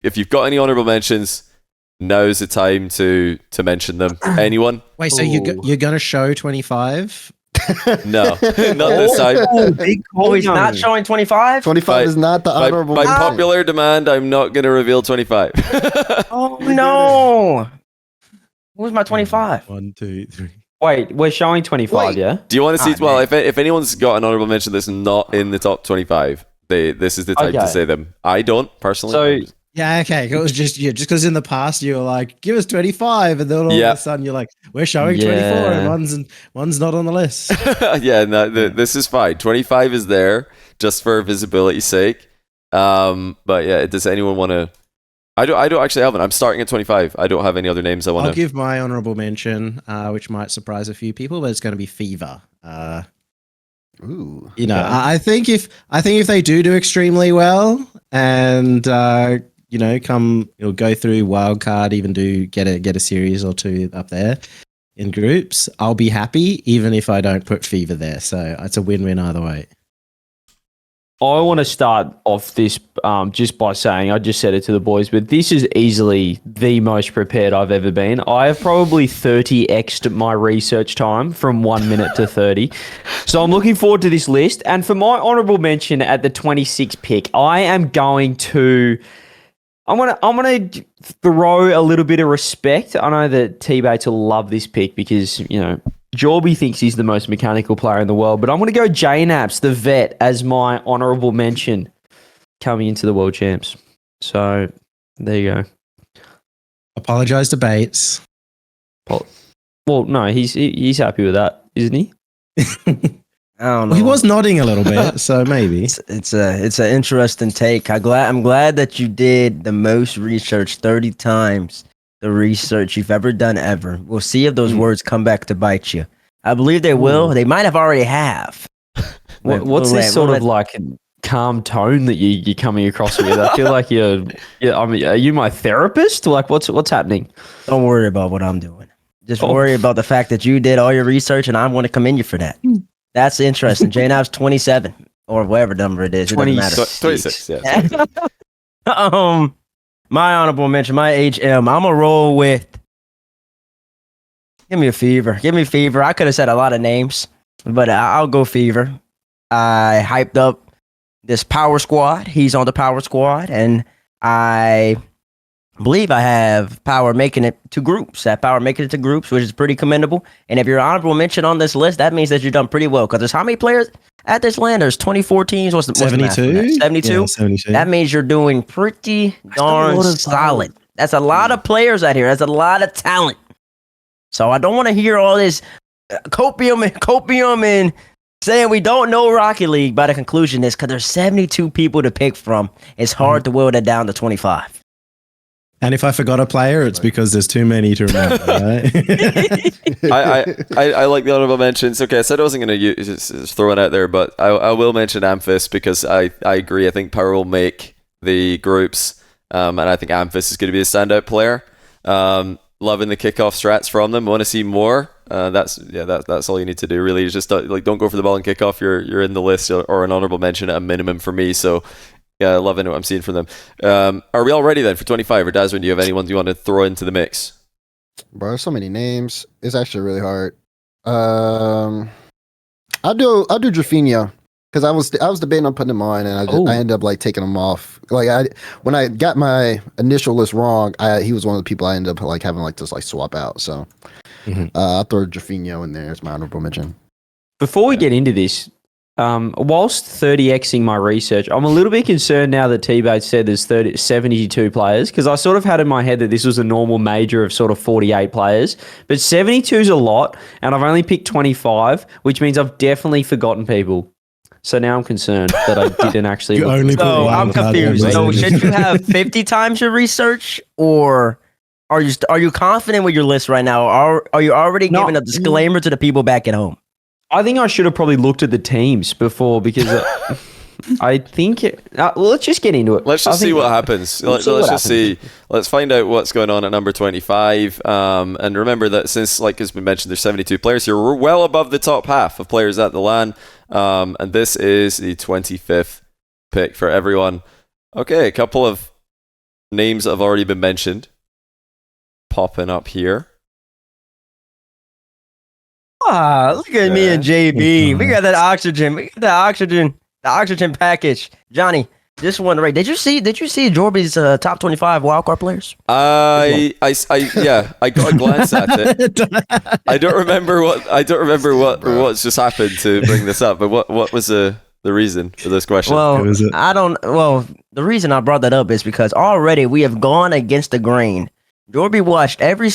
if you've got any honorable mentions, now's the time to mention them. Anyone? Wait, so you're going to show 25? No, not this time. Oh, he's not showing 25? 25 is not the honorable By mention. popular demand, I'm not going to reveal 25. Oh, no. Who's my 25? 1, 2, 3. Wait, we're showing 25, yeah? Do you want to see? Well, man. if anyone's got an honorable mention that's not in the top 25, this is the time to say them. I don't personally. So, Yeah, okay. It was just because in the past you were like, give us 25, and then all of a sudden you're like, we're showing 24, and one's not on the list. Yeah, no, this is fine. 25 is there just for visibility's sake. But yeah, does anyone want to? I don't actually have one. I'm starting at 25. I don't have any other names I want to. I'll give my honorable mention, which might surprise a few people, but it's going to be Fever. Ooh. You know, I think if they do extremely well and go through wildcard, even get a series or two up there in groups, I'll be happy even if I don't put Fever there. So it's a win-win either way. I want to start off this just by saying, I just said it to the boys, but this is easily the most prepared I've ever been. I have probably 30x'd my research time from 1 minute to 30. So I'm looking forward to this list. And for my honorable mention at the 26th pick, I am going to throw a little bit of respect. I know that TBates will love this pick because, Jorby thinks he's the most mechanical player in the world, but I'm going to go J-Naps, the vet, as my honourable mention coming into the World Champs. So, there you go. Apologise to Bates. Well, no, he's happy with that, isn't he? I don't know. He was nodding a little bit, so maybe. It's an interesting take. I'm glad that you did the most research 30 times. The research you've ever done ever. We'll see if those words come back to bite you. I believe they will. They might have already have. What's this sort of like calm tone that you're coming across with? I feel like are you my therapist? Like what's happening? Don't worry about what I'm doing. Just worry about the fact that you did all your research and I want to commend you for that. That's interesting. J-Nav's 27 or whatever number it is. 26, yeah. My honorable mention, my HM, I'm going to roll with, give me a Fever. I could have said a lot of names, but I'll go Fever. I hyped up this Power Squad. He's on the Power Squad, and I believe I have Power making it to groups. Which is pretty commendable. And if you're honorable mention on this list, that means that you've done pretty well, because there's how many players at this land? There's 24 teams. What's the 72? 72? Yeah, 72. That means you're doing pretty darn solid. That's a lot of players out here. That's a lot of talent. So I don't want to hear all this copium and saying we don't know Rocket League by the conclusion is because there's 72 people to pick from. It's hard to whittle that down to 25. And if I forgot a player, it's because there's too many to remember, right? I like the honorable mentions. Okay, I said I wasn't going to just throw it out there, but I will mention Amphis because I agree. I think Power will make the groups, and I think Amphis is going to be a standout player. Loving the kickoff strats from them. Want to see more? That's all you need to do. Really, is just don't go for the ball and kickoff. You're in the list or an honorable mention at a minimum for me. So. Yeah, loving what I'm seeing from them. Are we all ready then for 25? Or Dazerin, do you have anyone you want to throw into the mix? Bro, there's so many names. It's actually really hard. I'll do Drafinho because I was debating on putting him on, and I ended up taking him off. When I got my initial list wrong, he was one of the people I ended up having to swap out. So I'll throw Drafinho in there as my honorable mention. Before we get into this. Whilst 30xing my research, I'm a little bit concerned now that TBates said there's 72 players, because I sort of had in my head that this was a normal major of sort of 48 players, but 72 is a lot, and I've only picked 25, which means I've definitely forgotten people. So now I'm concerned that I didn't actually. I'm confused. So should you have 50 times your research, or are you confident with your list right now? Are you already giving a disclaimer to the people back at home? I think I should have probably looked at the teams before, because I think let's just get into it. Let's just see what happens. Let's find out what's going on at number 25. And remember that since, as we mentioned, there's 72 players here, we're well above the top half of players at the LAN. And this is the 25th pick for everyone. Okay, a couple of names that have already been mentioned popping up here. Look at me and JB. We got that oxygen. We got the oxygen package. Johnny, just one right. Did you see Jorby's top 25 wildcard players? I got a glance at it. I don't remember what's just happened to bring this up. But what was the reason for this question? Well, the reason I brought that up is because already we have gone against the grain. Jorby watched every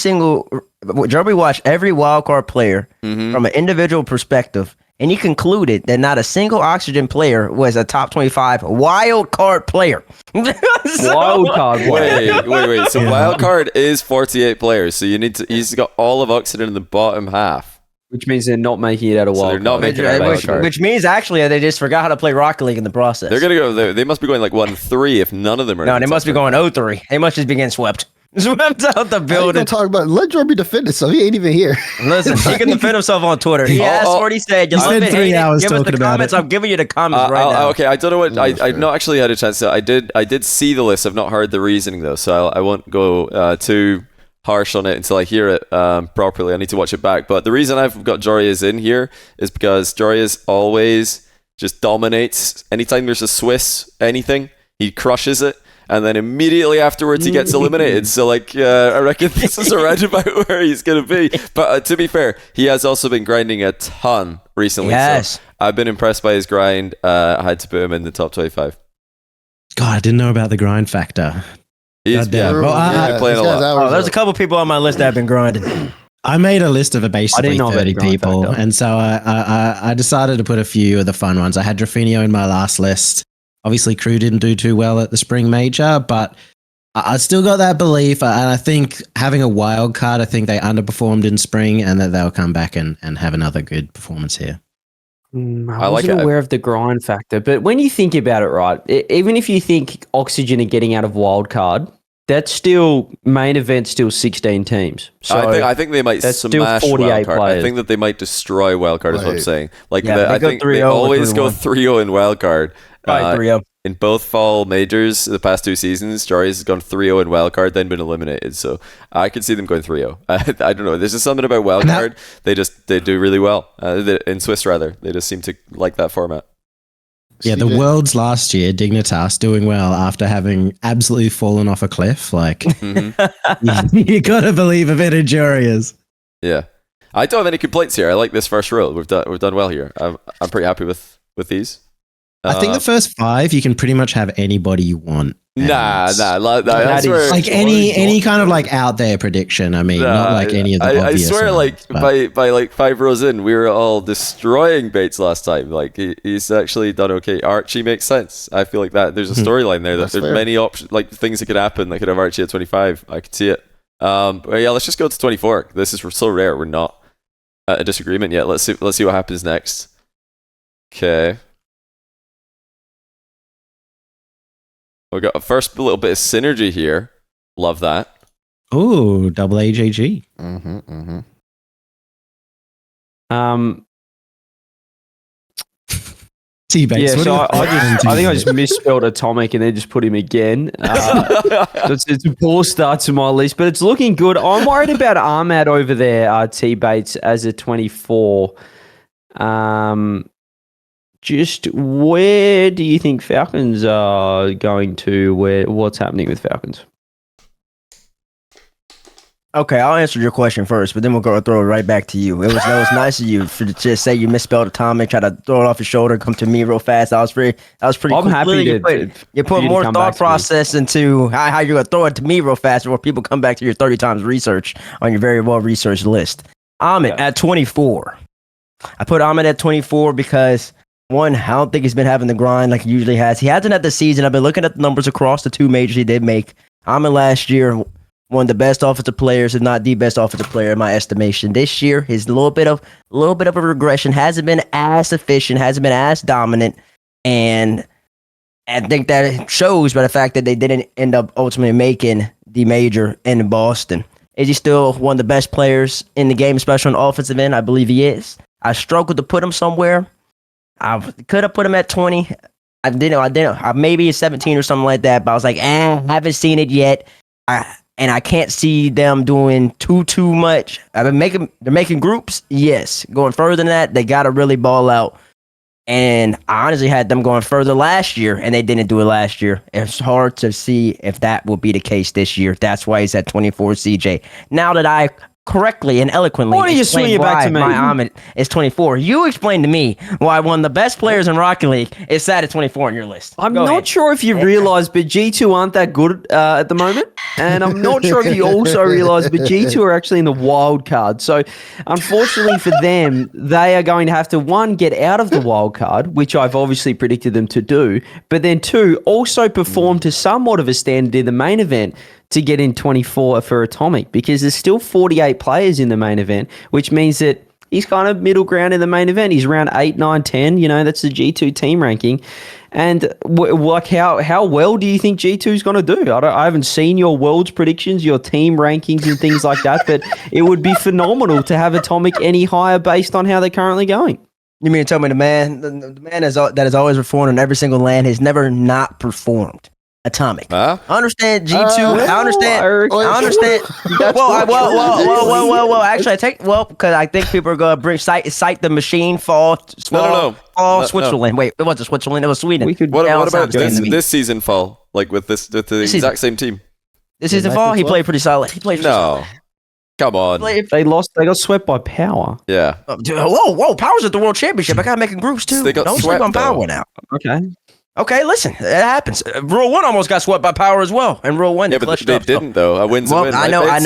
wildcard player from an individual perspective, and he concluded that not a single oxygen player was a top 25 wildcard player. Wildcard. Wait. So wildcard is 48 players. So he's got all of oxygen in the bottom half. Which means they're not making it out of So they're not making it out of wildcard. Which means actually they just forgot how to play Rocket League in the process. They're gonna go. They must be going like 1-3 if none of them are. No, they must be going 0-3. They must just be getting swept. Swept out the building. Talk about let Jorby defend it, so he ain't even here. Listen, he can defend himself on Twitter. He asked what he said. You spent 3 hours give us talking the about comments. it. I'm giving you the comments right now. Okay, I don't know what I've not actually had a chance to. I did see the list. I've not heard the reasoning though, so I won't go too harsh on it until I hear it properly. I need to watch it back. But the reason I've got Joria's in here is because Joria's always just dominates. Anytime there's a Swiss anything, he crushes it. And then immediately afterwards, he gets eliminated. So, I reckon this is around about where he's going to be. But to be fair, he has also been grinding a ton recently. Yes. So I've been impressed by his grind. I had to put him in the top 25. God, I didn't know about the grind factor. He's been playing a lot. There's a couple people on my list that have been grinding. I made a list of basically 30 people, factor. and so I decided to put a few of the fun ones. I had Drafinio in my last list. Obviously, Crew didn't do too well at the Spring Major, but I still got that belief. And I think having a wild card, I think they underperformed in Spring and that they'll come back and have another good performance here. I wasn't aware of the grind factor, but when you think about it, right, even if you think Oxygen are getting out of wild card, that's still main event, still 16 teams. So I think they might smash 48 wildcard. players. I think that they might destroy wildcard. Is what I'm saying. I think they 3-0 always go 3-0 in wildcard. Right, 3-0. In both fall majors the past 2 seasons, Jari's has gone 3-0 in wildcard, then been eliminated. So I could see them going 3-0. I don't know. There's just something about wildcard. They do really well in Swiss. Rather, they just seem to like that format. Yeah, the Worlds last year, Dignitas doing well after having absolutely fallen off a cliff. You gotta believe a bit of Joria's. Yeah, I don't have any complaints here. I like this first row. We've done well here. I'm pretty happy with these. I think the first 5 you can pretty much have anybody you want. Nah. Like any kind of out there prediction. I mean, not like any of the obvious. I swear, ones, by 5 rows in, we were all destroying Bates last time. He's actually done okay. Archie makes sense. I feel like that there's a storyline there. There's many options, things that could happen that could have Archie at 25. I could see it. But yeah, let's just go to 24. This is so rare. We're not at a disagreement yet. Let's see what happens next. Okay. We got a first little bit of synergy here. Love that. Oh, double AJG. TBates. Yeah, so I think I just misspelled Atomic and then just put him again. It's a poor start to my list, but it's looking good. I'm worried about Ahmad over there, TBates, as a 24. Just where do you think Falcons are going to? What's happening with Falcons? Okay, I'll answer your question first, but then we'll go throw it right back to you. That was nice of you to just say you misspelled Atomic, try to throw it off your shoulder, come to me real fast. That was pretty. I'm cool. Happy you put more thought process into how you're gonna throw it to me real fast before people come back to your 30 times research on your very well researched list. Ahmed at 24. I put Ahmed at 24 because. One, I don't think he's been having the grind like he usually has. He hasn't had the season. I've been looking at the numbers across the 2 majors he did make. Ahmed last year, one of the best offensive players, if not the best offensive player in my estimation. This year, his a little bit of a regression. Hasn't been as efficient, hasn't been as dominant, and I think that shows by the fact that they didn't end up ultimately making the major in Boston. Is he still one of the best players in the game, especially on the offensive end? I believe he is. I struggled to put him somewhere. I could have put him at 20. Maybe it's 17 or something like that. But I was like, haven't seen it yet. And I can't see them doing too much. They're making groups. Yes, going further than that, they gotta really ball out. And I honestly had them going further last year, and they didn't do it last year. It's hard to see if that will be the case this year. That's why he's at 24, CJ. Now that I correctly and eloquently Why don't you swing it back to me? my Ahmed is 24. You explained to me why one of the best players in Rocket League is sat at 24 on your list. I'm Go not ahead. sure if you realize, but G2 aren't that good at the moment. And I'm not sure if you also realize, but G2 are actually in the wild card. So unfortunately for them, they are going to have to, one, get out of the wild card, which I've obviously predicted them to do, but then two, also perform to somewhat of a standard in the main event to get in 24 for Atomic, because there's still 48 players in the main event, which means that he's kind of middle ground in the main event. He's around 8, 9, 10. That's the G2 team ranking. And how well do you think G2 is going to do? I haven't seen your world's predictions, your team rankings and things like that, but it would be phenomenal to have Atomic any higher based on how they're currently going. You mean to tell me the man that has always performed on every single LAN has never not performed? Atomic. Huh? I understand G2. I understand. I understand. Well. Actually, because I think people are going to cite the machine fall. No. Switzerland. No. Wait, it wasn't Switzerland. It was Sweden. What about this season fall? Like with the exact same team? This season fall, he played pretty solid. He played pretty solid. Come on. They lost. They got swept by Power. Yeah. Whoa! Power's at the World Championship. I gotta make groups too. They got Don't swept sleep on Power though. now. Okay, listen, it happens. Rule 1 almost got swept by Power as well, and Rule 1 Yeah, but they didn't though. A win's a win. I know. A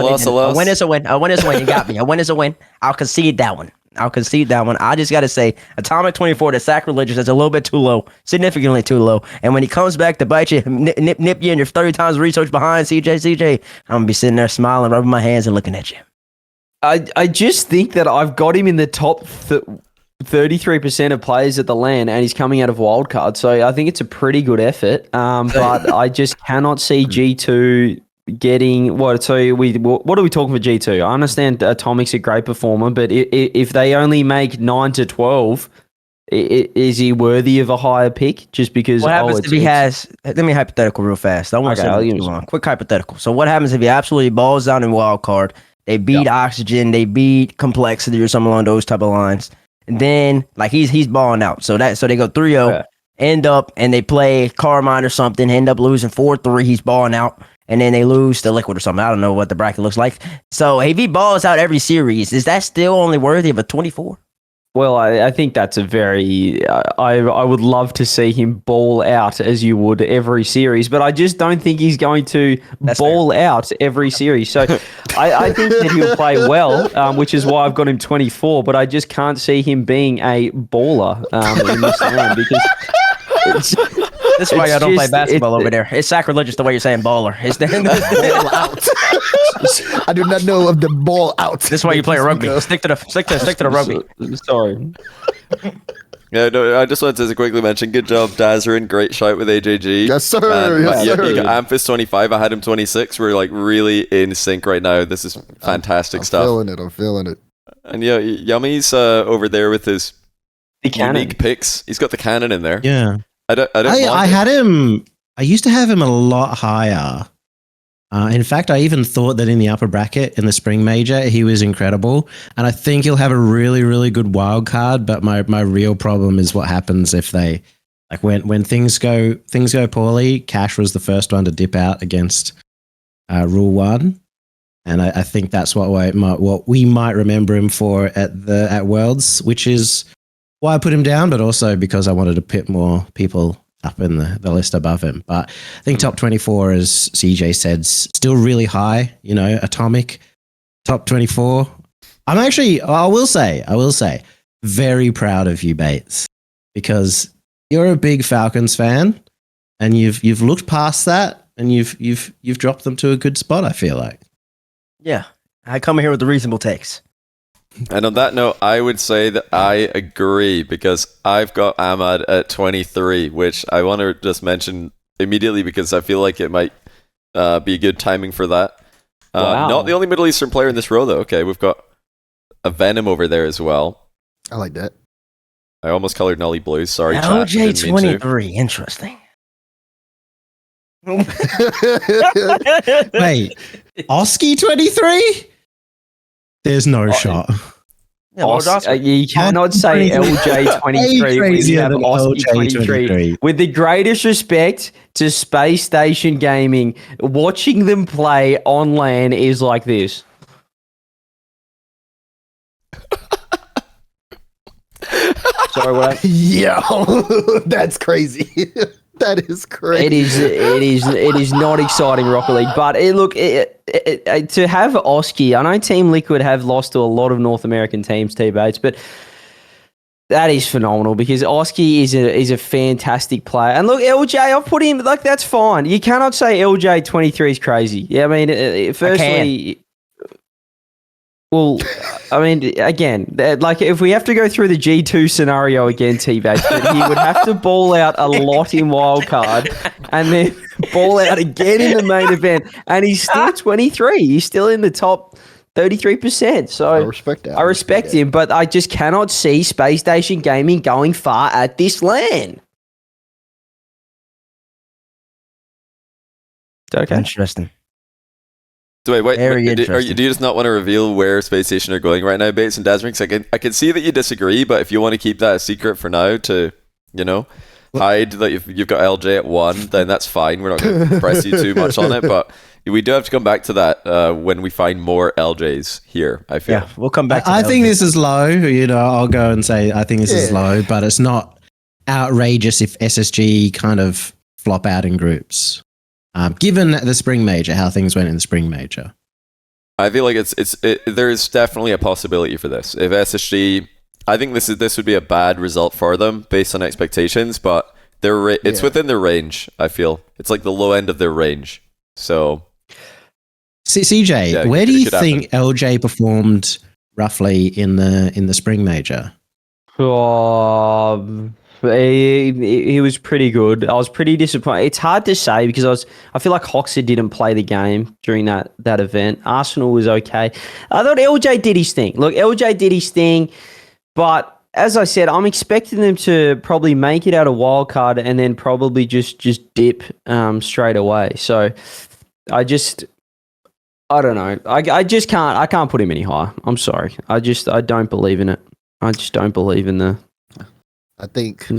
loss. A win is a win. A win is a win. You got me. A win is a win. I'll concede that one. I just got to say, Atomic 24, the sacrilegious, is a little bit too low, significantly too low. And when he comes back to bite you, nip you, and you're 30 times research behind CJCJ, I'm gonna be sitting there smiling, rubbing my hands, and looking at you. I just think that I've got him in the top 33% of players at the LAN, and he's coming out of wildcard. So I think it's a pretty good effort. But I just cannot see G2 getting what? So what are we talking for G2? I understand Atomic's a great performer, but if they only make 9 to 12, is he worthy of a higher pick? Just because what happens if he has? Let me hypothetical real fast. I won't say too long. Quick hypothetical. So what happens if he absolutely balls down in wildcard? They beat Oxygen, they beat Complexity, or something along those type of lines. And then, like, he's balling out. So they go 3-0, end up, and they play Carmine or something, end up losing 4-3. He's balling out. And then they lose to Liquid or something. I don't know what the bracket looks like. So if he balls out every series, is that still only worthy of a 24? Well, I think that's a very... I would love to see him ball out as you would every series, but I just don't think he's going to ball out every series. So I think that he'll play well, which is why I've got him 24, but I just can't see him being a baller in this round because... This is why I don't play basketball over there. It's sacrilegious the way you're saying baller. It's the ball out. I do not know of the ball out. This is why you play rugby. Stick to the rugby. Sorry. Yeah, no, I just wanted to quickly mention, good job, Dazerin. Great shout with AJG. Yes, sir. You got Amphis 25. I had him 26. We're like really in sync right now. This is fantastic stuff. I'm feeling it. And yeah, Yummy's over there with his cannon. Unique picks. He's got the cannon in there. Yeah. I had him. I used to have him a lot higher. In fact, I even thought that in the upper bracket in the spring major, he was incredible, and I think he'll have a really, really good wild card. But my real problem is what happens if they when things go poorly. Cash was the first one to dip out against Rule 1, and I think that's what we might remember him for at Worlds, which is why I put him down, but also because I wanted to put more people up in the list above him. But I think top 24, as CJ said, still really high. Atomic, top 24. I will say, very proud of you, Bates, because you're a big Falcons fan, and you've looked past that, and you've dropped them to a good spot, I feel like. Yeah, I come here with the reasonable takes. And on that note, I would say that I agree, because I've got Ahmad at 23, which I want to just mention immediately because I feel like it might be good timing for that. Wow. Not the only Middle Eastern player in this row, though. Okay, we've got a Venom over there as well. I like that. I almost colored Nully blue. Sorry, chat. I didn't mean to. LJ23, interesting. Wait, Oski 23? There's no shot. Yeah, you cannot say LJ23 crazier than than Oski 23. LJ23. With the greatest respect to Space Station Gaming, watching them play on LAN is like this. Sorry, what? Yo, that's crazy. That is crazy. It is not exciting Rocket League, but to have Oski, I know Team Liquid have lost to a lot of North American teams, TBates, but that is phenomenal because Oski is a fantastic player. And look, LJ, I've put him like that's fine. You cannot say LJ23 is crazy. Yeah, I mean, firstly. Well, I mean, again, like if we have to go through the G2 scenario again, T-Bates, he would have to ball out a lot in wildcard and then ball out again in the main event. And he's still 23. He's still in the top 33%. So I respect that. I respect him, but I just cannot see Space Station Gaming going far at this LAN. Okay. Interesting. So wait, Very do you interesting. just not want to reveal where Space Station are going right now, Bates and Dazerin? Because I can see that you disagree, but if you want to keep that a secret for now to, hide that you've got LJ at 1, then that's fine. We're not going to press you too much on it, but we do have to come back to that when we find more LJs here, I feel. Yeah, we'll come back to I that. think this is low. I'll go and say I think this is low, but it's not outrageous if SSG kind of flop out in groups. Given the spring major, how things went in the spring major. I feel like there's definitely a possibility for this. If SSG, I think this would be a bad result for them based on expectations, but it's within their range, I feel. It's like the low end of their range. So CJ, where do you think LJ performed roughly in the spring major? He was pretty good. I was pretty disappointed. It's hard to say because I feel like Hoxer didn't play the game during that event. Arsenal was okay. I thought LJ did his thing. Look, LJ did his thing, but as I said, I'm expecting them to probably make it out of wildcard and then probably just dip straight away. So I don't know. I can't put him any higher. I'm sorry. I don't believe in it. I just don't believe in the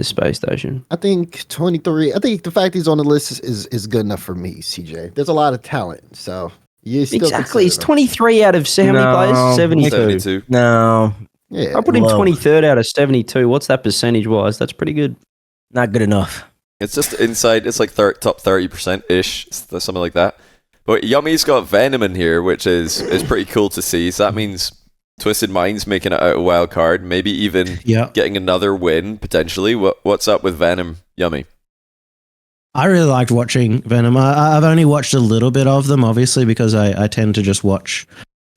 Space Station. I think 23. I think the fact he's on the list is good enough for me, CJ. There's a lot of talent, so you still exactly. He's 23 out of how many players? 72. No. Yeah, I put him 23rd out of 72. What's that percentage wise? That's pretty good. Not good enough. It's just inside. It's like top 30% ish, something like that. But Yummy's got Venom in here, which is pretty cool to see. So that means Twisted Mind's making it out of wild card, maybe even getting another win potentially. What's up with Venom, Yummy? I really liked watching Venom. I've only watched a little bit of them, obviously, because I tend to just watch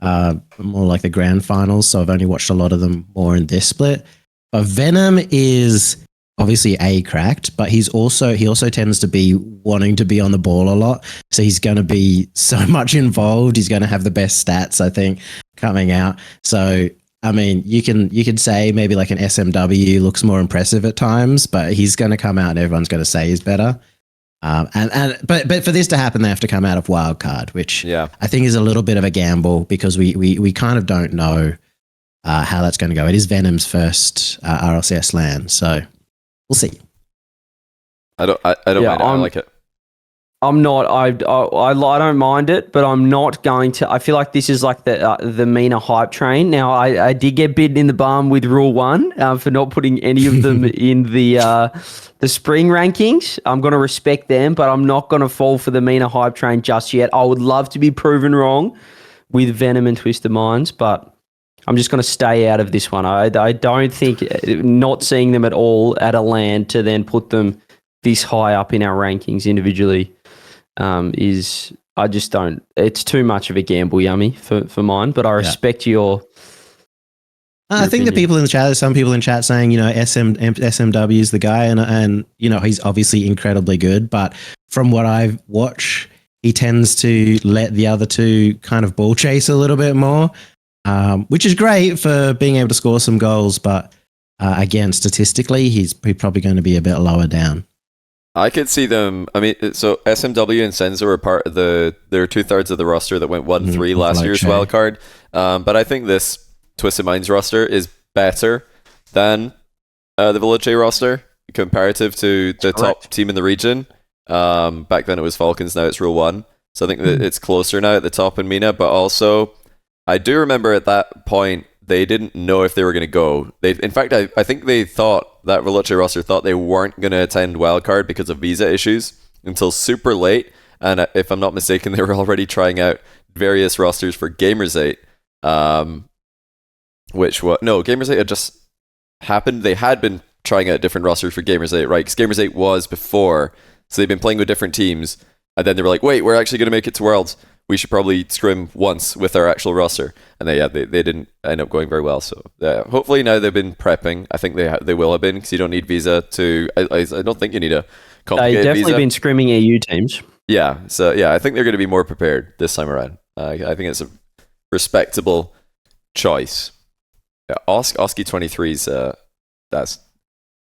more like the grand finals. So I've only watched a lot of them more in this split. But Venom is obviously cracked, but he also tends to be wanting to be on the ball a lot. So he's going to be so much involved. He's going to have the best stats, I think, coming out. So I mean, you can say maybe like an SMW looks more impressive at times, but he's going to come out and everyone's going to say he's better. But for this to happen, they have to come out of wildcard, which I think is a little bit of a gamble because we kind of don't know how that's going to go. It is Venom's first RLCS LAN, so we'll see. I don't mind it. I like it. I'm not. I don't mind it, but I'm not going to. I feel like this is like the MENA hype train. Now, I did get bitten in the bum with Rule 1 for not putting any of them in the spring rankings. I'm going to respect them, but I'm not going to fall for the MENA hype train just yet. I would love to be proven wrong with Venom and Twisted Minds, but I'm just going to stay out of this one. I don't think not seeing them at all at a LAN to then put them this high up in our rankings individually is I just don't. It's too much of a gamble, Yummy, for mine. But I respect your. I think the people in the chat, there's some people in chat saying, SMW is the guy, and he's obviously incredibly good. But from what I watch, he tends to let the other two kind of ball chase a little bit more, which is great for being able to score some goals. But again, statistically, he's probably going to be a bit lower down. I could see them. I mean, so SMW and Senza were part of they're 2/3 of the roster that went 1-3 last year's wildcard. But I think this Twisted Minds roster is better than the Veloce roster comparative to the top team in the region. Back then it was Falcons, now it's Rule 1. So I think that it's closer now at the top in MENA, but also I do remember at that point they didn't know if they were going to go. In fact, I think they thought, that Veloce roster thought they weren't going to attend wildcard because of visa issues until super late. And if I'm not mistaken, they were already trying out various rosters for Gamers 8. Gamers 8 had just happened. They had been trying out different rosters for Gamers 8, right? Because Gamers 8 was before. So they've been playing with different teams. And then they were like, wait, we're actually going to make it to Worlds. We should probably scrim once with our actual roster. And they didn't end up going very well. So hopefully now they've been prepping. I think they will have been, because you don't need visa to... I don't think you need a complicated They've definitely visa. been scrimming EU teams. Yeah, so I think they're going to be more prepared this time around. I think it's a respectable choice. Yeah, Oski 23's that's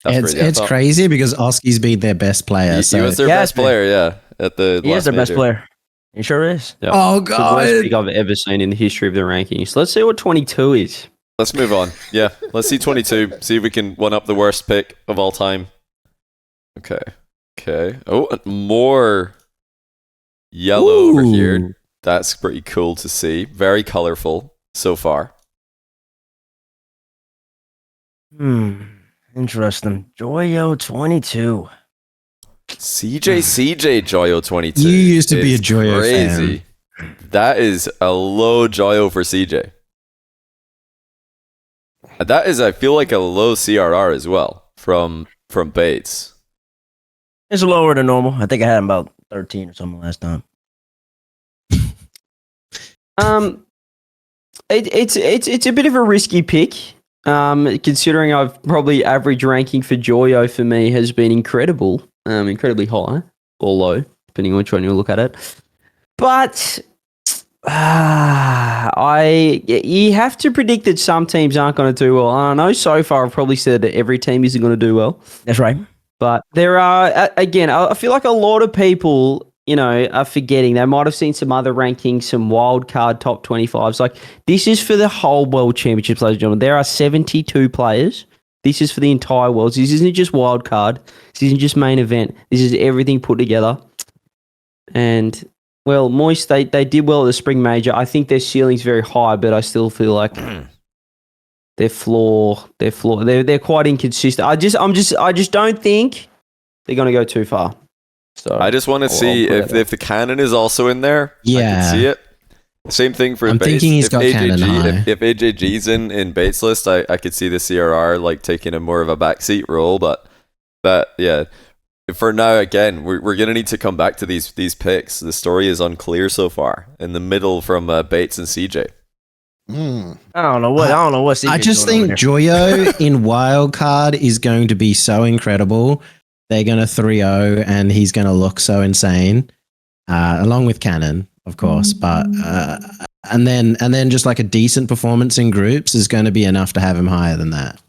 it's crazy because Oski's been their best player. He was their best player, at the He is their best player. He sure is. Yep. Oh It's the worst god! pick I've ever seen in the history of the rankings. Let's see what 22 is. Let's move on. Yeah, let's see 22. See if we can one up the worst pick of all time. Okay. Oh, more yellow over here. That's pretty cool to see. Very colorful so far. Interesting. Joyo 22. CJCJ Joyo 22. You used to be a It's Joyo crazy. That is a low Joyo for CJ. That is, I feel like, a low CRR as well from Bates. It's lower than normal. I think I had him about 13 or something last time. It's a bit of a risky pick. Considering I've probably average ranking for Joyo for me has been incredibly high or low, depending on which one you look at it. But you have to predict that some teams aren't going to do well. I know so far I've probably said that every team isn't going to do well. That's right. But there are, again, I feel like a lot of people, are forgetting. They might have seen some other rankings, some wild card top 25s. Like, this is for the whole World Championships, ladies and gentlemen. There are 72 players. This is for the entire Worlds. This isn't just wild card. This isn't just main event. This is everything put together. And, well, Moist, they did well at the Spring Major. I think their ceiling's very high, but I still feel like their floor, they're quite inconsistent. I just don't think they're going to go too far. So I just want to see if the cannon is also in there. Yeah. I can see it. Same thing for I'm Bates. thinking he's got cannon high. If AJG's in Bates' list, I could see the CRR like taking a more of a backseat role. But yeah, for now, again, we're gonna need to come back to these picks. The story is unclear so far. In the middle from Bates and CJ. I don't know what. I just think Joyo in wildcard is going to be so incredible. They're going to 3-0 and he's going to look so insane, along with Cannon, of course. But and then just like a decent performance in groups is going to be enough to have him higher than that.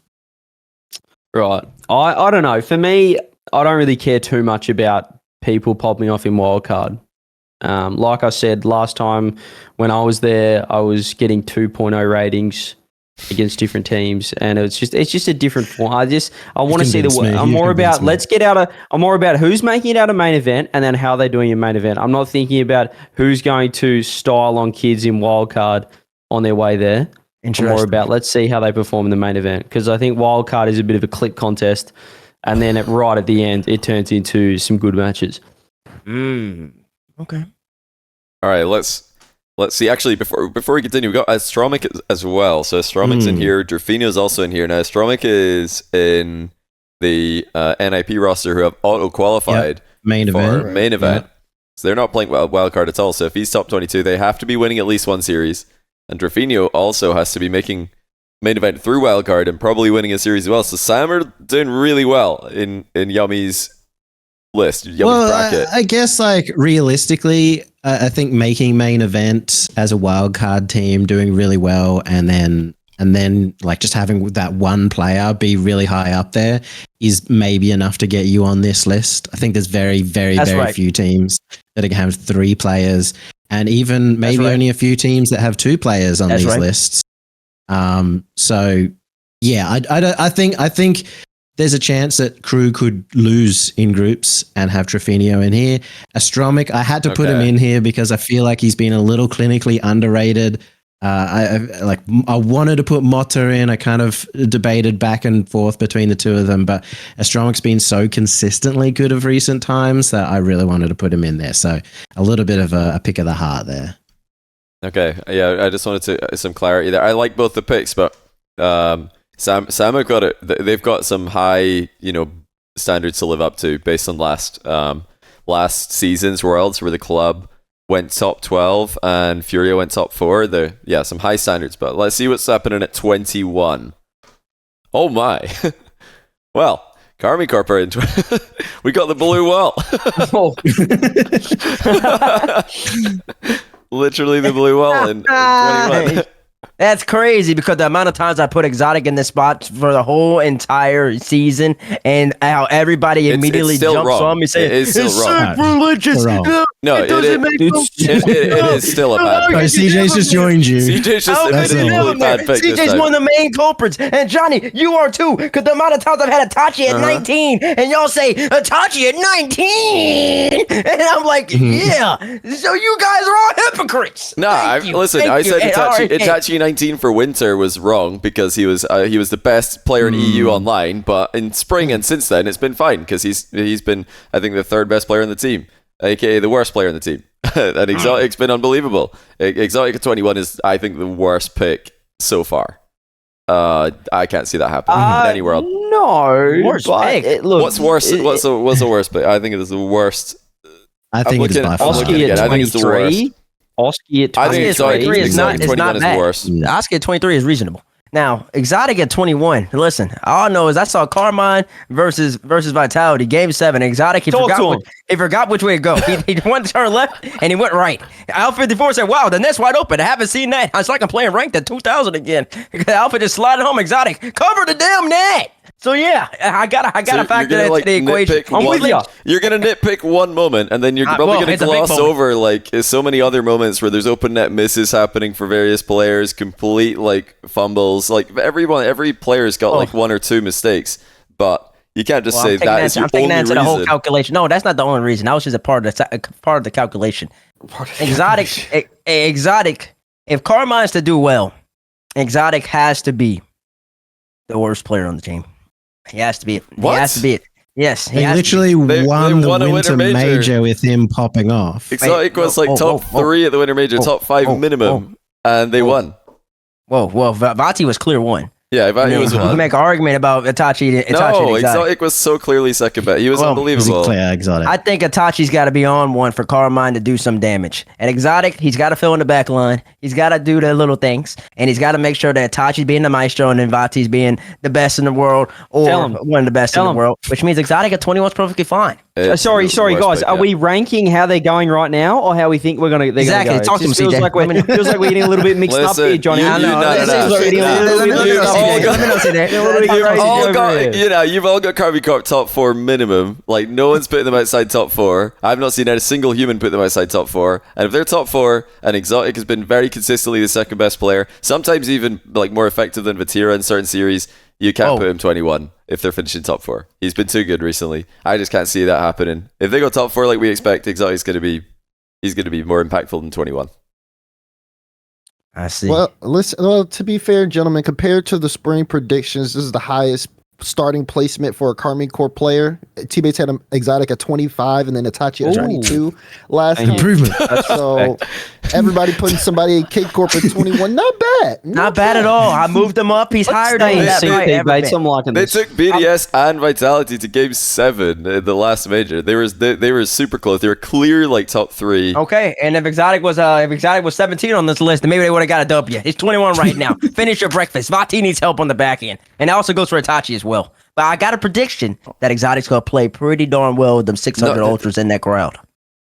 Right. I don't know. For me, I don't really care too much about people popping off in wildcard. Like I said last time when I was there, I was getting 2.0 ratings against different teams, and it's just a different form. I want to see I'm more about who's making it out of main event and then how they're doing in main event. I'm not thinking about who's going to style on kids in wildcard on their way there. I'm more about let's see how they perform in the main event, because I think wildcard is a bit of a click contest, and then right at the end it turns into some good matches. Okay. All right, let's see. Actually, before we continue, we got Astromic as well. So Astromic's in here. Drafino's also in here. Now, Astromic is in the NIP roster, who have auto-qualified main event. Yep. So they're not playing wildcard at all. So if he's top 22, they have to be winning at least one series. And Drafino also has to be making main event through wildcard and probably winning a series as well. So Sam are doing really well in Yummy's list, Yummy's bracket. I guess like realistically, I think making main event as a wild card team, doing really well, and then and then like just having that one player be really high up there is maybe enough to get you on this list. I think there's very, very, That's very right. few teams that have 3 players, and even maybe right. only a few teams that have 2 players on That's these right. lists. So yeah, I think there's a chance that Crew could lose in groups and have Trofino in here. Astromic, I had to put him in here because I feel like he's been a little clinically underrated. I wanted to put Motta in. I kind of debated back and forth between the two of them, but Astromic's been so consistently good of recent times that I really wanted to put him in there. So a little bit of a pick of the heart there. Okay, yeah, I just wanted some clarity there. I like both the picks, but Sam have got it. They've got some high, standards to live up to based on last season's Worlds, where the club went top 12 and Furia went top 4. Some high standards, but let's see what's happening at 21. Oh my. Well, Karmi Corp are in. We got the blue wall. Literally the blue wall in 21. That's crazy because the amount of times I put Exotic in this spot for the whole entire season, and how everybody immediately still jumps wrong. on me saying It is still it's wrong. sacrilegious. No, it doesn't make no it is still a bad Oh, pick. CJ's just joined you. CJ's just admitted a bad pick this CJ's time. one of the main culprits, and Johnny, you are too, because the amount of times I've had Itachi at 19, and y'all say Itachi at 19, and I'm like, yeah, so you guys are all hypocrites. Nah, listen, I said Itachi 19 for winter was wrong because he was the best player in EU online, but in spring and since then it's been fine because he's been, I think, the 3rd best player in the team, aka the worst player in the team. And Exotic's been unbelievable. Exotic at 21 is, I think, the worst pick so far. I can't see that happening in any world. No, Worst but pick. look, What's worse? What's the worst pick? I think it is the worst. I think it's by far. Oski at I think it's the 23. Oski at I think 23. Exotic is not 21 is bad. worse. Oscar at 23 is reasonable. Now, Exotic at 21. Listen, all I know is I saw Carmine versus Vitality, Game 7. Exotic, he forgot which way to go. He wanted to turn left, and he went right. Al 54 said, wow, the net's wide open. I haven't seen that. It's like I'm playing ranked at 2000 again. Alpha just sliding home. Exotic, cover the damn net. So yeah, I gotta factor that into the equation. I'm with you. You're gonna nitpick one moment, and then you're probably gonna gloss over like so many other moments where there's open net misses happening for various players, complete like fumbles. Like every player's got like 1 or 2 mistakes, but you can't just say that is your only reason. The whole calculation. No, that's not the only reason. That was just a part of the calculation. Exotic. If Carmine's to do well, Exotic has to be the worst player on the team. He has to be it. What? He has to be it. Yes, They literally won the Winter Major with him popping off. Exotic was like top 3 at the Winter Major, top 5 minimum, and they won. Well, Vati was clear 1. Yeah, it was You can one. make an argument about Itachi. No, and Exotic was so clearly second best. He was unbelievable. Exotic. I think Itachi's got to be on one for Carmine to do some damage. And Exotic, he's got to fill in the back line. He's got to do the little things. And he's got to make sure that Itachi's being the maestro and then Vati's being the best in the world or one of the best in the world. Which means Exotic at 21 is perfectly fine. Sorry, guys. Are we ranking how they're going right now, or how we think we're gonna? Exactly. Talk to me, feels CJ. like we're getting a little bit mixed up here, Johnny. You've all got Carby Corp top 4 minimum. Like no one's putting them outside top 4. I've not seen a single human put them outside top 4. And if they're top 4, and Exotic has been very consistently the second best player, sometimes even like more effective than Vatira in certain series, you can't put him 21 if they're finishing top 4. He's been too good recently. I just can't see that happening. If they go top 4 like we expect, Exotic's going to be more impactful than 21. I see. Well, listen. Well, to be fair, gentlemen, compared to the spring predictions, this is the highest starting placement for a Karmi Core player. TBates had Exotic at 25 and then Itachi at 22 last time. Improvement. So everybody putting somebody in K Corp at 21. Not bad. Not bad at all. I moved him up. He's higher than that. I'm liking They this. took BDS and Vitality to Game 7 in the last major. They were super close. They were clear like top 3. Okay, and if Exotic was 17 on this list, then maybe they would have got a W. He's 21 right now. Finish your breakfast. Vati needs help on the back end, and that also goes for Itachi as well. But I got a prediction that Exotic's gonna play pretty darn well with them 600 ultras in that crowd.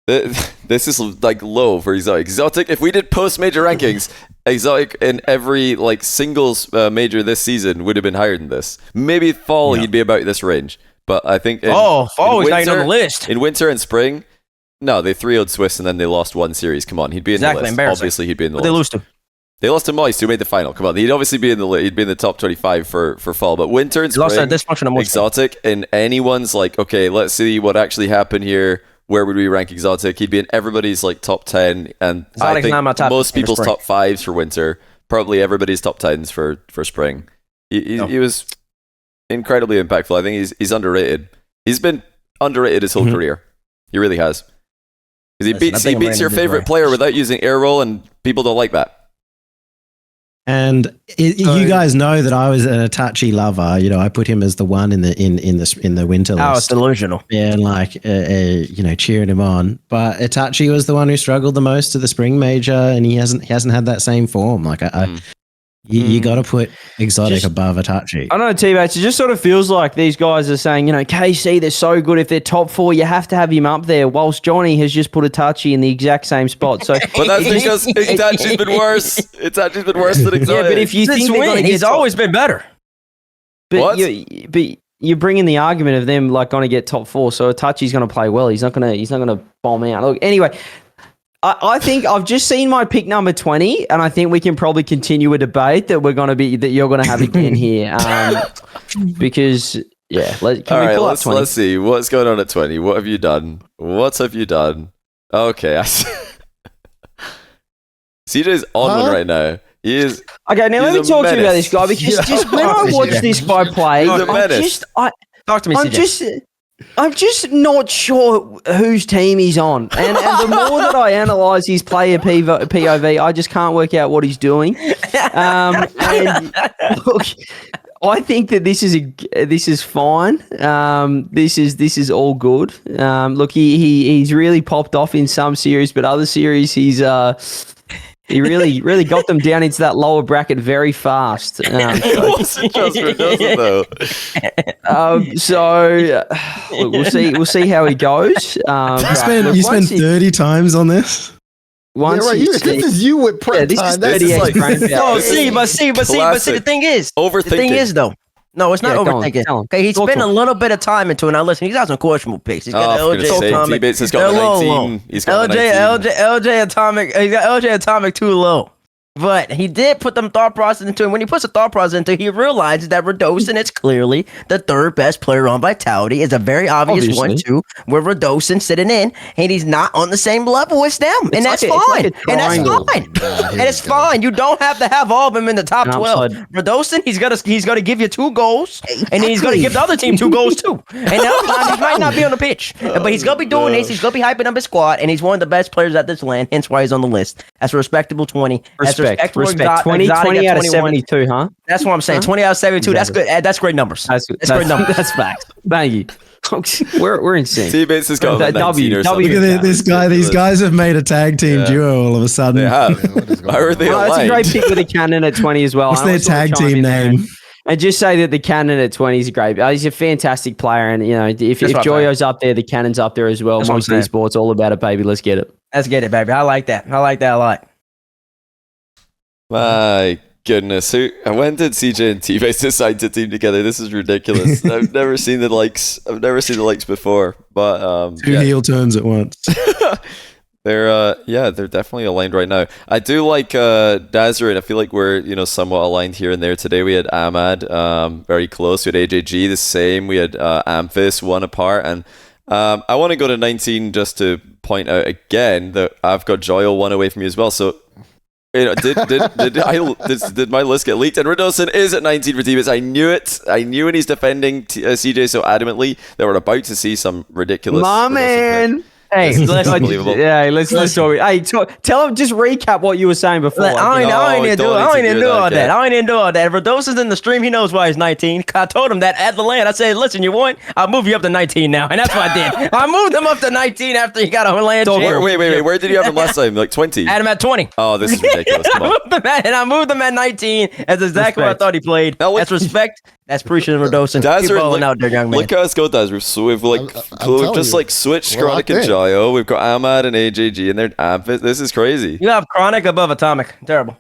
This is like low for Exotic. Exotic, if we did post-major rankings, Exotic in every like singles major this season would have been higher than this. Maybe fall he'd be about this range, but I think fall is not even on the list. In winter and spring, no, they 3-0'd Swiss and then they lost one series. Come on, he'd be in the list. Obviously, he'd be in the list. They lose to. They lost to Moist, who made the final. Come on, he'd obviously be in the he'd be in the top 25 for fall. But winter and spring, Exotic, and anyone's like, okay, let's see what actually happened here. Where would we rank Exotic? He'd be in everybody's like top 10, and I think most people's top 5s for winter. Probably everybody's top 10s for spring. He was incredibly impactful. I think he's underrated. He's been underrated his whole career. He really has. Because he beats your favorite player without using air roll, and people don't like that. And you guys know that I was an Itachi lover. You know, I put him as the one in the winter list. Oh, it's delusional. Yeah, and like cheering him on. But Itachi was the one who struggled the most to the spring major, and he hasn't had that same form. Like you got to put Exotic above Itachi. I don't know, T-Bates. It just sort of feels like these guys are saying, you know, KC, they're so good. If they're top 4, you have to have him up there. Whilst Johnny has just put Itachi in the exact same spot. So, but that's because Itachi's been worse. Itachi's been worse than Exotic. Yeah, but if you think he's always been better. But what? You're bringing the argument of them like going to get top 4. So Itachi's going to play well. He's not going to bomb out. Look, anyway. I think I've just seen my pick number 20, and I think we can probably continue a debate that you're going to have again here. Because let's see what's going on at 20. What have you done? Okay, CJ's on one right now. He is. Okay, now let me talk to you about this guy, because just when I watch this guy play, talk to me, CJ. I'm just not sure whose team he's on. And the more that I analyse his player POV, I just can't work out what he's doing. And look, I think that this is fine. This is all good. Look, he's really popped off in some series, but other series he really got them down into that lower bracket very fast. So look, we'll see how he goes. You spent 30 times on this. This is you with prep time. But the thing is, though. No, it's not overthinking. Okay, he spent a little bit of time into it. Now, listen, he's got some questionable picks. He's got LJ Atomic. He's got 19. He's got LJ Atomic. He's got LJ Atomic too low. But he did put them thought process into it. When he puts a thought process into it, he realizes that Radosin is clearly the third best player on Vitality. It's a very obvious one, too, where Radosin sitting in, and he's not on the same level as them. And that's fine. And it's fine. You don't have to have all of them in the top 12. Radosin, he's gonna give you 2 goals, and then he's gonna give the other team 2 goals, too. And the other time, he might not be on the pitch. But he's gonna be doing this. He's gonna be hyping up his squad, and he's one of the best players at this land, hence why he's on the list. That's a respectable 20. Respect. 20 out of 72, huh? That's what I'm saying. 20 out of 72. Exactly. That's good. That's great numbers. That's great numbers. That's facts. Thank you. We're insane. TBates has got like 19 or something. Look at this guy. These guys have made a tag team duo all of a sudden. They have. That's a great pick with a cannon at 20 as well. What's their tag team name? And just say that the cannon at 20 is great. He's a fantastic player, and you know if Joyo's up there, the cannon's up there as well. Most esports, all about it, baby. Let's get it. Let's get it, baby. I like that. I like that a lot. My goodness, when did CJ and TBates decide to team together? This is ridiculous. I've never seen the likes. Before, but two heel turns at once. They're definitely aligned right now. I do like Dazerin. I feel like we're somewhat aligned here and there. Today we had Ahmad, very close. We had AJG the same. We had Amphis 1 apart, and I want to go to 19 just to point out again that I've got Joyo 1 away from you as well. So. Did my list get leaked? And Radosin is at 19 for TBates. I knew it. I knew when he's defending CJ so adamantly that we're about to see some ridiculous. My man. Hey, let's talk. Hey, tell him, just recap what you were saying before. I ain't even do all that. If Radosin's in the stream, he knows why he's 19. I told him that at the land. I said, listen, you want? I'll move you up to 19 now. And that's what I did. I moved him up to 19 after he got a land. Wait. Where did you have him last time? Like 20? I had him at 20. Oh, this is ridiculous. I moved him at 19. That's exactly what I thought he played. That's respect. That's appreciating Radosin. Dazerin, out there, young man. Look how it's go, Dazerin. So we've just switched Chronic and Joyo. We've got Ahmad and AJG, and they're Amphis. This is crazy. You have Chronic above Atomic. Terrible.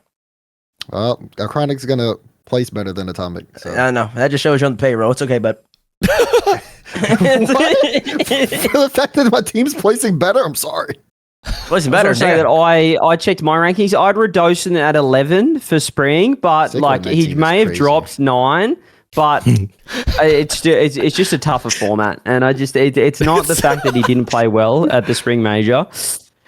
Well, Chronic's gonna place better than Atomic. So. I know that just shows you on the payroll. It's okay, but For the fact that my team's placing better, I'm sorry. listen, Better better. say that I checked my rankings. I'd Radosin at 11 for spring, but Seiko like 19 he is may have crazy. dropped 9. But it's just a tougher format, and it's not the fact that he didn't play well at the spring major.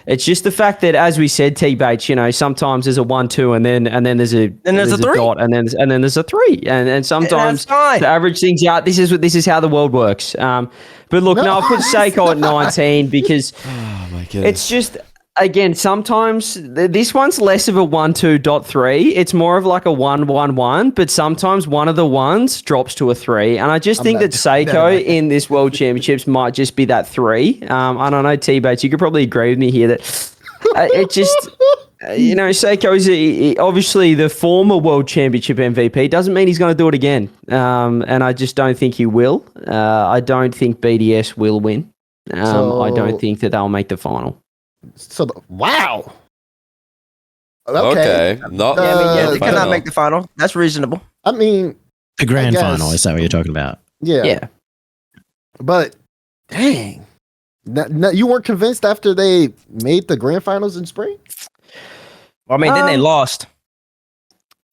It's just the fact that, as we said, TBates, sometimes there's a 1-2, and then there's a a 3. dot, and then there's a 3, and sometimes the average things out. This is how the world works. But look, no, I'll put Seiko at 19 because Oh my goodness. it's just. Again, sometimes this one's less of a 1-2.3. It's more of like a 1-1-1, but sometimes one of the ones drops to a 3. And I just think that Seiko in this World Championships might just be that 3. I don't know, T-Bates, you could probably agree with me here that it just, Seiko is obviously the former World Championship MVP. Doesn't mean he's going to do it again. And I just don't think he will. I don't think BDS will win. I don't think that they'll make the final. So, wow. Okay. No. They cannot final. make the final. That's reasonable. I mean, The grand guess. final, is that what you're talking about? Yeah. But dang, you weren't convinced after they made the grand finals in spring? Well, I mean, then they lost.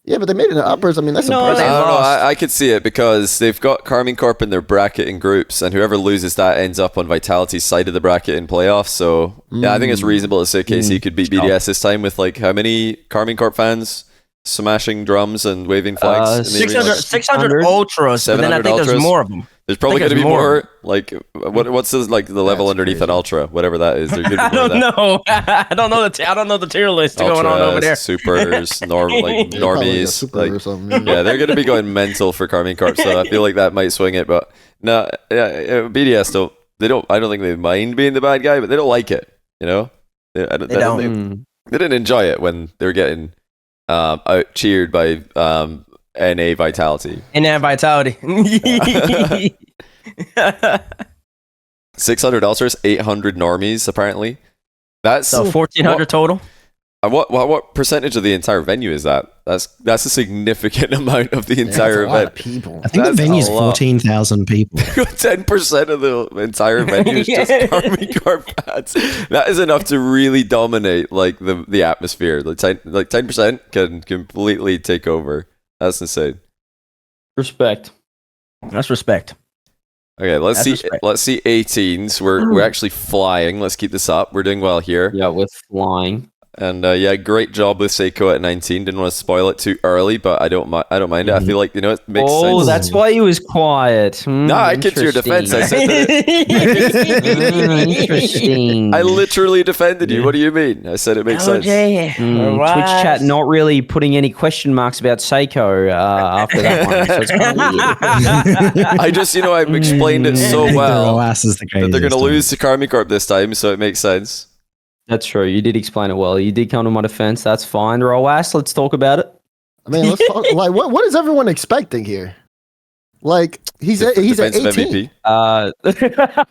Yeah, but they made it in the uppers. I mean, that's No, I impressive. don't know. lost. I could see it because they've got Carmine Corp in their bracket in groups, and whoever loses that ends up on Vitality's side of the bracket in playoffs. So yeah, I think it's reasonable to say KC could beat BDS this time with like how many Carmine Corp fans smashing drums and waving flags? in the arena? 600 ultras, but then I 700 think there's ultras? more of them. There's probably I going to think be there's more. more. Like, what's the level That's underneath an crazy. ultra, whatever that is? There could be I more of don't that. know. I don't know the tier list going on over there. Supers, Yeah, probably like a normies. super Like, or something. yeah, they're going to be going mental for Carmine Corp, so I feel like that might swing it. But no, BDS don't. I don't think they mind being the bad guy, but they don't like it. I don't They don't. think- they didn't enjoy it when they were getting out cheered by NA Vitality. And that vitality. 600 ultras, 800 normies. Apparently, that's So 1,400 total. What percentage of the entire venue is that? That's a significant amount of the Yeah, that's entire a lot of event. people. I think That's the venue's a lot. 14,000 people. 10% of the entire venue is just Carmine Corp fans. That is enough to really dominate like the atmosphere. Like 10% can completely take over. That's insane. Respect. That's respect. Okay, let's That's see. respect. Let's see. 18s. We're actually flying. Let's keep this up. We're doing well here. Yeah, with flying. And great job with Seiko at 19. Didn't want to spoil it too early, but I don't mind it. I feel like it makes Oh, sense. that's why he was quiet. No, I get to your defense. I said that Interesting. I literally defended you. What do you mean? I said it makes sense. Okay. Twitch chat not really putting any question marks about Seiko after that one. So it's kind of weird. I just, I've explained it so I think the well Roas is the that they're going craziest to one. lose to Carmine Corp this time, so it makes sense. That's true. You did explain it well. You did come to my defense. That's fine. Roas, let's talk about it. I mean, let's talk, like, what is everyone expecting here? Like, he's at Defensive 18. MVP.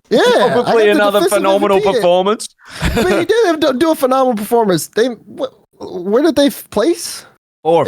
Yeah, I Probably got the another defensive phenomenal MVP. performance. I mean, he did do a phenomenal performance. Where did they place? Or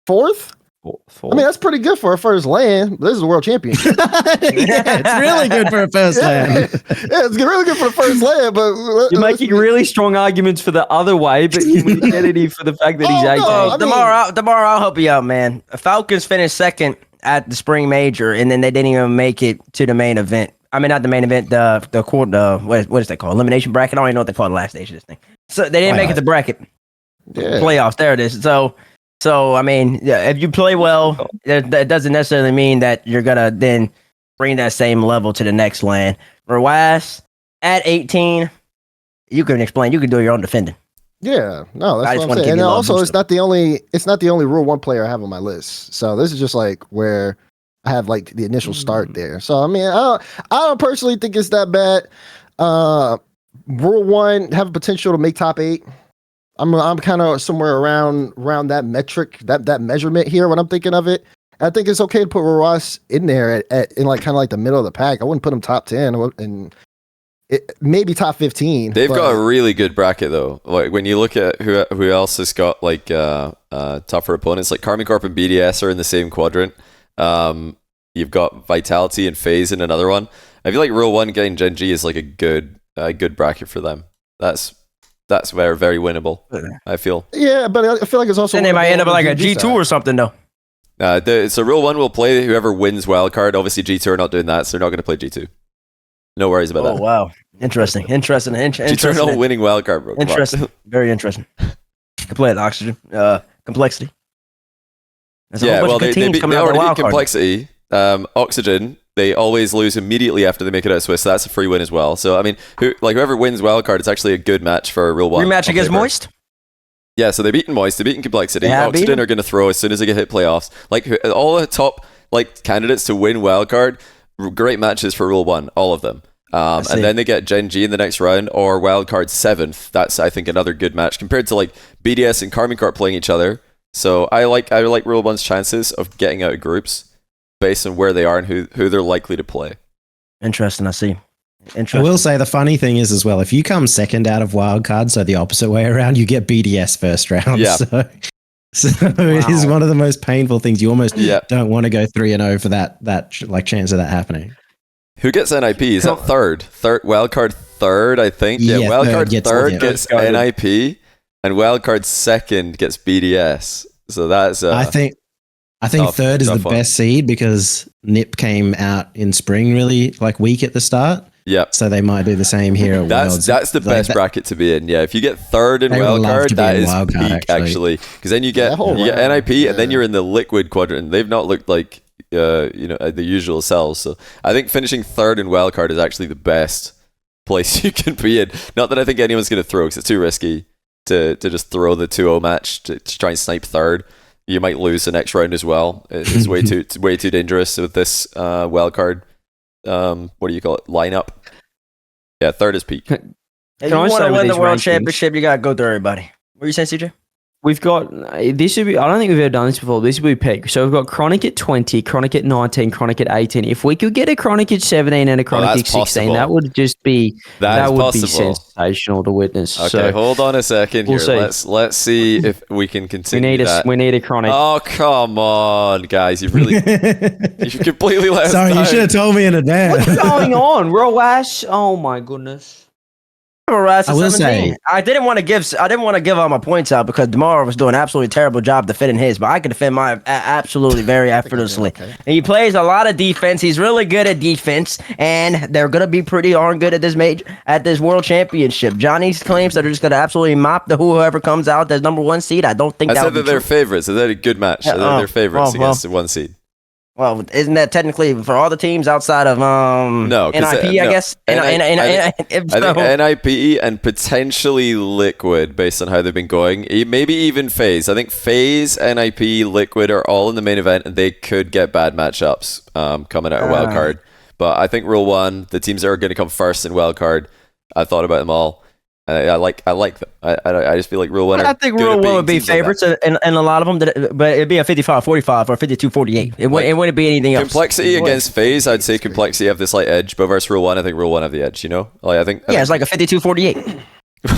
Fourth? I mean, that's pretty good for a first land. This is a world championship. Yeah, it's really good for a first land. Yeah, it's really good for the first land, but You're making really strong arguments for the other way, but you would get it for the fact that he's Oh, 18. no, I mean- tomorrow I'll help you out, man. Falcons finished second at the spring major, and then they didn't even make it to the main event. I mean, not the main event, what is that called? Elimination bracket. I don't even know what they call the last stage of this thing. So they didn't make it to bracket Yeah. playoffs. There it is. So I mean, yeah, if you play well, that doesn't necessarily mean that you're gonna then bring that same level to the next land. Roas at 18, you can explain. You can do your own defending. Yeah, no, I that's just what wanna I'm saying. give And you a little also, boost it's not the only Rule 1 player I have on my list. So this is just like where I have like the initial start there. So I mean, I don't personally think it's that bad. Rule 1 have potential to make top 8. I'm kind of somewhere around that metric, that measurement here when I'm thinking of it. I think it's okay to put Roas in there in like kind of like the middle of the pack. I wouldn't put him top 10, and maybe top 15. They've got a really good bracket though. Like when you look at who else has got like tougher opponents, like Karmine Corp and BDS are in the same quadrant. You've got Vitality and FaZe in another one. I feel like Rule 1 getting Gen G is like a good bracket for them. That's very, very winnable, I feel. Yeah, but I feel like it's also. And they might end up like a G2 or something though. So Rule 1 will play whoever wins wildcard. Obviously G2 are not doing that, so they're not going to play G2. No worries about that. Oh wow, interesting. G2 are not winning wildcard, bro. Interesting, very interesting. Can play at Oxygen, complexity. There's a whole bunch of good teams coming out of the already wild beat card. complexity. Oxygen, they always lose immediately after they make it out of Swiss, so that's a free win as well. So I mean, whoever wins wildcard, it's actually a good match for Rule 1. Rematch against Moist. Yeah, so they've beaten Moist, they've beaten Complexity. Yeah, Oxygen are going to throw as soon as they get hit playoffs. Like all the top like candidates to win wildcard, great matches for Rule 1, all of them. And then they get Gen G in the next round or wildcard 7th. That's I think another good match compared to like BDS and Karmine Corp playing each other. So I like Rule 1's chances of getting out of groups based on where they are and who they're likely to play. Interesting, I see. I will say the funny thing is as well, if you come second out of wildcard, so the opposite way around, you get BDS first round. Yeah. So it is one of the most painful things. You almost don't want to go 3-0 for that like chance of that happening. Who gets NIP? Is that third wildcard third? I think. Yeah, wildcard third gets NIP, and wildcard second gets BDS. So that's. I think third is the best seed because NIP came out in spring really like weak at the start. Yeah. So they might do the same here at Worlds. That's the best bracket to be in. Yeah, if you get third in wildcard, that is peak actually. Because then you get NIP, and then you're in the liquid quadrant. They've not looked like the usual selves. So I think finishing third in wildcard is actually the best place you can be in. Not that I think anyone's going to throw, because it's too risky to just throw the 2-0 match to try and snipe third. You might lose the next round as well. It's way too dangerous with this wildcard. What do you call it? Lineup. Yeah, third is peak. If you want to win the world championship, you gotta go through everybody. What are you saying, CJ? We've got this would be. I don't think we've ever done this before. This would be peak. So we've got Chronic at 20, Chronic at 19, Chronic at 18. If we could get a Chronic at 17 and a Chronic at 16, possible. that would just be that would be possible. sensational to witness. Okay, so hold on a second we'll here. see. Let's see if we can continue. We need a Chronic. Oh come on, guys! You completely let us Sorry, down. you should have told me in advance. What's going on, Roash? Oh my goodness. I will 17. say I didn't want to give all my points out because Demar was doing an absolutely terrible job defending his, but I could defend mine absolutely very effortlessly. Okay. And he plays a lot of defense. He's really good at defense, and they're gonna be pretty darn good at this world championship. Johnny claims that they're just gonna absolutely mop whoever comes out as number 1 seed. I don't think I said that they're favorites. Is that a good match? They're favorites against the 1 seed. Well, isn't that technically for all the teams outside of No, NIP? I guess. I think NIP and potentially Liquid, based on how they've been going. Maybe even FaZe. I think FaZe, NIP, Liquid are all in the main event, and they could get bad matchups coming out of wildcard. But I think Rule 1, the teams that are going to come first in wildcard, I thought about them all. I like them. I just feel like Rule 1 I think Rule 1 would be favorites, and a lot of them, but it'd be a 55-45 or 52-48. It wouldn't be anything else. Complexity against FaZe, I'd say Complexity have the slight edge, but versus Rule 1, I think Rule 1 have the edge, you know? Like, I think it's like a 52-48.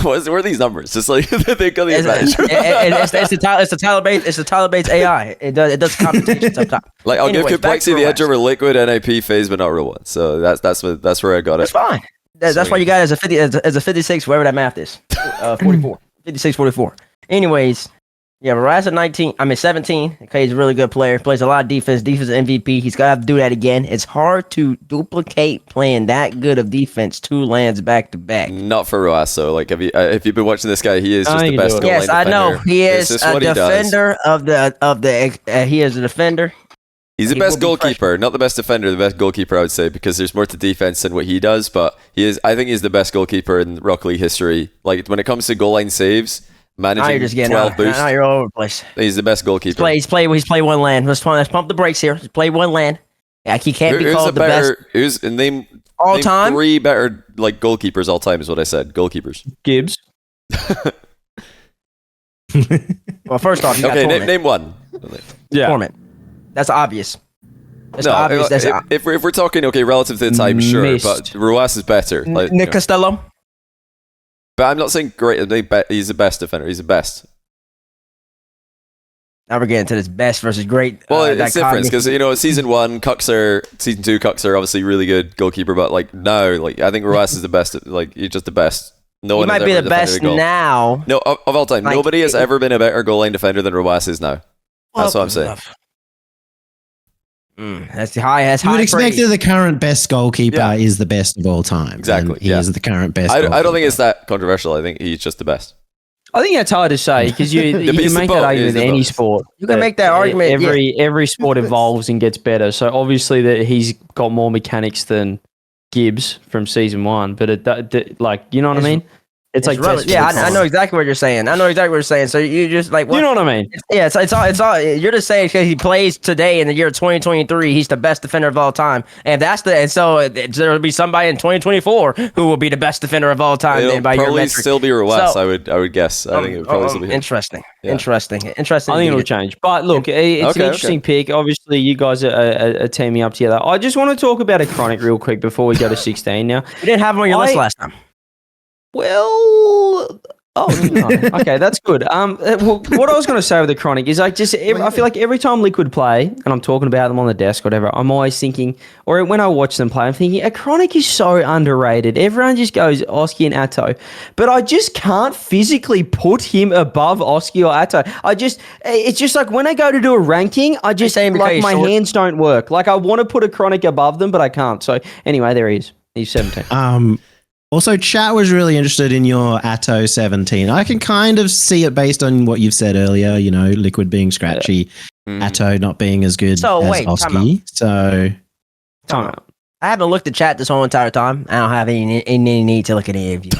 What are these numbers? Just like they got the advantage. It's the Tyler Bates AI. It does computations up top. Like I'll give Complexity the edge over Liquid, NIP, FaZe, but not Rule 1. So that's where I got it. It's fine. That's why you got it as a 56, wherever that math is. 44. 56-44. Anyways, yeah, Raz at 17. Okay, he's a really good player. Plays a lot of defense. Defense MVP. He's got to do that again. It's hard to duplicate playing that good of defense 2 lands back to back. Not for Roasso. Like, if you've been watching this guy, he is just the best goal line Yes, I know. He is a defender he is a defender. He's the best goalkeeper, not the best defender, the best goalkeeper, I would say, because there's more to defense than what he does, but I think he's the best goalkeeper in Rocket League history. Like, when it comes to goal line saves, managing 12 boosts. Now you're all over the place. He's the best goalkeeper. He's played 1 land. Let's pump the brakes here. He's played 1 land. Yeah, he can't be called the best. Name all time? 3 better goalkeepers all time is what I said. Goalkeepers. Gibbs. Well, first off, you got Torment. Name one. Yeah. Torment. That's obvious. It's obvious. That's if we're talking relative to the time, sure, Missed. but Ruas is better. Like, Nick Costello. But I'm not saying great. I think he's the best defender. He's the best. Now we're getting to this best versus great. Well, it's different because season 1, season 2, Cuxer obviously really good goalkeeper, but like now, like I think Ruas is the best. Like he's just the best. No one might be the best now. No, of all time, Like, nobody has ever been a better goal line defender than Ruas is now. That's what I'm saying. That's high. That's You high would expect praise. that the current best goalkeeper is the best of all time. Exactly, And he is the current best. I don't think goalkeeper. it's that controversial. I think he's just the best. I think that's hard to say because you he's can the make boat, that he's argument the in any boat. sport. You can make that argument. Every sport evolves and gets better. So obviously that he's got more mechanics than Gibbs from season 1. But you know what I mean? It's like I know exactly what you're saying. So you just like what? You know what I mean? Yeah, it's all. You're just saying because he plays today in the year 2023, he's the best defender of all time, and so there will be somebody in 2024 who will be the best defender of all time. It'll Then by your probably metric. still be Ruas. So- I would guess. I think it would probably still be him. interesting. Yeah. Interesting. I think it'll change. But look, it's an interesting pick. Obviously, you guys are teaming up together. I just want to talk about a chronic real quick before we go to 16 now. You didn't have him on your list last time. Well, no. Okay, that's good. What I was going to say with the chronic is I feel like every time Liquid play, and I'm talking about them on the desk or whatever, I'm always thinking, or when I watch them play, I'm thinking, a chronic is so underrated. Everyone just goes Oski and Atto, but I just can't physically put him above Oski or Atto. It's just like when I go to do a ranking, I just like my hands don't work. Like I want to put a chronic above them, but I can't. So anyway, there he is. He's 17. Also, chat was really interested in your Atto 17. I can kind of see it based on what you've said earlier, Liquid being scratchy, Atto not being as good as Oski. So, Time out. I haven't looked at chat this whole entire time. I don't have any need to look at any of you.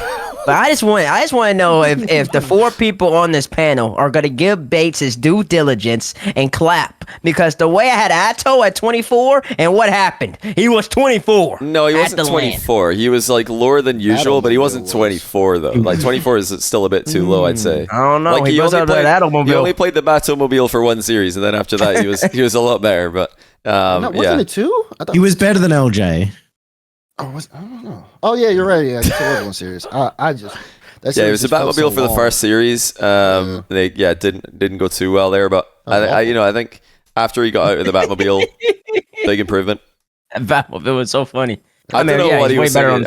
But I just want to know if the 4 people on this panel are going to give Bates his due diligence and clap, because the way I had Atto at 24 and what happened, he was 24. No, he wasn't 24. He was like lower than usual, but he wasn't 24 though. Like 24 is still a bit too low, I'd say. I don't know. Like he goes out of that Automobile. He only played the Batomobile for 1 series, and then after that, he was a lot better. But wasn't it 2? he was better than LJ. I don't know. Oh yeah, you're right. Yeah, it was 1 series. It was a Batmobile for the first series. They didn't go too well there, but I think after he got out of the Batmobile, big improvement. That Batmobile was so funny. I don't know what he was saying.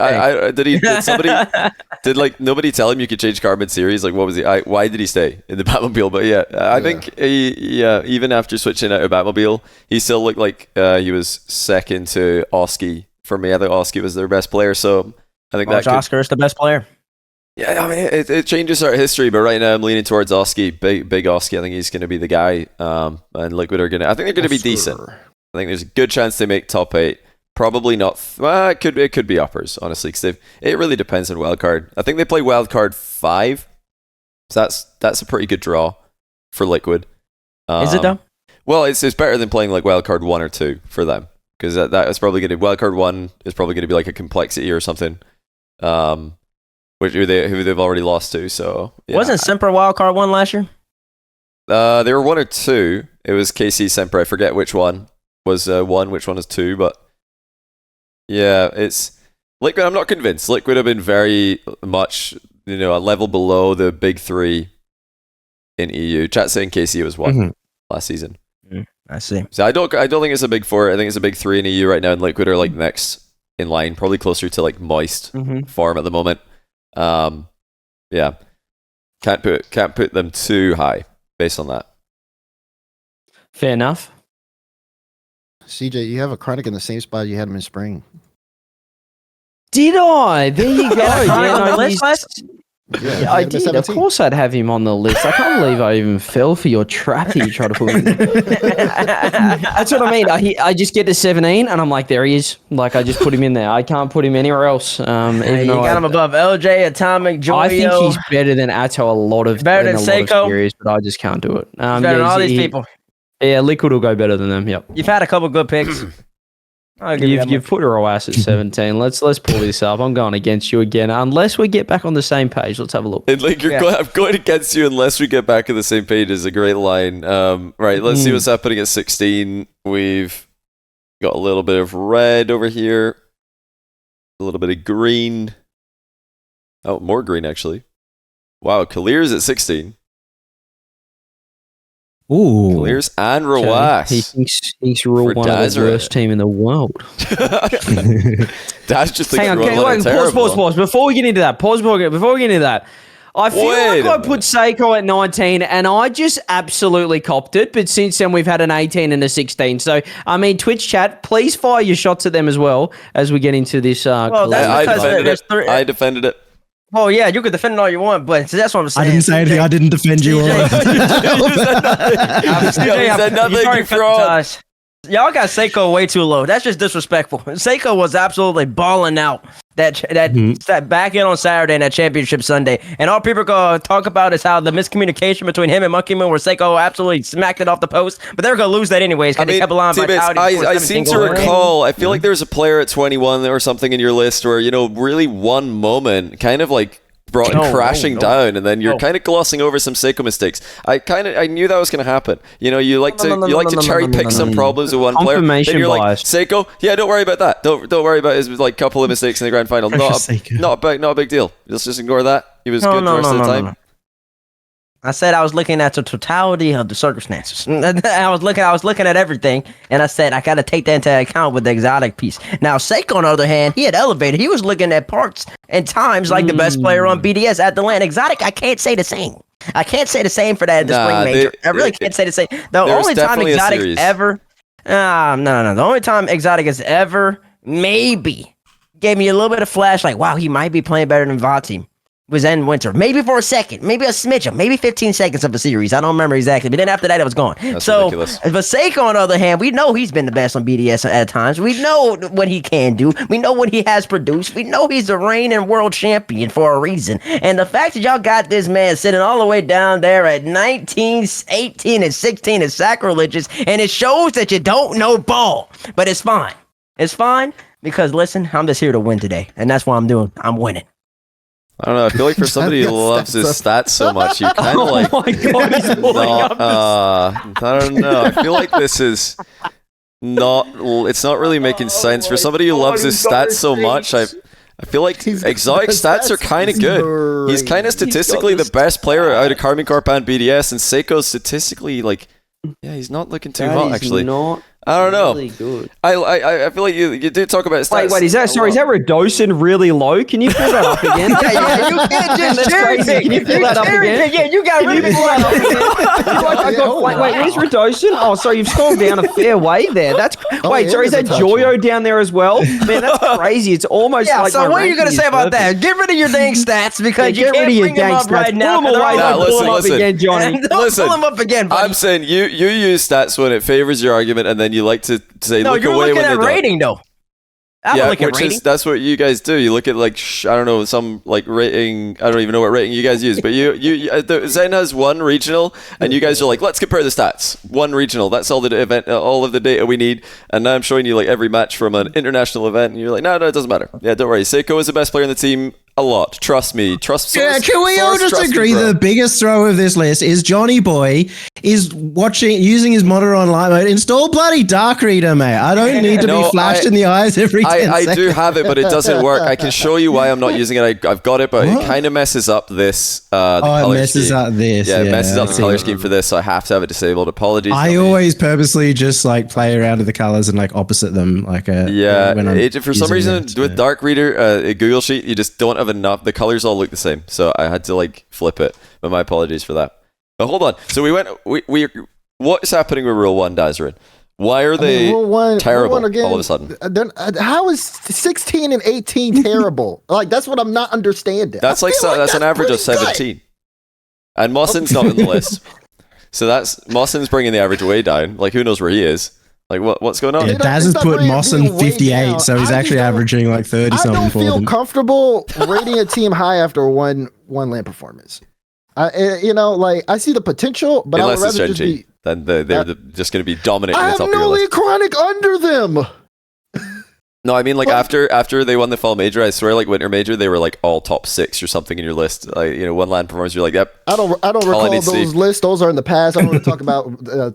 Did nobody tell him you could change car mid-series? Like, what was he? Why did he stay in the Batmobile? But I think even after switching out of Batmobile, he still looked like he was second to Oski. For me, I think Oski was their best player, so I think Oscar is the best player. Yeah, I mean, it changes our history, but right now I'm leaning towards Oski, big Oski. I think he's going to be the guy, and Liquid are going to. I think they're going to be decent. I think there's a good chance they make top 8. Probably not. It could be uppers, honestly, because it really depends on wildcard. I think they play wildcard 5, so that's a pretty good draw for Liquid. Is it though? Well, it's better than playing like wildcard 1 or 2 for them, because that is probably going to wildcard 1 is probably going to be like a complexity or something. Who they've already lost to. So wasn't Semper wildcard 1 last year? They were 1 or 2. It was KC Semper. I forget which one was 1, which one is 2. But yeah, it's Liquid. I'm not convinced. Liquid have been very much a level below the big 3 in EU. Chat saying KC was 1 last season. I see. So I don't think it's a big 4. I think it's a big 3 in EU right now. And Liquid are like next in line, probably closer to like Moist form at the moment. Can't put them too high based on that. Fair enough. CJ, you have a chronic in the same spot you had him in spring. Did I? There you go. Yeah, I did. Of course, I'd have him on the list. I can't believe I even fell for your trap that you tried to put me in. That's what I mean. I just get to 17, and I'm like, there he is. Like, I just put him in there. I can't put him anywhere else. You got him above LJ, Atomic, Joyo. I think he's better than Atto a lot of series, but I just can't do it. Better than all these people. Yeah, Liquid will go better than them. Yep. You've had a couple good picks. You've put Roas at 17. Let's pull this up. I'm going against you again. Unless we get back on the same page. Let's have a look. And I'm going against you unless we get back on the same page is a great line. Right, let's see what's happening at 16. We've Got a little bit of red over here. A little bit of green. Oh, more green, actually. Wow, Kalir's at 16. Ooh. Kalir's and He Rawas. thinks we're For one of the Dazerin. worst team in the world. That's just Hang on, thinking pause. Before we get into that, I feel like I put Seiko at 19 and I just absolutely copped it. But since then, we've had an 18 and a 16. So, I mean, Twitch chat, please fire your shots at them as well as we get into this. Well, that's because I defended it. Oh yeah, you could defend it all you want, but that's what I'm saying. I didn't say anything. I didn't defend you. You said nothing, you fraud. Y'all got Seiko way too low. That's just disrespectful. Seiko was absolutely balling out that back in on Saturday and that championship Sunday. And all people are going to talk about is how the miscommunication between him and Monkey Moon where Seiko absolutely smacked it off the post. But they're going to lose that anyways because they kept allowing Vitality. I seem to recall, I feel like there's a player at 21 or something in your list where, really one moment kind of like brought it crashing down, and then you're kind of glossing over some Seiko mistakes. I knew that was going to happen. You like to cherry pick some problems with one player. Then you're like, Seiko, yeah, don't worry about that. Don't worry about his like couple of mistakes in the grand final. Not a big deal. Let's just ignore that. He was good the rest of the time. I said I was looking at the totality of the circumstances. I was looking at everything, and I said I got to take that into account with the exotic piece. Now, Seiko, on the other hand, he had elevated. He was looking at parts and times like the best player on BDS at the LAN. Exotic, I can't say the same. I can't say the same for that at the Spring Major. I really can't say the same. The only time Exotic ever... No. The only time Exotic has ever maybe gave me a little bit of flash, like, wow, he might be playing better than Vati, was in Winter. Maybe for a second. Maybe a smidge. Maybe 15 seconds of a series. I don't remember exactly. But then after that, it was gone. That's ridiculous. But Seiko, on the other hand, we know he's been the best on BDS at times. We know what he can do. We know what he has produced. We know he's the reigning world champion for a reason. And the fact that y'all got this man sitting all the way down there at 19, 18, and 16 is sacrilegious. And it shows that you don't know ball. But it's fine. It's fine because, listen, I'm just here to win today. And that's what I'm doing. I'm winning. I don't know. I feel like for somebody who loves his stats so much, you kind of like. Oh my God, he's pulling up I don't know. I feel like this is not. It's not really making sense for somebody who loves his stats so much. I feel like exotic stats are kind of good. He's kind of statistically the best player out of Karmine Corp and BDS, and Seiko's statistically like, yeah, he's not looking too hot actually. I don't know. Really good. I feel like you did talk about stats. Wait, is that Redosin really low? Can you pull that up again? Yeah, you can't just cherry pick. Can you pull that up again? Yeah, you got rid of Wait, where's Redosin? Oh, sorry, you've scrolled down a fair way there. That's is that Joyo down there as well? Man, that's crazy. It's almost like so what are you gonna say about that? Get rid of your dang stats because you can't bring them up right now. Pull them away. Pull them up again, Johnny. Listen, pull them up again, buddy. I'm saying you use stats when it favors your argument, and then you like to say look away when they don't. You're looking at rating, though. That's what you guys do. You look at like I don't know, some like rating. I don't even know what rating you guys use, but Zen has one regional, and you guys are like, let's compare the stats. One regional. That's all the event, all of the data we need. And now I'm showing you like every match from an international event, and you're like, no, it doesn't matter. Yeah, don't worry. Seiko is the best player in the team. A lot. Trust me. Can we all just agree that the biggest throw of this list is Johnny Boy is using his monitor on light mode. Install bloody Dark Reader, mate. I don't need to be flashed in the eyes every 10 seconds. I do have it, but it doesn't work. I can show you why I'm not using it. I've got it, but it kind of messes up this. The color it messes scheme. up this. Yeah, it messes up the color scheme for this, so I have to have it disabled. Apologies. I always purposely just like play around with the colors and like opposite them. Like for some reason with Dark Reader, a Google Sheet, you just don't have enough. The colors all look the same, so I had to like flip it. But my apologies for that. But hold on. So we what is happening with Rule 1, Dazerin? Why are they terrible all of a sudden? How is 16 and 18 terrible? Like that's what I'm not understanding. That's that's an average of 17. And Mossin's not in the list. So Mossin's bringing the average way down. Like who knows where he is? Like what's going on? Yeah, Daz has put Mossin 58, so he's actually averaging like 30 something. I don't feel comfortable rating a team high after one LAN performance. I see the potential, but I would rather just be. Then they're just going to be dominating. I the top have of your no list. League Chronic under them. No, I mean like What? after they won the fall major, I swear like winter major, they were like all top 6 or something in your list. Like, one LAN performance, you're like, yep. I don't All I recall need to see. those lists. Those are in the past. I don't want to talk about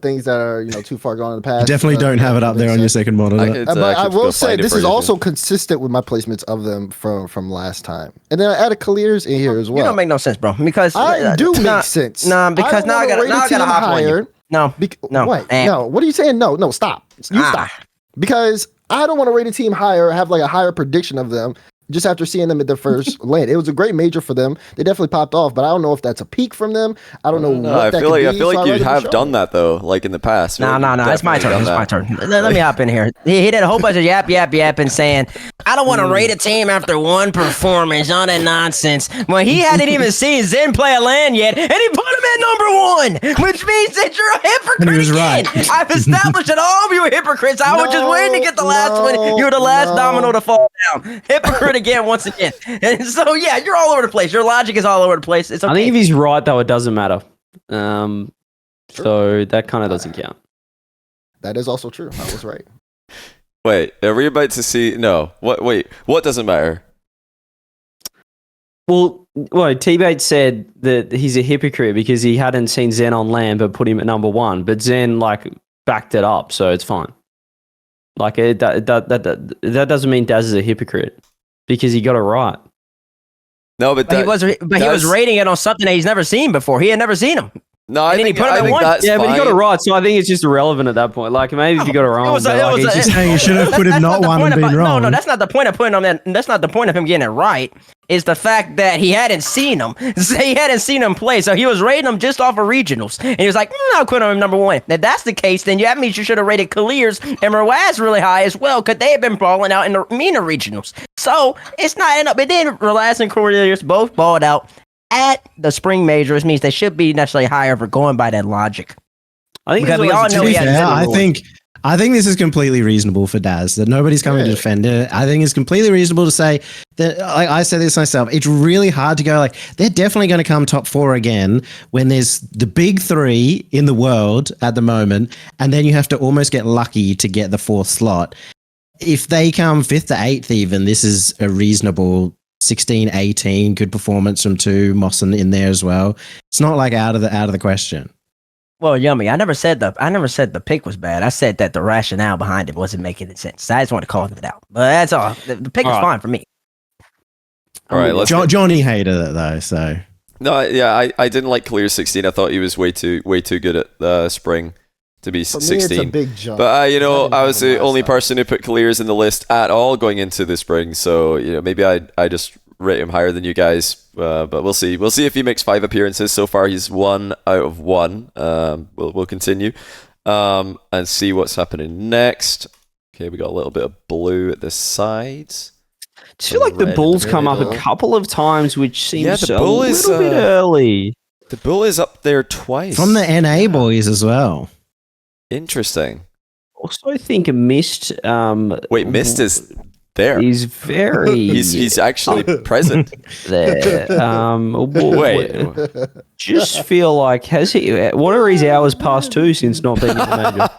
things that are too far gone in the past. You definitely don't have it up there on your second monitor. I could, But I I could will go say find it this for is you. also consistent with my placements of them from last time. And then I added Clears in here as well. You don't make no sense, bro. Because I do nah, make sense. Nah, because now I gotta hop on you. No, no. What? No. What are you saying? No. Stop. You stop. Because I don't want to rate a team higher, have like a higher prediction of them just after seeing them at their first lane. It was a great major for them. They definitely popped off, but I don't know if that's a peak from them. I don't know what I that feel could like be, I feel so like I'd you rather have show done them. that though, like in the past. No, it's my turn. Definitely It's my done turn. Let me hop in here. He did a whole bunch of yap and saying, I don't want to rate a team after one performance. All that nonsense. Well, he hadn't even seen Zen play a LAN yet, and he put him at number 1, which means that you're a hypocrite. And he was again. right. I've established that all of you are hypocrites. I was just waiting to get the last one. You're the last domino to fall down. Hypocrite again, once again. And so, yeah, you're all over the place. Your logic is all over the place. It's okay. I think if he's right, though, it doesn't matter. So that kind of doesn't count. That is also true. I was right. Wait, are we about to see? No. What? Wait, what doesn't matter? Well, TBates said that he's a hypocrite because he hadn't seen Zen on LAN but put him at number 1. But Zen, backed it up, so it's fine. That doesn't mean Daz is a hypocrite because he got it right. No, but he was rating it on something that he's never seen before. He had never seen him. No, I And then he think, put him I at think one. that's Yeah, but he got it fine. right, so I think it's just irrelevant at that point. Maybe if you got it wrong, It was a- but, it was it's a- just- Saying you should have put him not the one point and been of- wrong. No, that's not the point of putting him in. That's not the point of him getting it right. Is the fact that he hadn't seen him. He hadn't seen him play, so he was rating him just off of regionals, and he was like, "I'll put him number 1." If that's the case, then that means you should have rated Clears and Rawaz really high as well, because they have been balling out in the MENA regionals. So it's not enough. But then Rawaz and Clears both balled out at the spring major, which means they should be necessarily higher for going by that logic. I think Because we all know To be he had fair, Zen I number 1. think this is completely reasonable for Daz, that nobody's coming to defend it. I think it's completely reasonable to say that, I said this myself, it's really hard to go they're definitely going to come top 4 again when there's the big 3 in the world at the moment, and then you have to almost get lucky to get the 4th slot. If they come 5th to 8th even, this is a reasonable 16, 18, good performance from 2, Mawson in there as well. It's not out of the question. Well, Yummy, I never said the pick was bad. I said that the rationale behind it wasn't making any sense. So I just want to call it out. But that's all. The pick was All right. fine for me. All right, let's. Johnny hated it though, so No, yeah, I didn't like Clear 16. I thought he was way too good at spring to be For me, 16. it's a big jump. But I didn't was happen the only last time. person who put Clears in the list at all going into the spring. So maybe I just rate him higher than you guys. But we'll see. We'll see if he makes 5 appearances. So far, he's 1 out of 1. We'll continue and see what's happening next. Okay, we got a little bit of blue at the sides. I just feel like the Red in Bulls the come up a middle. couple of times, which seems Yeah, the a Bull little is, bit early. The bull is up there twice. from the NA boys as well. Interesting. Also, I think Mist. Wait, Mist is there. He's very. He's actually present. there. Wait. Just feel like has he? What are his hours past 2 since not being in the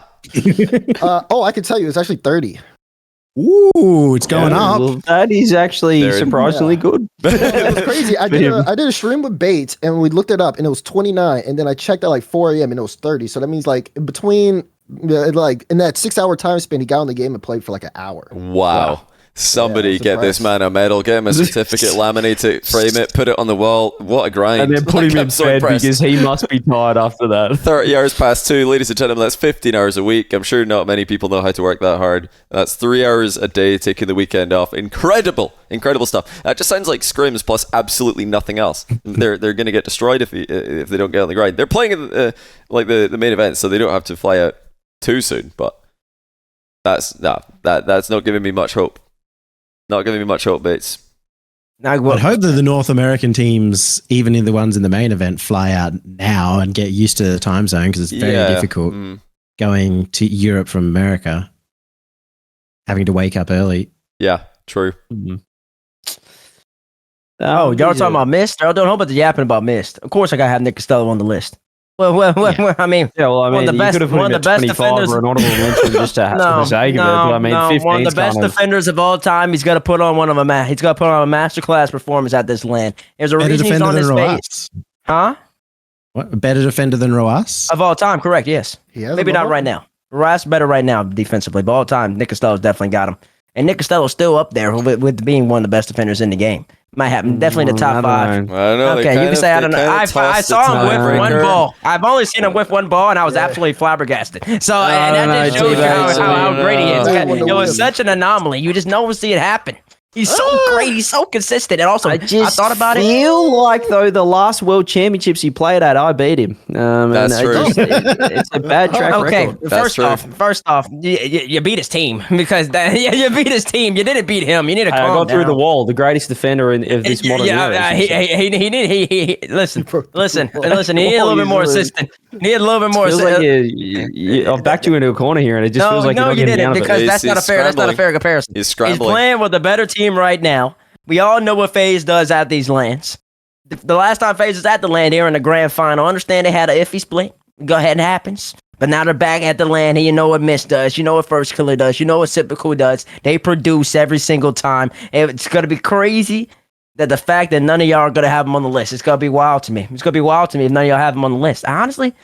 major? I can tell you, it's actually 30. Ooh, it's going Yeah, up. well, that is actually There- surprisingly good. It was crazy. I did a stream with Bates, and we looked it up, and it was 29. And then I checked at 4 a.m. and it was 30. So that means between in that 6-hour time span, he got on the game and played for an hour. Wow. Somebody Yeah, I'm get this surprised. man a medal, get him a certificate, laminate it, frame it, put it on the wall. What a grind. And then put Like, him I'm in so bed impressed. because he must be tired after that. 30 hours past 2, ladies and gentlemen, that's 15 hours a week. I'm sure not many people know how to work that hard. That's 3 hours a day, taking the weekend off. Incredible stuff. That just sounds like scrims plus absolutely nothing else. They're going to get destroyed if they don't get on the grind. They're playing in the main event, so they don't have to fly out too soon. But that's not giving me much hope. Not giving me much hope, Bates. Now, I'd hope that the North American teams, even in the ones in the main event, fly out now and get used to the time zone because it's very difficult going to Europe from America, having to wake up early. Yeah, true. y'all talking about Mist? Don't know about the yapping about Mist. Of course, I gotta have Nick Costello on the list. Well, I mean, Yeah, well, I one mean, of the you best- could have put one him of the at best 25 defenders- or an honorable mention just to, for the sake of it. But I mean, 15 one of the best kind of, defenders of all time. He's got to put on he's got to put on a masterclass performance at this land. There's a Better reason he's defender on than his face, Roas. huh? What? A better defender than Roas? Of all time, correct? Yes. He has Maybe him not above right him. now. Rice better right now defensively, but all time, Nick Costello's definitely got him. And Nick Costello's still up there with being one of the best defenders in the game. Might happen, definitely in the I top don't five. know. I don't know. Okay, you can say I don't know. I saw him whiff one ball. I've only seen him whiff one ball, and I was absolutely flabbergasted. So and that no, just shows you T-Bates, how great he is. I don't It know. was such an anomaly. You just don't see it happen. He's so great. He's so consistent. And also, I thought about it. feel like, though, the last World Championships he played at, I beat him. That's and true. It's a bad track Okay, record. That's first off, you beat his team because you beat his team. You didn't beat him. You need to I calm got through down. the wall, the greatest defender of this modern era. He listen. He needed a little bit more assistance. He needed a little bit more Feels like assistance. I've backed you into a corner here, and it just feels like you're not you getting down didn't a bit. because that's not a He's fair. That's not a scrambling. fair comparison. He's He's scrambling. playing with a better team right now. We all know what FaZe does at these lands. The last time FaZe was at the land, they were in the grand final. I understand they had an iffy split. Go ahead, it happens. But now they're back at the land, and you know what Mist does. You know what First Killer does. You know what Typical does. They produce every single time. It's going to be crazy that the fact that none of y'all are going to have them on the list. It's going to be wild to me. It's going to be wild to me if none of y'all have them on the list. Honestly,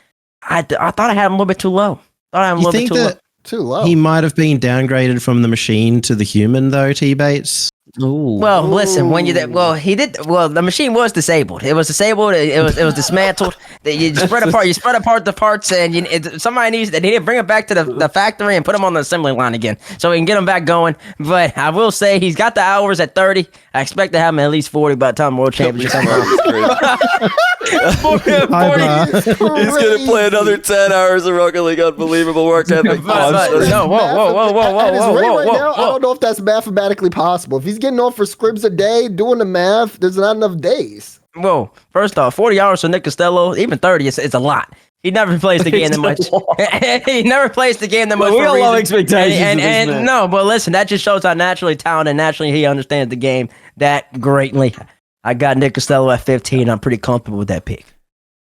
I thought I had them a little bit too low. Thought I had them a You little bit think too low. that Too low. he might have been downgraded from the machine to the human, though, T-Bates? Well, listen. When you he did. Well, the machine was disabled. It was disabled. It was dismantled. You spread apart. You spread apart the parts, and somebody needs. They need to bring it back to the factory and put them on the assembly line again, so we can get them back going. But I will say he's got the hours at 30. I expect to have him at least 40 by the time World Championship comes around. 40. Hi, He's gonna play another 10 hours of Rocket League. Unbelievable work ethic. No, whoa. At his rate right now, I don't know if that's mathematically possible. If he's getting off for scribs a day, doing the math, there's not enough days. Whoa. First off, 40 hours for Nick Costello, even 30, it's a lot. He never plays the game that much. He never plays the game that much. We for a got low reason. expectations of this And man. no, but listen, that just shows how naturally talented, naturally he understands the game that greatly. I got Nick Costello at 15. I'm pretty comfortable with that pick.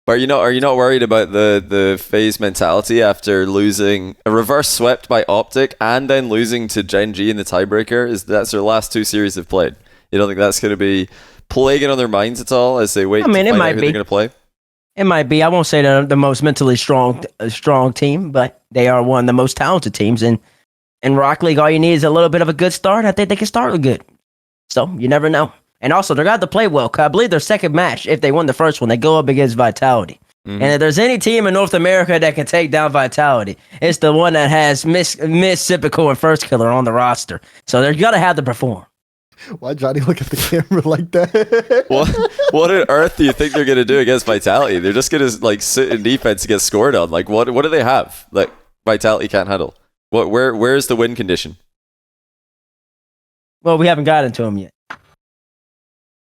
Are you not worried about the FaZe mentality after losing a reverse swept by Optic and then losing to Gen G in the tiebreaker? That's their last two series they've played. You don't think that's going to be plaguing on their minds at all as they wait to find out who they're going to play? It might be. I won't say they're the most mentally strong team, but they are one of the most talented teams. And in Rock League, all you need is a little bit of a good start. I think they can start with good. So you never know. And also, they're going to play well. 'Cause I believe their second match, if they win the first one, they go up against Vitality. Mm-hmm. And if there's any team in North America that can take down Vitality, it's the one that has Miss Typical and First Killer on the roster. So they're going to have to perform. Why Johnny look at the camera like that? What on earth do you think they're going to do against Vitality? They're just going to sit in defense and get scored on. Like what do they have that Vitality can't handle? Where's the win condition? Well, we haven't gotten to them yet.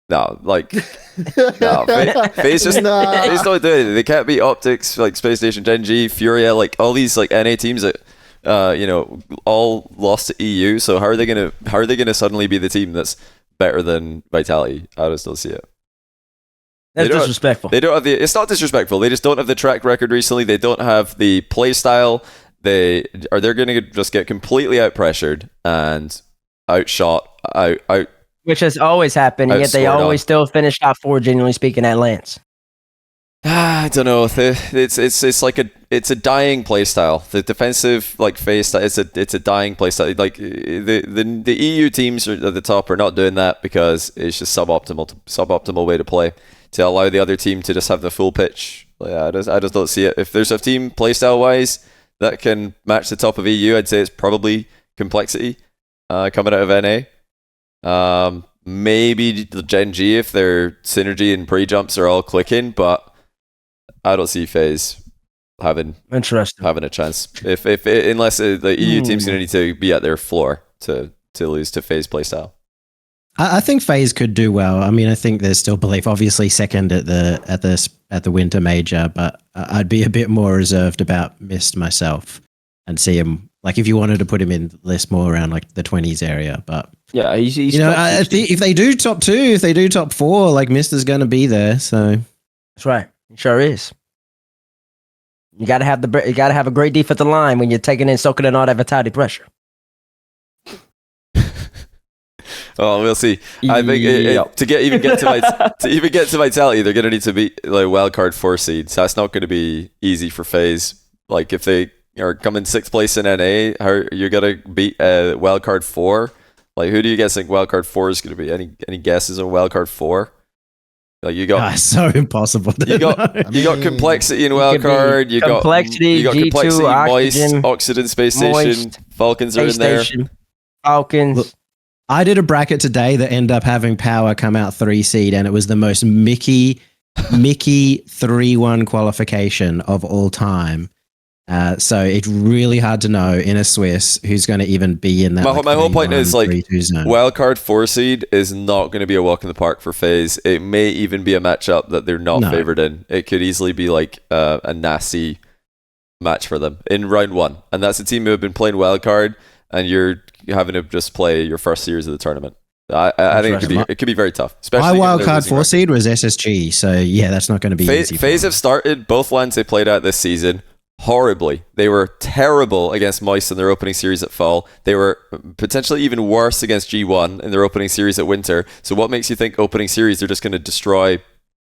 No, FaZe just Nah. FaZe don't do it. They can't beat Optics, like Space Station, Gen G, Furia, like all these like NA teams that all lost to EU. So how are they gonna suddenly be the team that's better than Vitality? I just don't see it. That's They don't- disrespectful. They don't have it's not disrespectful. They just don't have the track record recently. They don't have the play style. They're going to just get completely out pressured and outshot, out. Which has always happened, yet they Outscored always still finish top 4, genuinely speaking, at Lance. I don't know. It's like a dying play style. The defensive like FaZe style. It's a dying play style. Like the EU teams at the top are not doing that because it's just suboptimal way to play to allow the other team to just have the full pitch. I just don't see it. If there's a team play style wise that can match the top of EU, I'd say it's probably Complexity coming out of NA. Maybe Gen G if their synergy and pre-jumps are all clicking, but I don't see FaZe having a chance. Unless the EU team's going to need to be at their floor to lose to FaZe playstyle. I think FaZe could do well. I mean, I think there's still belief. Obviously, second at the winter major, but I'd be a bit more reserved about Mist myself and see him. Like, if you wanted to put him in the list more around like the 20s area, but yeah, he's if they do top 2, if they do top 4, like Mist is going to be there. So That's right. It sure is. You gotta have a great defensive line when you're soaking in all that vitality pressure. Well, we'll see. I think to even get to vitality, they're going to need to beat like wildcard 4 seeds. So that's not going to be easy for FaZe. Like if they are coming 6th place in NA, you're going to beat wildcard 4. Like who do you guys think wildcard 4 is going to be? Any guesses on wildcard 4? Like you got so impossible. You got complexity in wildcard. You got complexity, complexity, oxygen, moist, Oxygen, Space Station, Falcons are in there. Falcons. Look, I did a bracket today that ended up having Power come out 3 seed, and it was the most Mickey 3-1 qualification of all time. So it's really hard to know in a Swiss who's going to even be in that. My whole point is like zone. wildcard 4 seed is not going to be a walk in the park for FaZe. It may even be a matchup that they're not favored in. It could easily be like a nasty match for them in round 1, and that's a team who have been playing wildcard, and you're having to just play your first series of the tournament. I think it could be very tough. Especially my wildcard 4 seed was SSG, so yeah, that's not going to be easy. FaZe have started both lands they played at this season horribly. They were terrible against Moist in their opening series at Fall. They were potentially even worse against G1 in their opening series at Winter. So what makes you think opening series they're just going to destroy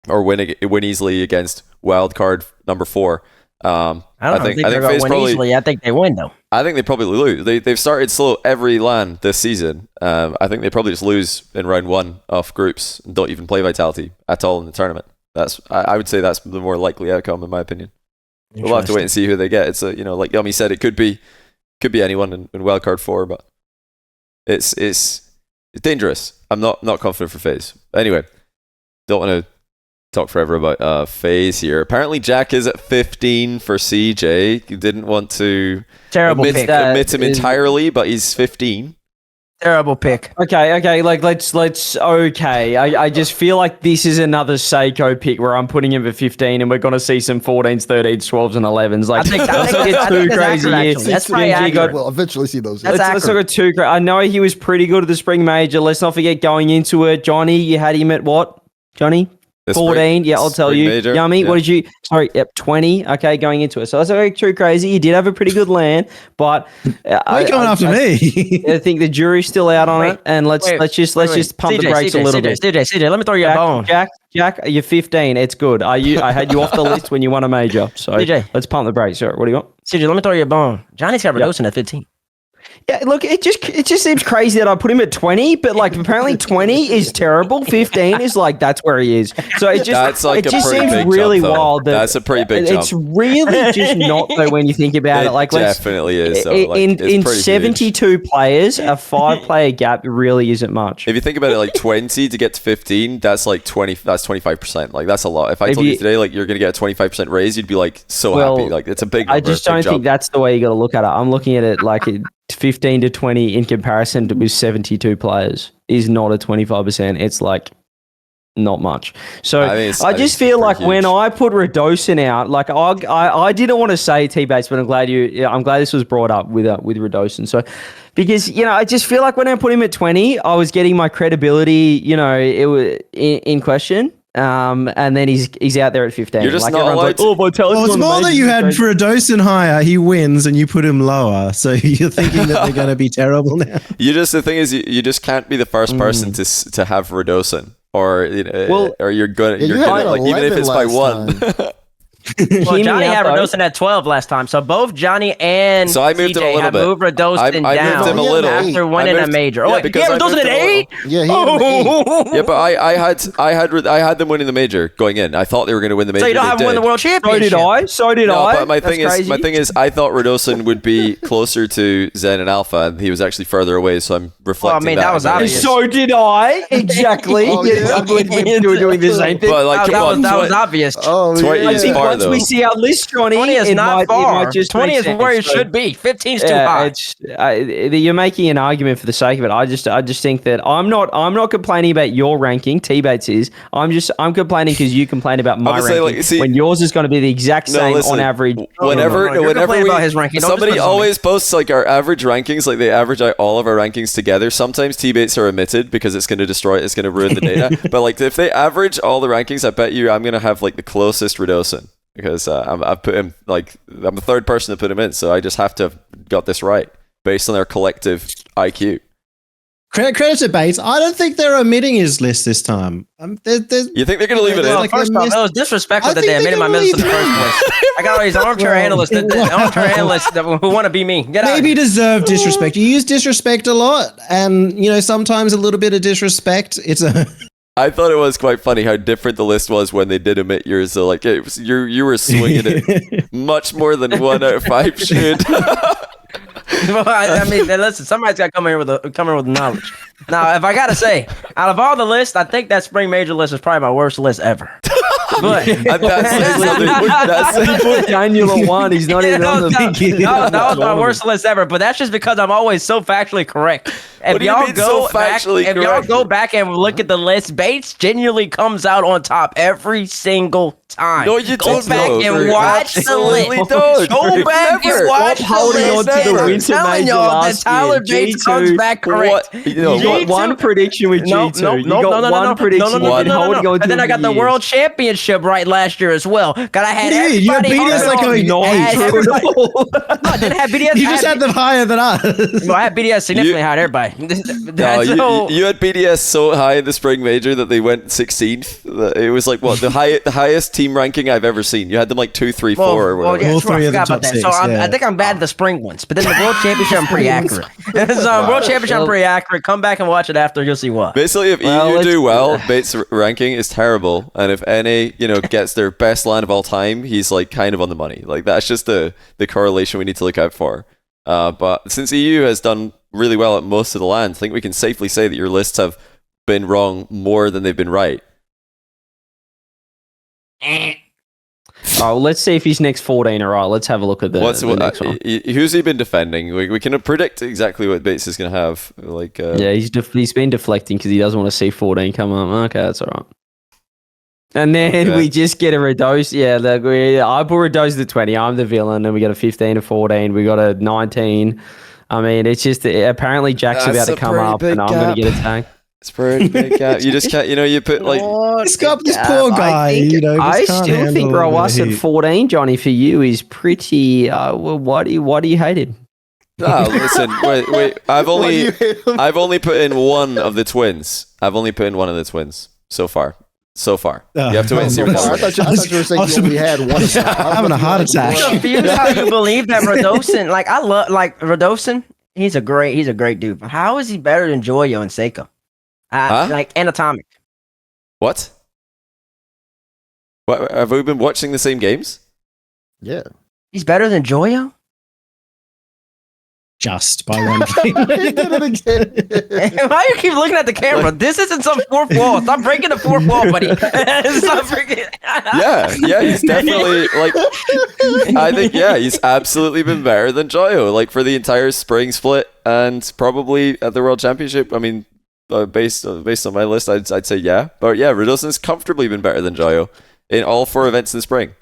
or win easily against wildcard number 4? I think they're going to win easily. I think they win though. I think they probably lose. They've started slow every LAN this season. I think they probably just lose in round 1 off groups and don't even play Vitality at all in the tournament. I would say that's the more likely outcome in my opinion. We'll have to wait and see who they get. It's like Yumi said, it could be anyone in wildcard 4, but it's dangerous. I'm not confident for FaZe. Anyway, don't want to talk forever about FaZe here. Apparently Jack is at 15 for CJ. He didn't want to admit him entirely, but he's 15. Terrible pick. Okay. Like let's. Okay, I just feel like this is another Seiko pick where I'm putting him at 15, and we're gonna see some 14s, 13s, 12s, and 11s. Like I think that's too crazy. That's probably accurate. We'll eventually see those. Let's not go too crazy. I know he was pretty good at the Spring Major. Let's not forget going into it. Johnny, you had him at what? Johnny? 14, yeah, I'll tell you. Major. Yummy, what did you? Sorry, yep, 20. Okay, going into it. So that's very too crazy. You did have a pretty good land, but why are you coming after me? I think the jury's still out on it, and let's just pump the brakes a little bit. CJ, let me throw you a bone. Jack, you're 15. It's good. I had you off the list when you won a major. So CJ, let's pump the brakes. Sir, what do you want? CJ, let me throw you a bone. Johnny's got Redosin at 15. Yeah, look, it just seems crazy that I put him at 20, but like apparently 20 is terrible. 15 is like that's where he is. So it just seems really wild. That's a pretty big jump. It's really just not though when you think about it. Like definitely is. In 72 players, a 5-player gap really isn't much. If you think about it, like 20 to get to 15, that's like 20. That's 25%. Like that's a lot. If I told you today, like you're gonna get a 25% raise, you'd be like so happy. Like it's a big number. I just don't think that's the way you got to look at it. I'm looking at it like 15 to 20 in comparison to with 72 players is not a 25%. It's like not much. So I just feel like huge. When I put Redosin out, like I didn't want to say TBates, but I'm glad this was brought up with Redosin. So because I just feel like when I put him at 20, I was getting my credibility, it was in question. And then he's out there at 15. You're just like not allowed to. Well, it's more that you had for a Redosin higher, he wins, and you put him lower. So you're thinking that they're going to be terrible now. The thing is, you just can't be the first person to have Redosin, or or you're gonna like even if it's by 1. Well, Johnny had Redosin at 12 last time, so both Johnny and so I moved CJ have moved Redosin down moved him a little. after winning a major. Oh, because Redosin at 8? Yeah, he had 8. Yeah, but I had them winning the major going in. I thought they were going to win the major. So you don't have them win the world championship. So did I. But my thing is, I thought Redosin would be closer to Zen and Alpha, and he was actually further away. So I'm reflecting. Well, I mean, that was obvious. So did I. Exactly. I'm doing the same thing. But like, that was obvious. 20 is far once though. we see our list, Johnny, 20 is not far. 20 is where it so, should be. 15 is too high. You're making an argument for the sake of it. I just think that I'm not complaining about your ranking. TBates is. I'm complaining because you complain about my ranking when yours is going to be the exact same on average. Whenever about his ranking, somebody always posts like our average rankings, like they average out all of our rankings together. Sometimes TBates are omitted because it's going to ruin the data. But like if they average all the rankings, I bet you I'm going to have like the closest Redosin. because I've put him I'm the third person to put him in, so I just have to have got this right based on their collective IQ. Credit to Bates. I don't think they're omitting his list this time. You think they're going to leave it in? Well, first off, it was disrespectful that they omitted my list in the first place. I got all these armchair analysts who want to be me. Get out. Maybe deserve disrespect. You use disrespect a lot, and sometimes a little bit of disrespect. I thought it was quite funny how different the list was when they did omit yours. So it was, you were swinging it much more than 1 out of 5 should. Well, I mean, listen, somebody's got to come here with knowledge. Now, if I got to say, out of all the lists, I think that Spring Major list is probably my worst list ever. But that's put Daniel at 1. He's not even on the that was my worst list ever. But that's just because I'm always so factually correct. If y'all go back and look at the list, Bates genuinely comes out on top every single time. No, you go don't. back and watch the list. Go back and watch the list. I'm telling y'all that Tyler Bates comes back correct. You got one prediction with G2. You got one prediction. And then I got the World Championship right last year as well. I had everybody. You had BDS like going no, I didn't have BDS. You just had them higher than us. Well, I had BDS significantly higher than everybody. No, you had BDS so high in the Spring Major that they went 16th. It was like the highest team ranking I've ever seen. You had them like 2, 3, 4 or whatever. All three of the top 6. So I think I'm bad at the spring ones, but then the World Championship I'm pretty accurate. So World Championship I'm pretty accurate. Come back and watch it after. You'll see why. Basically, if EU do well, Bates' ranking is terrible, and if NA gets their best LAN of all time, he's like kind of on the money. Like that's just the correlation we need to look out for. But since EU has done really well at most of the LANs, I think we can safely say that your lists have been wrong more than they've been right. Oh, let's see if he's next 14. All right, let's have a look at the next one. Who's he been defending? We can predict exactly what Bates is going to have. Yeah, he's been deflecting because he doesn't want to see 14 come up. Okay, that's all right. And then we just get a Redos. Yeah, I put Redos to 20. I'm the villain. And we got a 15 to 14. We got a 19. I mean, it's just apparently Jack's about to come up and I'm going to get attacked. It's pretty big gap. You just can't, you put like... this poor guy, I still think Rowas at 14, Johnny, for you is pretty... why do you hate him? Oh, listen, wait. I've only put in one of the twins. So far. You have to wait and see what I thought you were saying you only had one. I'm having a heart attack. I'm confused how you believe that Radosin. I love Radosin. He's a great dude. But how is he better than Joyo and Seiko? Anatomic. What? Have we been watching the same games? Yeah. He's better than Joyo? Just by one game. Why do you keep looking at the camera? This isn't some fourth wall. Stop breaking the fourth wall, buddy. Stop breaking. Yeah, he's definitely I think he's absolutely been better than Joyo, for the entire spring split and probably at the World Championship. I mean, based on my list, I'd say yeah. But yeah, Radosin's comfortably been better than Joyo in all 4 events in the spring.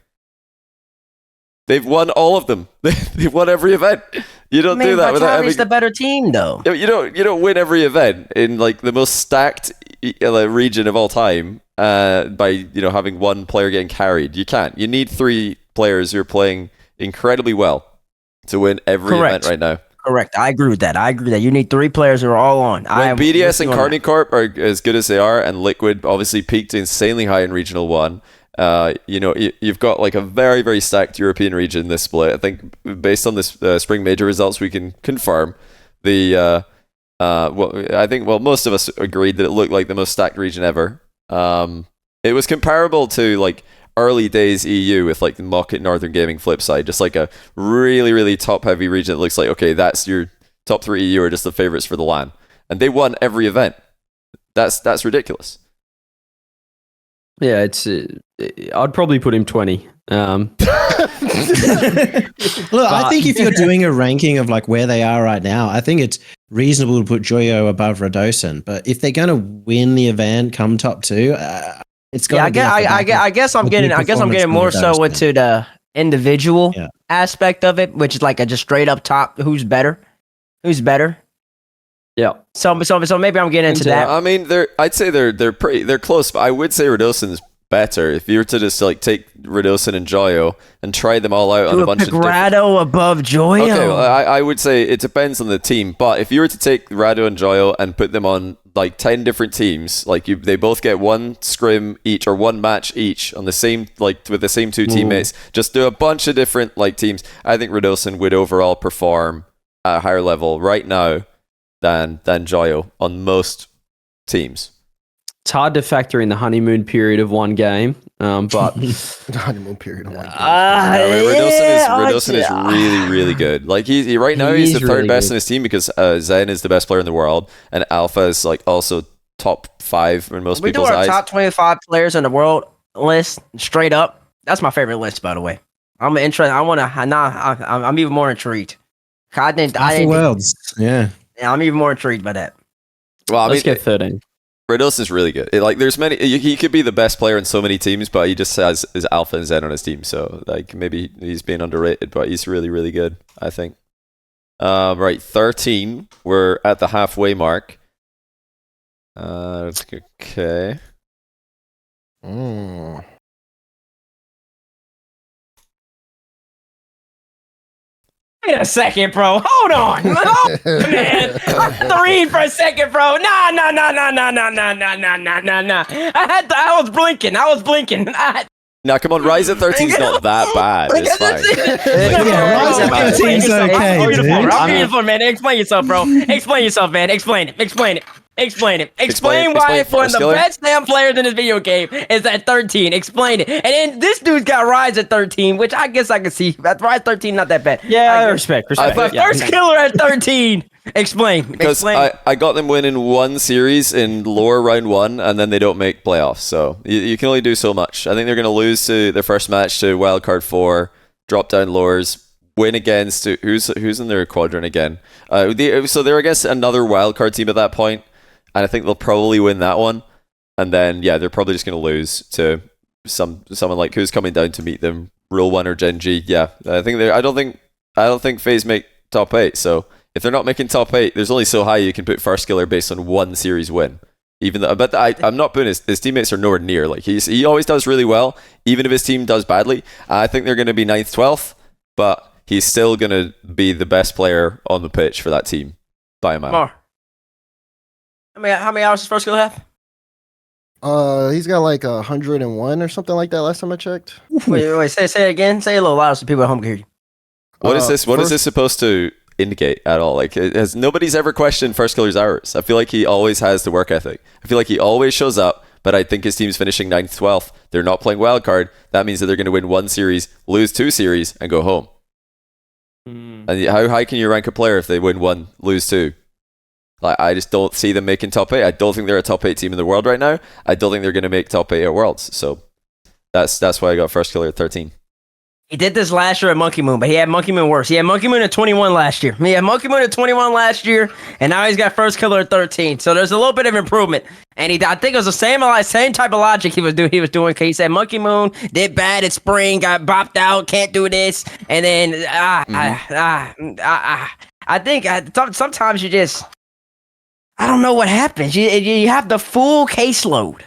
They've won all of them. They've won every event. You don't do that without having... the better team, though. You don't win every event in the most stacked region of all time by having one player getting carried. You can't. You need 3 players who are playing incredibly well to win every event right now. Correct. I agree with that. You need 3 players who are all on. When BDS and Carney Corp are as good as they are, and Liquid obviously peaked insanely high in Regional 1, you've got a very, very stacked European region this split. I think based on this spring major results, we can confirm most of us agreed that it looked like the most stacked region ever. It was comparable to early days EU with the Mocket Northern Gaming flip side, just a really, really top heavy region that looks like, okay, that's your top 3 EU are just the favorites for the LAN. And they won every event. That's ridiculous. Yeah, I'd probably put him 20. Look, I think if you're doing a ranking of where they are right now, I think it's reasonable to put Joyo above Radosin. But if they're going to win the event, come top 2, it's got. Yeah, I guess I'm getting more so into the individual aspect of it, which is a just straight up top. Who's better? Yeah. So maybe I'm getting into that. I mean, I'd say they're close, but I would say Radosin's better. If you were to just like take Radosin and Joyo and try them all out on a bunch of different... Rado above Joyo. Okay, well, I would say it depends on the team, but if you were to take Rado and Joyo and put them on like 10 different teams, like they both get one scrim each or one match each on the same, like with the same two teammates, just do a bunch of different like teams, I think Radosin would overall perform at a higher level right now than Joyo on most teams. It's hard to factor in the honeymoon period of one game, but The honeymoon period. Radosin is really, really good. Like he right now he's the third really best good. in his team because Zen is the best player in the world, and Alpha is like also top 5 in most We do people's our eyes. top 25 players in the world list straight up. That's my favorite list, by the way. I'm interested. I'm even more intrigued. I didn't. Worlds. Yeah. I'm even more intrigued by that. Well, I let's mean, get 13. Radosin is really good. There's many. He could be the best player in so many teams, but he just has his Alpha and Zen on his team. So like maybe he's being underrated, but he's really, really good, I think. Right, 13. We're at the halfway mark. Okay. Wait a second, bro. Hold on. Man. I'm read for a second, bro. Nah. I was blinking. Now, come on, Rise at 13 is not that bad. It's fine. Rise at 13 is okay, dude. I'm beautiful, man. Explain yourself, bro. Explain yourself, man. Explain it. Explain why one of the best damn players in this video game is at 13. Explain it. And then this dude's got Rise at 13, which I guess I can see. Rise 13, not that bad. Yeah, respect. But first killer at 13. Explain. Because I got them winning one series in lower round 1, and then they don't make playoffs. So you can only do so much. I think they're going to lose to their first match to Wildcard 4, drop down lowers, win against who's in their quadrant again. So they're against another Wildcard team at that point, and I think they'll probably win that one. And then they're probably just going to lose to someone like who's coming down to meet them, Rule 1 or Gen G. Yeah, I don't think FaZe make top 8. So if they're not making top 8, there's only so high you can put first killer based on one series win. Even though, but I'm not putting his teammates are nowhere near. Like he always does really well, even if his team does badly. I think they're going to be 9th, 12th, but he's still going to be the best player on the pitch for that team by a mile. More. How many hours does first killer have? He's got like 101 or something like that last time I checked. Wait, say it again. Say it a little louder so people at home can hear you. What is this? What is this supposed to indicate at all? Like, nobody's ever questioned first killer's hours. I feel like he always has the work ethic. I feel like he always shows up, but I think his team's finishing 9th, 12th. They're not playing wildcard. That means that they're going to win one series, lose 2 series, and go home. And how high can you rank a player if they win 1, lose 2? Like, I just don't see them making top 8. I don't think they're a top 8 team in the world right now. I don't think they're going to make top 8 at Worlds. So that's why I got first killer at 13. He did this last year at Monkey Moon, but he had Monkey Moon worse. He had Monkey Moon at 21 last year. He had Monkey Moon at 21 last year, and now he's got first killer at 13. So there's a little bit of improvement. And I think it was the same type of logic he was doing. He said Monkey Moon did bad at spring, got bopped out, can't do this, and then I think sometimes you just I don't know what happens. You have the full caseload.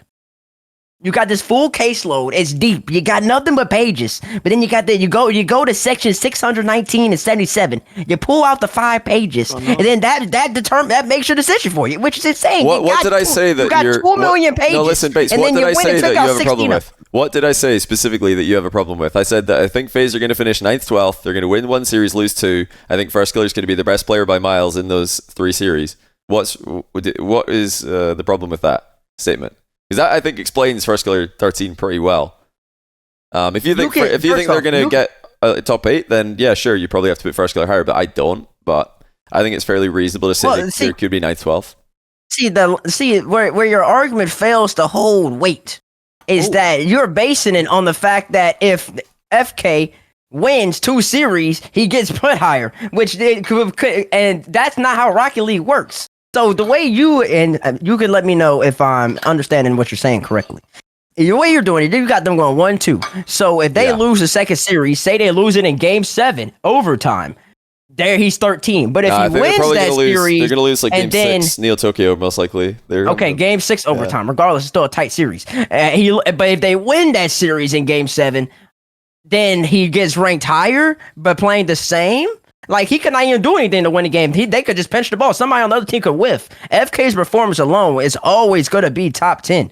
You got this full caseload. It's deep. You got nothing but pages. But then you got you go to section 619 and 77. You pull out the 5 pages, and then that makes your decision for you, which is insane. What did I say that you got 2 million pages? No, listen, Bates. What did I say that you have a problem with? What did I say specifically that you have a problem with? I said that I think FaZe are going to finish 9th, 12th. They're going to win 1 series, lose 2. I think first killer is going to be the best player by miles in those 3 series. What is the problem with that statement? Because that, I think, explains first killer 13 pretty well. If you think they're going to get top 8, then yeah, sure, you probably have to put first killer higher, but I don't. But I think it's fairly reasonable to say that there could be 9th, 12th. See where your argument fails to hold weight is that you're basing it on the fact that if FK wins 2 series, he gets put higher, and that's not how Rocket League works. So the way you can let me know if I'm understanding what you're saying correctly. The way you're doing it, you got them going 1-2. So if they lose the second series, say they lose it in game 7, overtime, there he's 13. But if I he think they're wins probably that gonna lose. series, They're going to lose like and game then 6, Neo Tokyo, most likely. okay, game 6 overtime. Regardless, it's still a tight series. But if they win that series in game 7, then he gets ranked higher, but playing the same. Like, he could not even do anything to win the game. They could just pinch the ball. Somebody on the other team could whiff. FK's performance alone is always going to be top 10.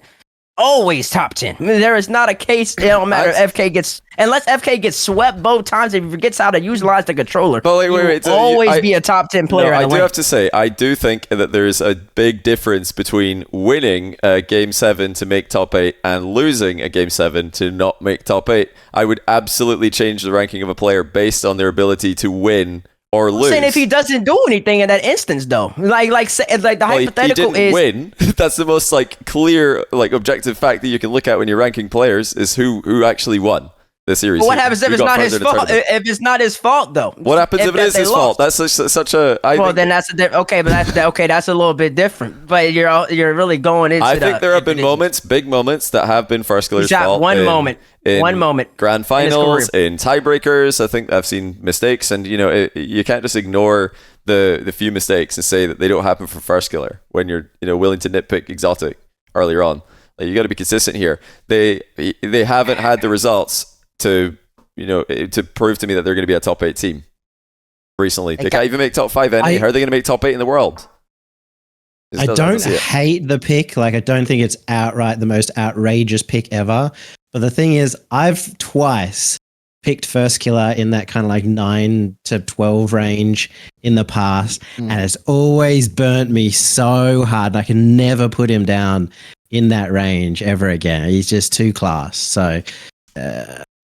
Always top 10. I mean, there is not a case, it don't matter if FK gets, unless FK gets swept both times, if he forgets how to utilize the controller, but wait, he'll always be a top 10 player. No, I do have to say, I do think that there's a big difference between winning Game 7 to make top 8 and losing a Game 7 to not make top 8. I would absolutely change the ranking of a player based on their ability to win or lose. Saying if he doesn't do anything in that instance, though, like the hypothetical he didn't win. That's the most clear, objective fact that you can look at when you're ranking players is who actually won the series. But what happens if it's not his fault? If it's not his fault, though, what happens if it is his fault? That's such a. Then that's okay, but that's a little bit different. But you're really going into. I think there have been big moments that have been First Killer's fault. One moment. Grand finals, in tiebreakers. I think I've seen mistakes, and you can't just ignore the few mistakes and say that they don't happen for First Killer when you're willing to nitpick Exotic earlier on. Like, you got to be consistent here. They haven't had the results to prove to me that they're going to be a top 8 team recently. They can't even make top 5 any. How are they going to make top 8 in the world? I don't hate the pick. Like, I don't think it's outright the most outrageous pick ever. But the thing is, I've twice picked First Killer in that kind of 9 to 12 range in the past, and it's always burnt me so hard. I can never put him down in that range ever again. He's just too class. So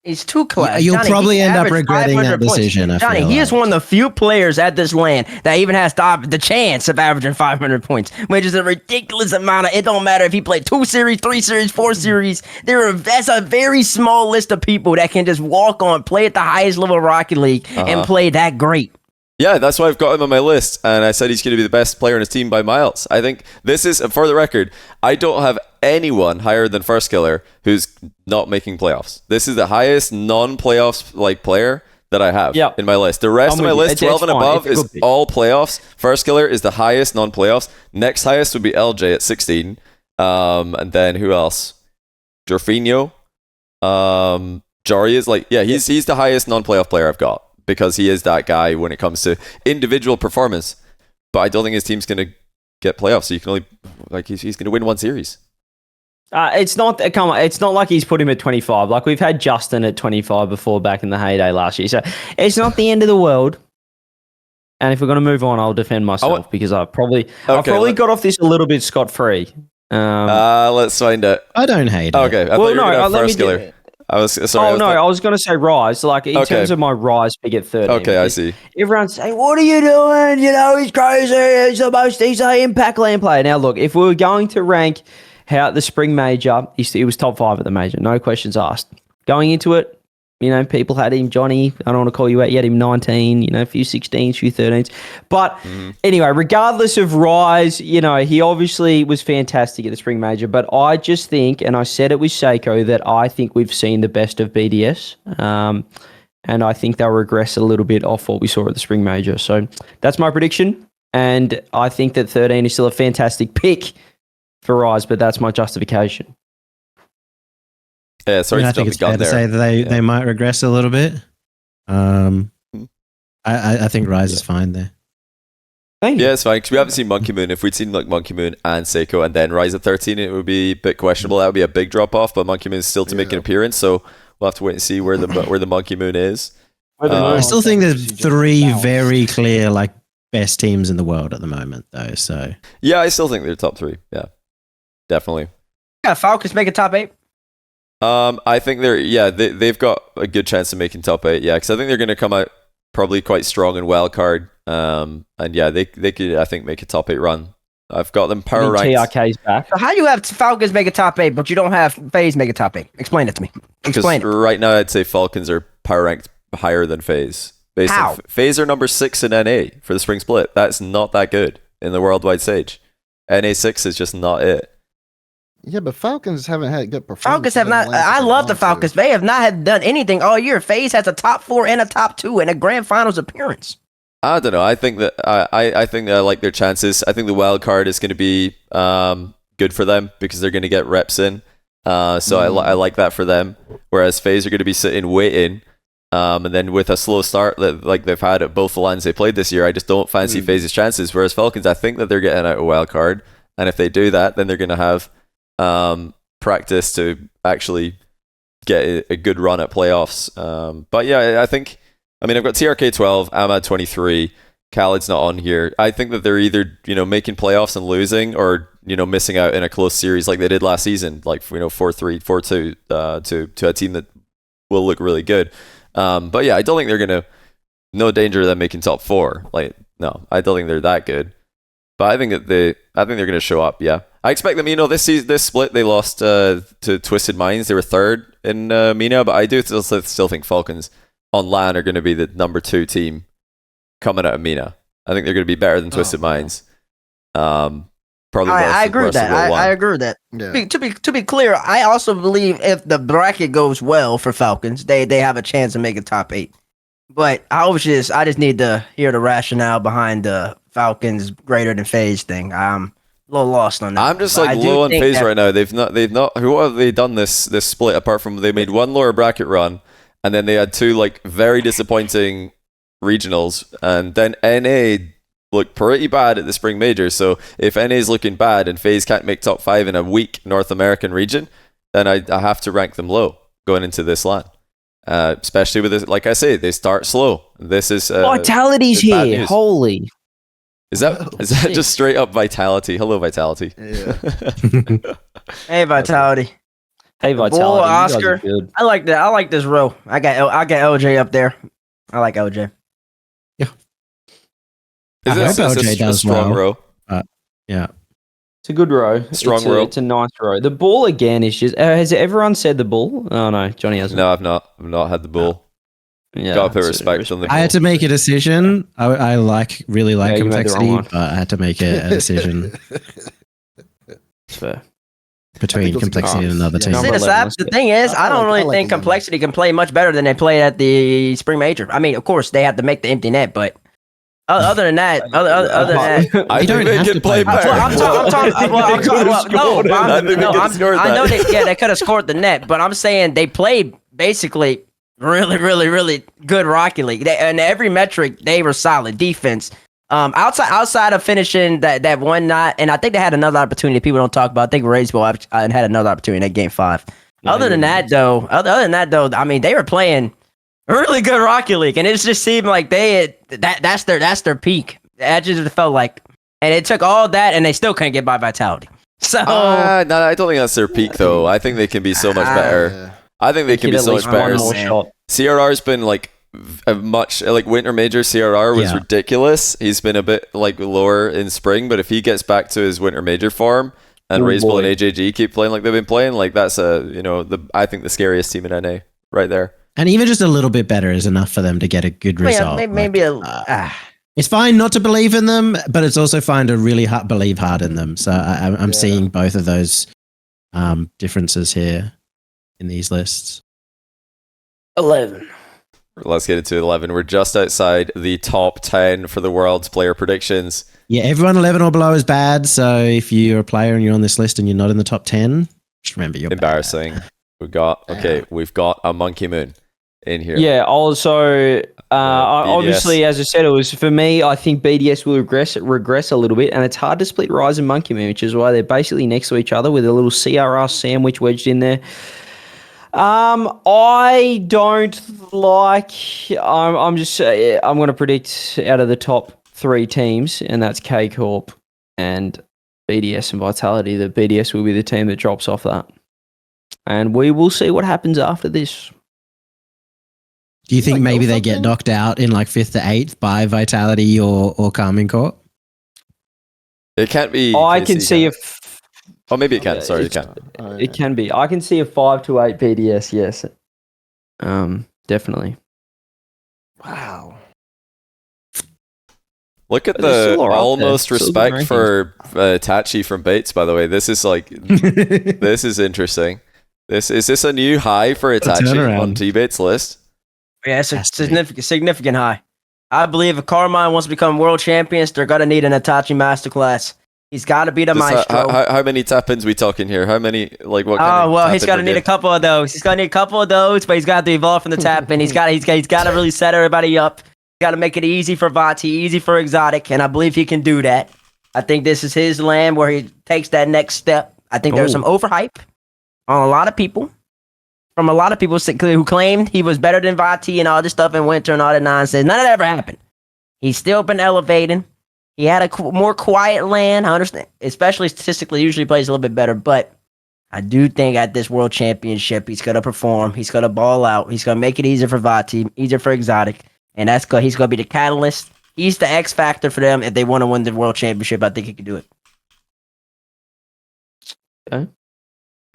he's too class. You'll probably end up regretting that decision. Johnny, he is one of the few players at this land that even has the chance of averaging 500 points, which is a ridiculous amount. It don't matter if he played 2 series, 3 series, 4 series. That's a very small list of people that can just walk on, play at the highest level of Rocket League, and play that great. Yeah, that's why I've got him on my list, and I said he's going to be the best player in his team by miles. I think this is, for the record, I don't have anyone higher than First Killer who's not making playoffs. This is the highest non-playoffs player that I have in my list. The rest of my list, 12 and above, is all playoffs. First Killer is the highest non-playoffs. Next highest would be LJ at 16. And then who else? Jorfinho. Jari is he's the highest non-playoff player I've got, because he is that guy when it comes to individual performance. But I don't think his team's going to get playoffs, so you can only he's going to win one series. It's not like he's put him at 25. Like, we've had Justin at 25 before back in the heyday last year. So it's not the end of the world. And if we're going to move on, I'll defend myself because I probably got off this a little bit scot-free. Let's find it. I don't hate it. Okay. I thought you were going to have First Killer. I was sorry. I was going to say Rise. Like, in terms of my Rise pick at 13. Okay, I see. Everyone's saying, "What are you doing? He's crazy. He's an impact land player." Now, look, if we were going to rank how at the Spring Major, he was top 5 at the Major, no questions asked. Going into it, people had him, Johnny, I don't want to call you out, you had him 19, a few 16s, a few 13s. But anyway, regardless of Rise, he obviously was fantastic at the Spring Major, but I just think, and I said it with Seiko, that I think we've seen the best of BDS, and I think they'll regress a little bit off what we saw at the Spring Major. So that's my prediction, and I think that 13 is still a fantastic pick for Rise, but that's my justification. Yeah, sorry, I think it's fair to say that they might regress a little bit. I think Rise is fine there. Thank you. Yeah, it's fine, because we haven't seen Monkey Moon. If we'd seen Monkey Moon and Seiko and then Rise at 13, it would be a bit questionable. That would be a big drop off, but Monkey Moon is still to make an appearance, so we'll have to wait and see where the Monkey Moon is. I still think there's 3 very clear best teams in the world at the moment, though. So yeah, I still think they're top 3. Yeah, definitely. Yeah, Falcons make a top 8. I think they've got a good chance of making top 8. Yeah, because I think they're going to come out probably quite strong in wild card. And yeah, they could, I think, make a top 8 run. I've got them power ranked. TRK's back. So how do you have Falcons make a top 8, but you don't have FaZe make a top 8? Explain it to me. Explain it. Right now, I'd say Falcons are power ranked higher than FaZe. How? FaZe are number 6 in NA for the spring split. That's not that good in the worldwide stage. NA 6 is just not it. Yeah, but Falcons haven't had good performance. Falcons have not. I love the Falcons. They have not done anything all year. FaZe has a top 4 and a top 2 and a grand finals appearance. I don't know. I think that I think that I like their chances. I think the wild card is going to be good for them because they're going to get reps in. So I like that for them. Whereas FaZe are going to be sitting waiting. And then with a slow start like they've had at both the lands they played this year, I just don't fancy FaZe's chances. Whereas Falcons, I think that they're getting out a wild card. And if they do that, then they're going to have practice to actually get a good run at playoffs. But yeah, I've got TRK 12, Ahmad 23, Khaled's not on here. I think that they're either, making playoffs and losing or, missing out in a close series like they did last season, like, 4-3, 4-2 to a team that will look really good. But yeah, I don't think they're going to, no danger of them making top 4. Like, no, I don't think they're that good. But I think they're going to show up, yeah. I expect them, this split, they lost to Twisted Minds. They were 3rd in MENA, but I do still think Falcons on LAN are going to be the number 2 team coming out of MENA. I think they're going to be better than Twisted Minds. Probably I agree with that. I agree with that. Yeah. To be clear, I also believe if the bracket goes well for Falcons, they have a chance to make a top 8. But I just need to hear the rationale behind the Falcons greater than FaZe thing. I'm a little lost on that. I'm just low on FaZe right now. They've not. Who have they done this split apart from they made one lower bracket run, and then they had 2 very disappointing regionals, and then NA looked pretty bad at the Spring Major. So if NA is looking bad and FaZe can't make top 5 in a weak North American region, then I have to rank them low going into this LAN. Especially with this, like I say, they start slow. This is Vitality's here. Holy. Is that just straight up Vitality? Hello, Vitality. Yeah. Hey, Vitality. Hey, Vitality. Boy, you guys are Oscar. good. I like that. I like this row. I got LJ up there. I like LJ. I hope LJ does strong well. row. Yeah. It's a good row. Strong row. It's a nice row. The ball again is just. Has everyone said the bull? Oh no, Johnny hasn't. No, I've not had the bull. Yeah, Gotta put respect on the bull. I had to make a decision. I really like Yeah, you made the wrong complexity, one. but I had to make a decision It's fair. between those are complexity and good another odds. team. Yeah. See, Number 11, the thing is, I don't really I like think his number. Complexity can play much better than they played at the Spring Major. I mean, of course, they have to make the empty net, but other than that, other than that, I You don't think they have can to play play better. I'm talking. I know they could have scored the net, but I'm saying they played basically really good Rocket League. And every metric they were solid defense. Outside of finishing that one night, and I think they had another opportunity people don't talk about. I think Raiseball had another opportunity in that game 5. Other than that, though, I mean, they were playing really good Rocket League, and it just seemed like that's their peak. That just felt like, and it took all that, and they still couldn't get by Vitality. So No, I don't think that's their peak though. I think they can be so much better. Yeah. I think they can be so much better. One more shot. CRR's been Winter Major CRR was Yeah. ridiculous. He's been a bit lower in spring, but if he gets back to his Winter Major form and Oh, Raiseball boy. and AJG keep playing like they've been playing, that's I think the scariest team in NA right there. And even just a little bit better is enough for them to get a good result. maybe It's fine not to believe in them, but it's also fine to really believe hard in them. So I'm seeing both of those differences here in these lists. 11. Let's get into 11. We're just outside the top 10 for the world's player predictions. Yeah, everyone 11 or below is bad. So if you're a player and you're on this list and you're not in the top 10, just remember you're Embarrassing. We've got a Monkey Moon in here. Yeah. Also, obviously, as I said, it was for me. I think BDS will regress a little bit, and it's hard to split Rise and Monkey Moon, which is why they're basically next to each other with a little CRR sandwich wedged in there. I don't like. I'm going to predict out of the top 3 teams, and that's K Corp and BDS and Vitality. That BDS will be the team that drops off that, and we will see what happens after this. Do you think maybe they get knocked out in 5th to 8th by Vitality or Carmine Corp? It can't be. I can see Oh, maybe it can. Sorry, it can. It can be. I can see a 5 to 8 BDS. Yes, definitely. Wow. Look at But they're the still all right almost there. Still respect good for Tachi from Bates. By the way, this is this is interesting. Is this a new high for Itachi turnaround. on TBates list? Yeah, it's a significant high. I believe if Carmine wants to become world champions, they're gonna need an Itachi masterclass. He's got to be the maestro. How many tap-ins we talking here? How many, like, what kind of well, he's tap-in got to need a couple of those. He's got to need a couple of those, but he's got to evolve from the tap in. He's got to really set everybody up. He's got to make it easy for Vati, easy for Exotic, and I believe he can do that. I think this is his land where he takes that next step. I think there's some overhype on a lot of people. From a lot of people who claimed he was better than Vati and all this stuff in winter and all that nonsense. None of that ever happened. He's still been elevating. He had a more quiet land. I understand, especially statistically, usually plays a little bit better. But I do think at this World Championship, he's going to perform. He's going to ball out. He's going to make it easier for Vati, easier for Exotic. And he's going to be the catalyst. He's the X factor for them if they want to win the World Championship. I think he can do it.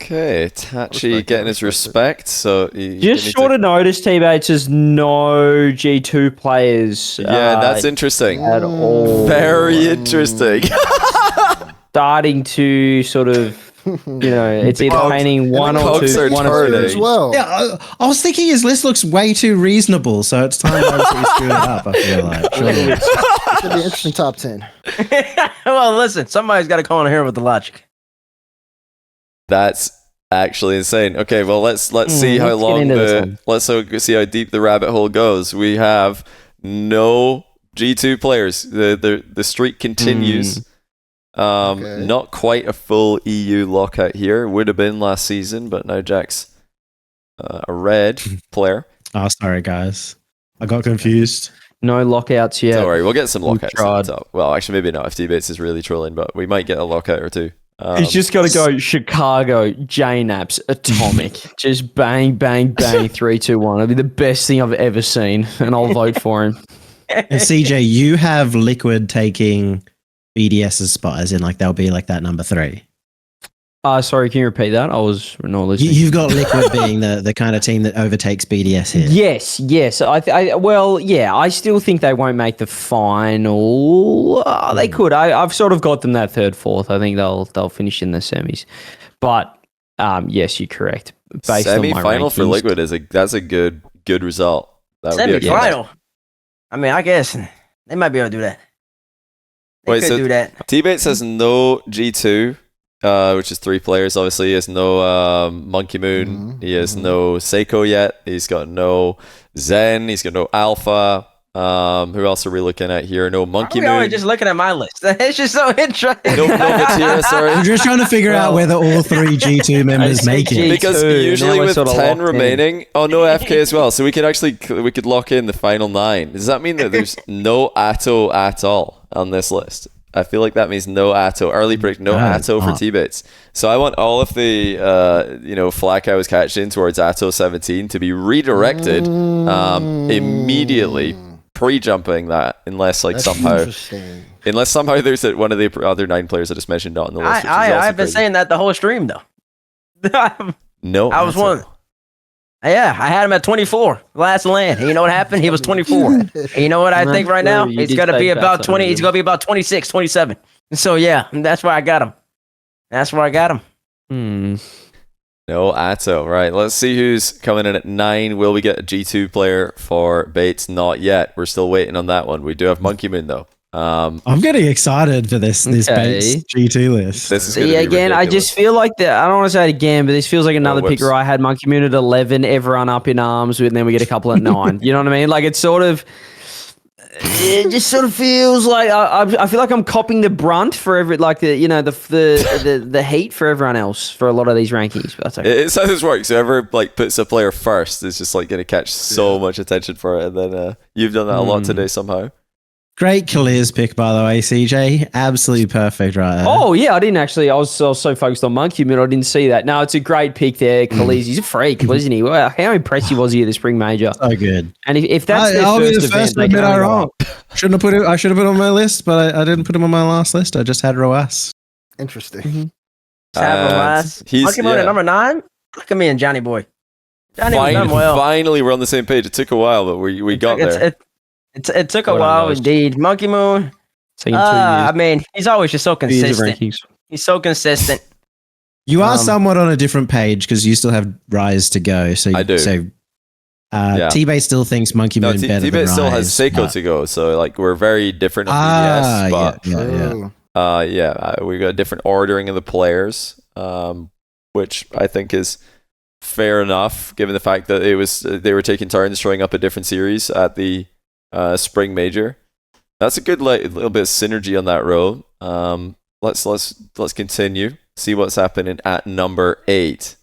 Okay, Tachi getting his respect. So just sort of noticed T-Bates has no G2 players. Yeah, that's interesting. At all. Very interesting. Starting to sort of, it's either painting one or two. As well. Yeah, I was thinking his list looks way too reasonable, so it's time to screw it up. I feel like. Surely. It could be an interesting top 10. Well, listen, somebody's got to come on here with the logic. That's actually insane. Okay, well let's see how long see how deep the rabbit hole goes. We have no G2 players. The streak continues. Okay. Not quite a full EU lockout here. Would have been last season, but now Jack's a red player. Oh, sorry guys, I got confused. No lockouts yet. Don't worry, we'll get some lockouts. tried. At the top. Well, actually, maybe not if TBates is really trolling, but we might get a lockout or two. He's just got to go Chicago, JNAPS, Atomic. Just bang, bang, bang, 3, 2, 1. It'll be the best thing I've ever seen, and I'll vote for him. And CJ, you have Liquid taking BDS's spot, as in like they'll be like that number 3. Sorry, can you repeat that? I was not listening. You've got Liquid being the kind of team that overtakes BDS here. Yes. I still think they won't make the final. They could. I've sort of got them that 3rd, 4th. I think they'll finish in the semis. But yes, you're correct. Based on my semi-final for rankings. Liquid that's a good result. That would be a good Semi-final. I mean, I guess they might be able to do that. They could do that. TBates has no G2. Which is 3 players. Obviously, he has no Monkey Moon. He has no Seiko yet. He's got no Zen. He's got no Alpha. Who else are we looking at here? No Monkey Moon. We're just looking at my list. It's just so interesting. No Vatira, sorry. I'm just trying to figure out whether all 3 G2 members make it. Because usually with 10 remaining, no FK as well. So we could lock in the final 9. Does that mean that there's no Atto at all on this list? I feel like that means no Atto. Early prediction, no Atto for T-Bates. So I want all of the, flack I was catching towards Atto 17 to be redirected immediately, pre-jumping that, unless somehow there's one of the other 9 players I just mentioned not on the list. I've been saying that the whole stream though. No, I was one. Yeah, I had him at 24 last land. And you know what happened? He was 24. And you know what I think right now? He's going to be about 20. He's going to be about 26, 27. So yeah, that's where I got him. No Atto. Right, let's see who's coming in at 9. Will we get a G2 player for Bates? Not yet. We're still waiting on that one. We do have Monkey Moon though. I'm getting excited for this Bates G2 list. This is again, ridiculous. I just feel like I don't want to say it again, but this feels like another pick where I had Monkey Moon at 11, everyone up in arms, and then we get a couple at 9. You know what I mean? Like it just sort of feels like I feel like I'm copping the brunt for every the heat for everyone else for a lot of these rankings. But that's okay. It's how this works. Whoever puts a player first is just going to catch so much attention for it, and then you've done that a lot today somehow. Great Kalir's pick, by the way, CJ. Absolutely perfect right there. Oh, yeah, I didn't actually. I was so focused on Monkey Moon, I didn't see that. No, it's a great pick there. Kalir's, he's a freak, wasn't he? Wow, how impressive was he at the Spring Major? So good. And if that's I'll their be first the first event, to admit I'm wrong. I should have put it on my list, but I didn't put him on my last list. I just had Roas. Interesting. Monkey Moon at number 9? Look at me and Johnny Boy. Johnny was done well. Finally, we're on the same page. It took a while, but we got there. It took a while indeed. Monkey Moon. I mean, he's always just so consistent. He's so consistent. You are somewhat on a different page because you still have Rise to go. So I do. So T-Base still thinks Monkey Moon better than T-Base still has Rise, Seiko but- to go, so like we're very different on BDS, but we got a different ordering of the players, which I think is fair enough given the fact that they were taking turns showing up at different series at the spring major. That's a good little bit of synergy on that row. Let's continue. See what's happening at number 8.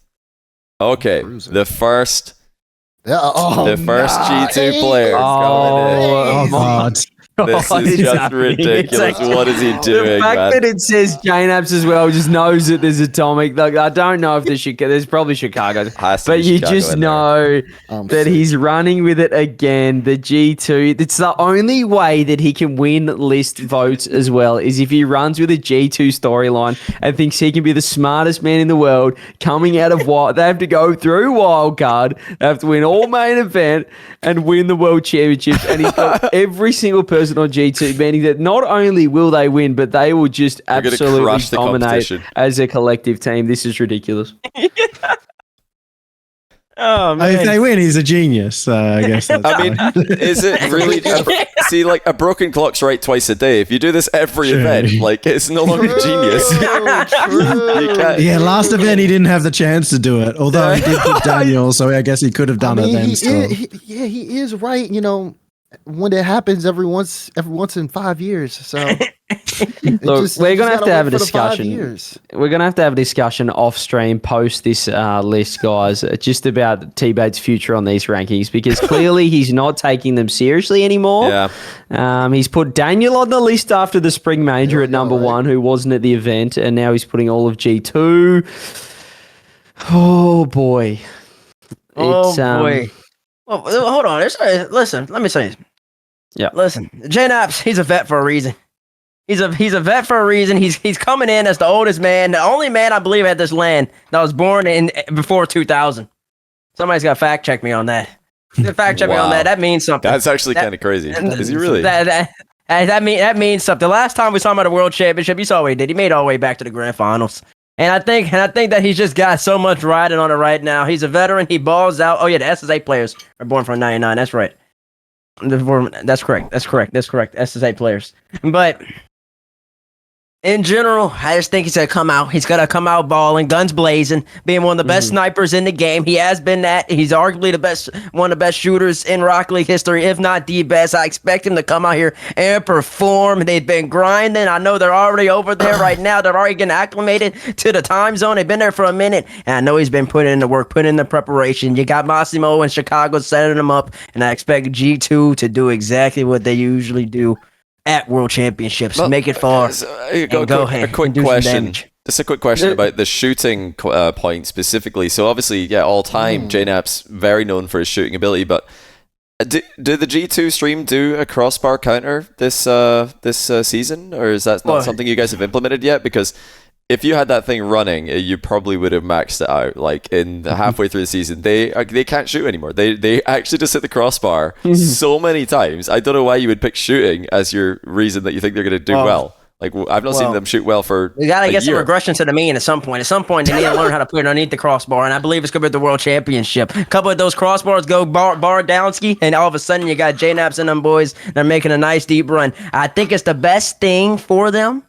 Okay, the first G2 player going in. Oh, God. This What is is just happening? ridiculous. It's like- What is he doing, The fact man? that it says JNAPS as well just knows that there's Atomic. Like, I don't know if there's probably Chicago, Has to but be you Chicago just in there. know I'm that sick. he's running with it again. The G2. It's the only way that he can win list votes as well is if he runs with a G2 storyline and thinks he can be the smartest man in the world coming out of what they have to go through wildcard. They have to win all main event and win the world championships. And he's got every single person on G2, meaning that not only will they win, but they will just They're gonna absolutely crush the dominate competition. as a collective team. This is ridiculous. Oh If they win, he's a genius. I guess. That's I mean, fine. is it really? See, like a broken clock's right twice a day. If you do this every True. event, like it's no longer genius. True. You can't- Yeah, last event he didn't have the chance to do it. Although he did put Daniel, so I guess he could have done it then. Still. He is right. You know, when it happens every once in 5 years. So Look, we're gonna have to have a discussion. Years. We're going to have a discussion off stream post this list, guys, just about TBates' future on these rankings because clearly he's not taking them seriously anymore. Yeah. He's put Daniel on the list after the spring major There at we go, number right? 1, who wasn't at the event, and now he's putting all of G2. Oh, boy. Oh It's, boy. Well, hold on. Listen, let me say this. Yeah. Listen, JNAPS, he's a vet for a reason. He's a vet for a reason. He's coming in as the oldest man, the only man I believe at this land that was born in before 2000. Somebody's got to fact check me on that. Fact check me on Wow. that. That means something. That's actually kind of crazy. Is he really? That means something. The last time we saw him at a world championship, you saw what he did. He made it all the way back to the grand finals. And I think that he's just got so much riding on it right now. He's a veteran. He balls out. Oh yeah, the SSA players are born from '99. That's right. That's correct. SSA players. But in general, I just think he's gonna come out. He's gonna come out balling, guns blazing, being one of the best snipers in the game. He has been that. He's arguably one of the best shooters in Rocket League history, if not the best. I expect him to come out here and perform. They've been grinding. I know they're already over there right now. They're already getting acclimated to the time zone. They've been there for a minute, and I know he's been putting in the work, putting in the preparation. You got Massimo in Chicago setting him up, and I expect G2 to do exactly what they usually do at World Championships. Well, Make it far. Go ahead a quick and do some question. damage. Just a quick question about the shooting point specifically. So obviously, yeah, all time, JNAP's very known for his shooting ability, but did the G2 stream do a crossbar counter this season, or is that not Well- something you guys have implemented yet? Because if you had that thing running, you probably would have maxed it out. Like in halfway through the season, they can't shoot anymore. They actually just hit the crossbar so many times. I don't know why you would pick shooting as your reason that you think they're going to do well. Like I've not seen them shoot well for We gotta a get some year. regression to the mean at some point. At some point, they need to learn how to put it underneath the crossbar, and I believe it's gonna be at the World Championship. A couple of those crossbars go bar downski, and all of a sudden you got JNAPS and them boys. They're making a nice deep run. I think it's the best thing for them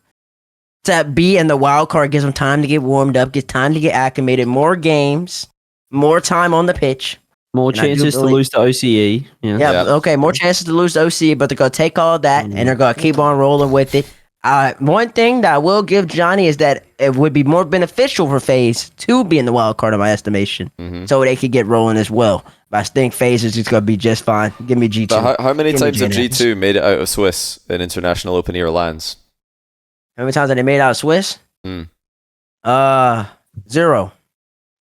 to be in the wild card. Gives them time to get warmed up, get time to get acclimated, more games, more time on the pitch. More And I do chances to believe- lose to OCE. Yeah. Yeah, Yeah. okay, more chances to lose to OC, but they're gonna take all that and they're gonna keep on rolling with it. One thing that I will give Johnny is that it would be more beneficial for FaZe to be in the wild card, in my estimation, so they could get rolling as well. But I think FaZe is just gonna be just fine. Give me G2. But how many Give me times have JNAPS. G2 made it out of Swiss in international open air lands? How many times have they made out of Swiss? Hmm. 0.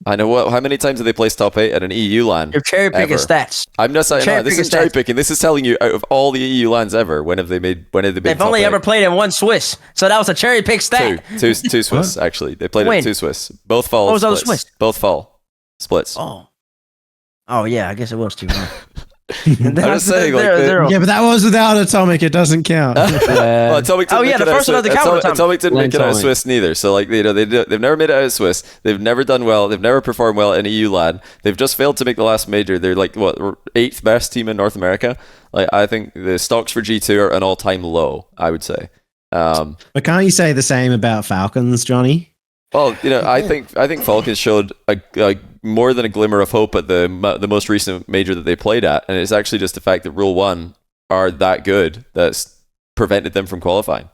I know how many times have they placed top 8 at an EU LAN? You're cherry picking Ever. stats. I'm not saying Cherry this picking is cherry stats. picking. This is telling you out of all the EU lands ever, when have they been They've top only 8? ever played in one Swiss, so that was a cherry pick stat. two Swiss actually. They played When? it 2 Swiss. Both fall. What was the other splits. Swiss? Both fall splits. Oh yeah, I guess it was 2. Huh? I'm just saying, like, Yeah, but that was without Atomic. It doesn't count. well, Atomic didn't make the it out first of one doesn't Swiss. count with Atomic didn't make it out of Atomic. Swiss neither. So, like, they've never made it out of Swiss. They've never done well. They've never performed well in EU LAN. They've just failed to make the last major. They're like, what, 8th best team in North America? Like, I think the stocks for G2 are an all-time low, I would say. But can't you say the same about Falcons, Johnny? Well, I think Falcons showed a more than a glimmer of hope at the most recent major that they played at, and it's actually just the fact that Rule 1 are that good that's prevented them from qualifying.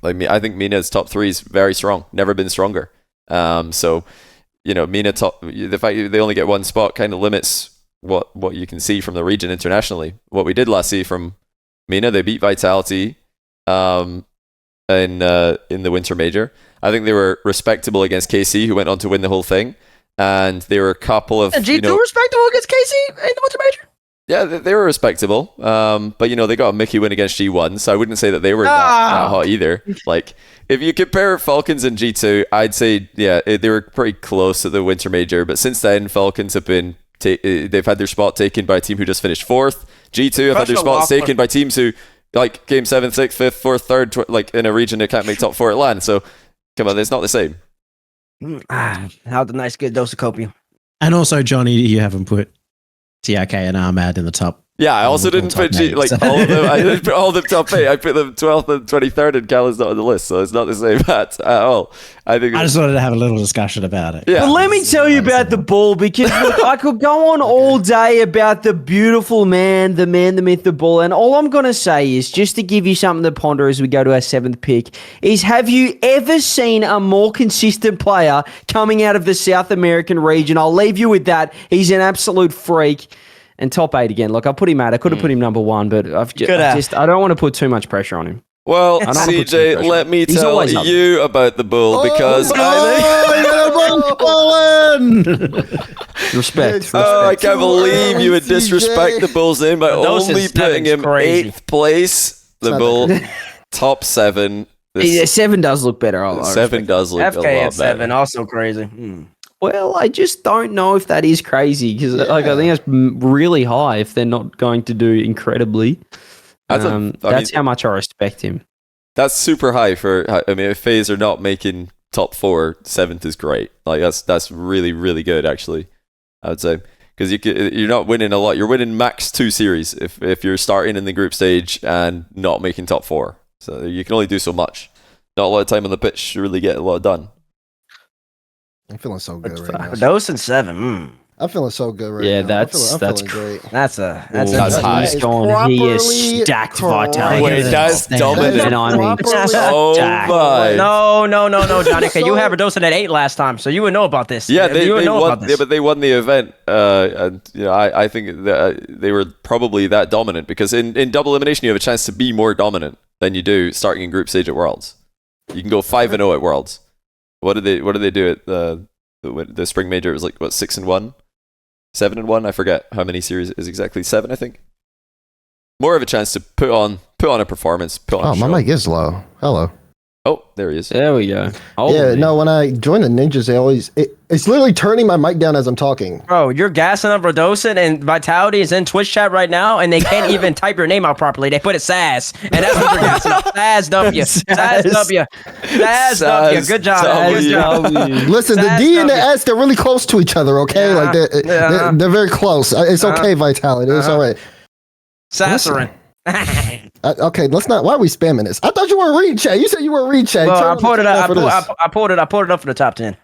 Like, I think Mina's top 3 is very strong, never been stronger. So, Mina the fact that they only get one spot kind of limits what you can see from the region internationally. What we did last see from Mina, they beat Vitality in the Winter Major. I think they were respectable against KC, who went on to win the whole thing. And there were a couple of... And G2 respectable against KC in the Winter Major? Yeah, they were respectable. But, they got a Mickey win against G1, so I wouldn't say that they were that hot either. Like, if you compare Falcons and G2, I'd say, yeah, they were pretty close at the Winter Major. But since then, Falcons have been... they've had their spot taken by a team who just finished 4th. G2 have had their spots taken by teams who, like, came 7th, 6th, 5th, 4th, 3rd, like, in a region that can't make top 4 at LAN. So, come on, it's not the same. How the nice good dose of copium. And also, Johnny, you haven't put TIK and Armad in the top. Yeah, I also didn't put names. all of them. I didn't put all of them top 8. I put them 12th and 23rd, and Cal is not on the list, so it's not the same at all. I just wanted to have a little discussion about it. Yeah. But let me tell you about the ball, because look, I could go on all day about the beautiful man, the myth, the ball, and all I'm going to say is, just to give you something to ponder as we go to our 7th pick, is have you ever seen a more consistent player coming out of the South American region? I'll leave you with that. He's an absolute freak. And top 8 again. Look, I put him out. I could have put him number 1, but I don't want to put too much pressure on him. Well, CJ, let me tell you about the bull, because Respect. I can't believe you would disrespect the Bull's name by only putting him 8th place. The Bull, top 7. Yeah, 7 does look better. 7 does look a lot FK at 7, better. also crazy. Well, I just don't know if that is crazy, because I think that's really high if they're not going to do incredibly. That's how much I respect him. That's super high for... I mean, if FaZe are not making top 4, 7th is great. Like, that's really, really good, actually, I would say. Because you're not winning a lot. You're winning max 2 series if you're starting in the group stage and not making top 4. So you can only do so much. Not a lot of time on the pitch to really get a lot done. I'm feeling so good right now. Dose and 7. I'm feeling so good right Yeah, now. that's great. That's high. He's gone. He is stacked vitality. Wait, that's dominant. And I mean, Oh my! No, Johnny. Okay, you have a dose at 8 last time, so you would know about this. Yeah, they would know won. about this. Yeah, but they won the event, and I think that they were probably that dominant, because in double elimination you have a chance to be more dominant than you do starting in group stage at Worlds. You can go 5-0 at Worlds. What did they do at the spring major? It was like, what, 6-1, 7-1. I forget how many series it is exactly. 7, I think. More of a chance to put on a performance. My mic is low. Hello. Oh, there he is. There we go. When I join the ninjas, it's literally turning my mic down as I'm talking. Bro, you're gassing up Rodosant, and Vitality is in Twitch chat right now, and they can't even type your name out properly. They put it Saz, and that's what you're gassing up. Saz W. Saz W. Saz W. Good job. Good job. Listen, the D and the S, they're really close to each other, okay? Yeah. Like they're very close. It's okay, Vitality. It's all right. Dazerin. Okay, let's not. Why are we spamming this? I thought you were reading chat. You said you were reading chat. Well, I pulled it up. I pulled it up for the top 10.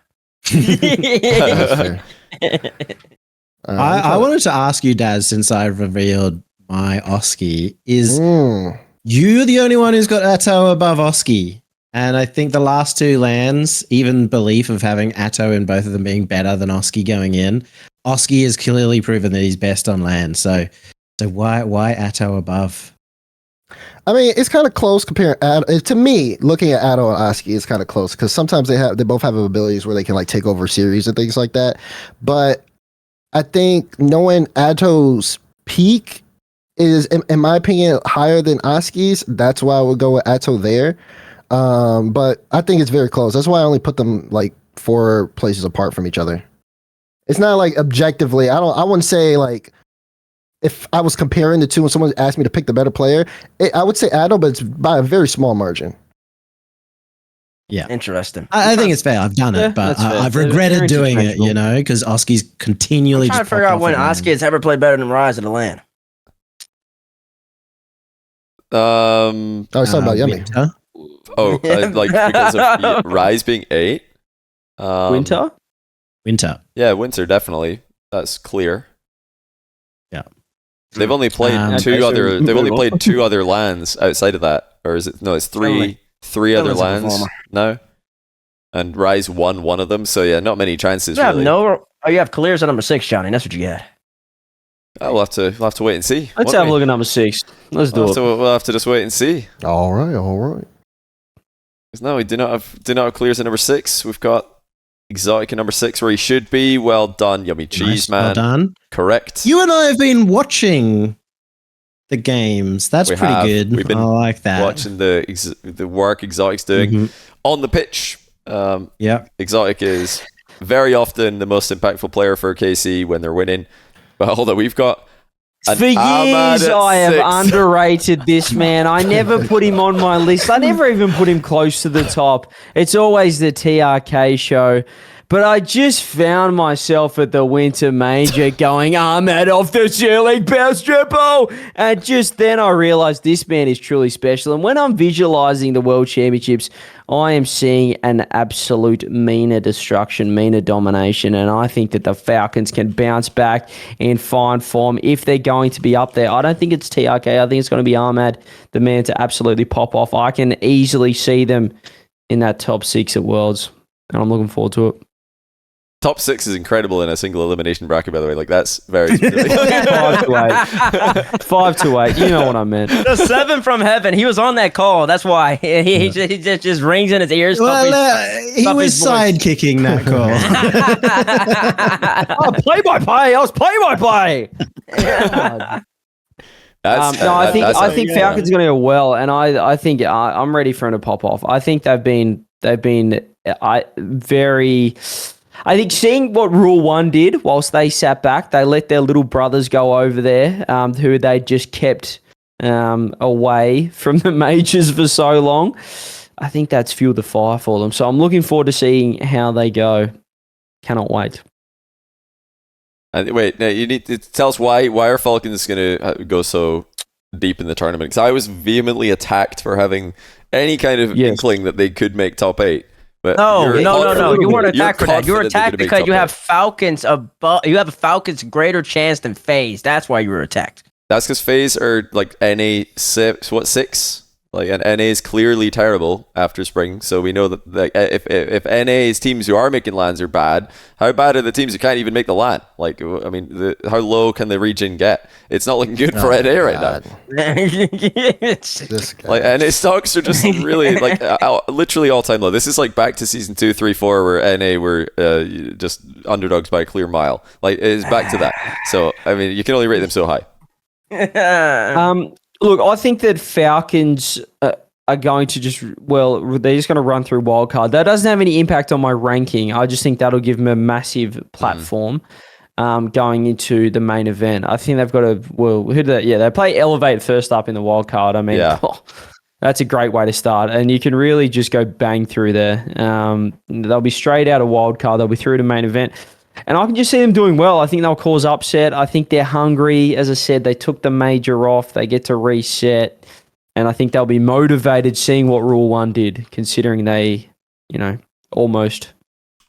I wanted to ask you, Daz, since I revealed my Oski, is you the only one who's got Atto above Oski? And I think the last 2 lands, even belief of having Atto in both of them being better than Oski going in, Oski has clearly proven that he's best on land. So why Atto above? I mean, it's kind of close comparing. To me, looking at Atto and Oski is kind of close, because sometimes they both have abilities where they can like take over series and things like that. But I think knowing Atto's peak is, in my opinion, higher than Oski's. That's why I would go with Atto there. But I think it's very close. That's why I only put them like 4 places apart from each other. It's not like objectively. I wouldn't say like if I was comparing the two and someone asked me to pick the better player, I would say Addo, but it's by a very small margin. Yeah. Interesting. I think it's fair. I've done Yeah, it, but that's fair. I've They're regretted doing it, interchangeable. you know, because Oski's continually I'm trying to just figure popped out when off at lane. Oski's ever played better than Rise of the Land. I was talking about Yummy. Winter. Because of Rise being 8. Winter? Winter. Yeah, Winter definitely. That's clear. Yeah. They've only played Okay, so They've move only on. played 2 other lands outside of that, or is it? No, it's three other Sterling's a lands performer. now, and Rise won one of them. So yeah, not many chances You have really. you have clears at number 6, Johnny. That's what you get. Oh, we'll have to wait and see. Let's won't have we? a look at number 6. Let's do it. We'll have to just wait and see. All right. 'Cause no, we do not have clears at number 6. We've got Exotic at number 6 where he should be. Well done, Yummy Cheese Nice, man. well done. Correct. You and I have been watching the games. That's We pretty have. good. We've been I like that. Watching the work Exotic's doing Mhm. on the pitch. Yeah. Exotic is very often the most impactful player for KC when they're winning. But hold on, we've got an For Ahmad years, at I have 6. underrated this man. I never put him on my list. I never even put him close to the top. It's always the TRK show. But I just found myself at the Winter Major going, Ahmed off the ceiling, bounce triple. And just then I realized this man is truly special. And when I'm visualizing the World Championships, I am seeing an absolute Mina destruction, Mina domination. And I think that the Falcons can bounce back and find form if they're going to be up there. I don't think it's TRK. I think it's going to be Ahmed, the man to absolutely pop off. I can easily see them in that top 6 at Worlds. And I'm looking forward to it. Top 6 is incredible in a single elimination bracket, by the way. Like, that's very specific. 5 to 8. 5 to 8. You know what I meant. The 7 from heaven. He was on that call. That's why he just rings in his ears. He stop was his voice. sidekicking that call. Oh, play-by-play. I was play-by-play. I think Falcons are going to go well, and I think I'm ready for him to pop off. I think they've been very. I think seeing what Rule 1 did whilst they sat back, they let their little brothers go over there, who they just kept away from the majors for so long. I think that's fueled the fire for them. So I'm looking forward to seeing how they go. Cannot wait. Wait, now you need to tell us why are Falcons going to go so deep in the tournament? Because I was vehemently attacked for having any kind of inkling that they could make top 8. But No. You weren't you're attacked for that. You were confident they're attacked gonna make because top you 8. have Falcons above. You have a Falcons greater chance than FaZe. That's why you were attacked. That's because FaZe are like NA 6? Like, and NA is clearly terrible after spring, so we know that if NA's teams who are making lands are bad, how bad are the teams who can't even make the land? Like, I mean, how low can the region get? It's not looking good for NA right now. This guy. Like, NA stocks are just really like literally all time low. This is like back to season 2, 3, 4 where NA were just underdogs by a clear mile. Like, it is back to that. So I mean, you can only rate them so high. Look, I think that Falcons are going to they're just going to run through wildcard. That doesn't have any impact on my ranking. I just think that'll give them a massive platform going into the main event. I think they've got they play Elevate first up in the wildcard. I mean, that's a great way to start. And you can really just go bang through there. They'll be straight out of wildcard. They'll be through to main event. And I can just see them doing well. I think they'll cause upset. I think they're hungry. As I said, they took the major off. They get to reset. And I think they'll be motivated seeing what Rule 1 did, considering they, almost,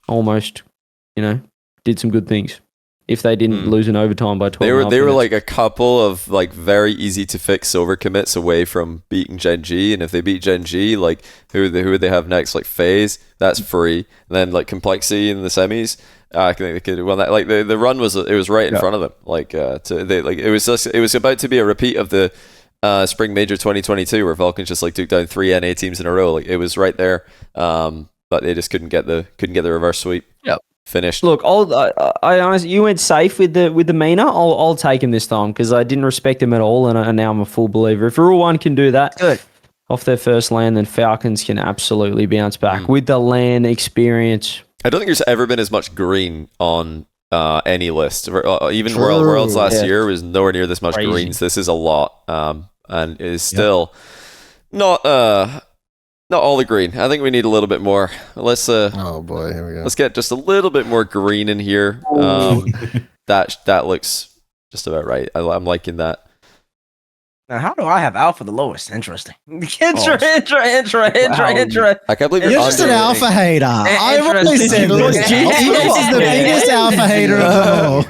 did some good things. If they didn't lose in overtime by 12 They were like a couple of like very easy to fix overcommits away from beating Gen G, and if they beat Gen G, like who would they have next? Like FaZe, that's free. And then like Complexity in the semis. I think they could well that like the run was right in front of them. Like it was about to be a repeat of the Spring Major 2022 where Falcons just like took down 3 NA teams in a row. Like it was right there, but they just couldn't get the reverse sweep. Yep. Finished. Look, I honestly, you went safe with the Mina. I'll take him this time because I didn't respect him at all, and now I'm a full believer. If Rule 1 can do that, Good. Off their first land, then Falcons can absolutely bounce back with the land experience. I don't think there's ever been as much green on any list. Even True. Worlds last Yeah. year was nowhere near this much Crazy. greens. This is a lot, and it is still not all the green. I think we need a little bit more. Let's Oh boy, here we go. let's get just a little bit more green in here. That looks just about right. I'm liking that. Now, how do I have alpha the lowest? Interesting. Intro. Wow. I can't believe You're just an alpha hater. I've always said this. T-Bates is the biggest alpha hater of them all.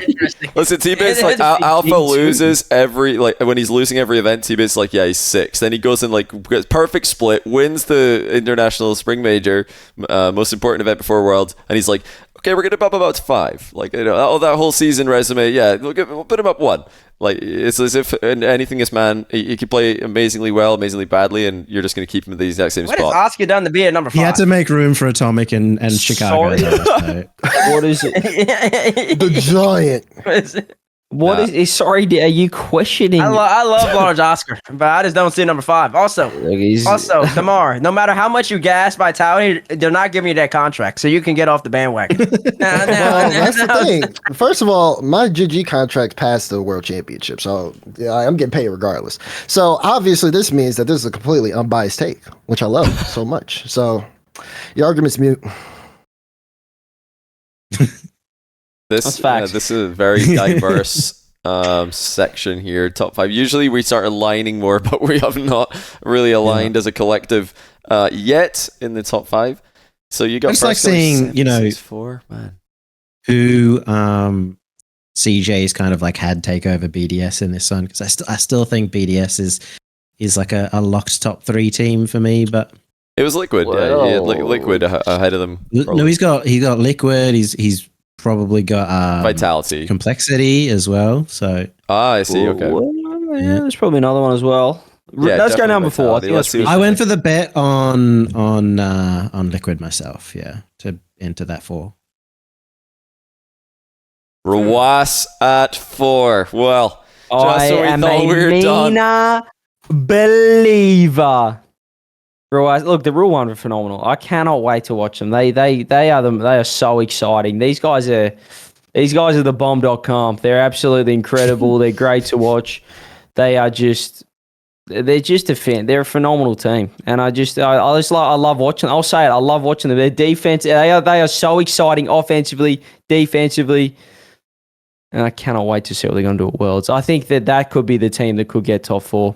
Listen, T-Bates like Alpha loses every when he's losing every event. T-Bates like he's 6. Then he goes in gets perfect split, wins the international spring major, most important event before Worlds, and he's like, okay, we're gonna bump him up to 5. That whole season resume, yeah, we'll put him up 1. Like it's as if in anything this man he could play amazingly well, amazingly badly, and you're just gonna keep him in the exact same What has spot. Oscar done to be at number 5? He had to make room for Atomic and Chicago. Sorry. Though, so. What is it? The giant. What Nah. is? Sorry, are you questioning? I love large Oscar, but I just don't see number 5. Also, Damar, no matter how much you gas Vitality, they're not giving you that contract, so you can get off the bandwagon. Well, that's the thing. First of all, my GG contract passed the World Championship, so yeah, I'm getting paid regardless. So obviously, this means that this is a completely unbiased take, which I love so much. So your argument's mute. That's facts. This is a very diverse section here. Top 5. Usually we start aligning more, but we have not really aligned as a collective yet in the top 5. So you got It's like seeing, 764, man. who CJ's kind of like had take over BDS in this one, because I still think BDS is like a locked top 3 team for me, but It was Liquid. Yeah, he had Liquid ahead of them. no, he's got Liquid. He's probably got Vitality. Complexity as well. So I see. Okay. Well, yeah, there's probably another one as well. Yeah, Let's go definitely number 4. I Vitality. think Let's that's see what- I went for the bet on Liquid myself. Yeah, to enter that 4. Rawas at 4. Well, I so we am thought a we were done. Mina believer. Look, the Rule One are phenomenal. I cannot wait to watch them. They are so exciting. These guys are the bomb.com. They're absolutely incredible. They're great to watch. They're just a fan. They're a phenomenal team, and I love watching. I'll say it. I love watching them. Their defense. They are so exciting offensively, defensively, and I cannot wait to see what they're going to do at Worlds. I think that could be the team that could get top 4.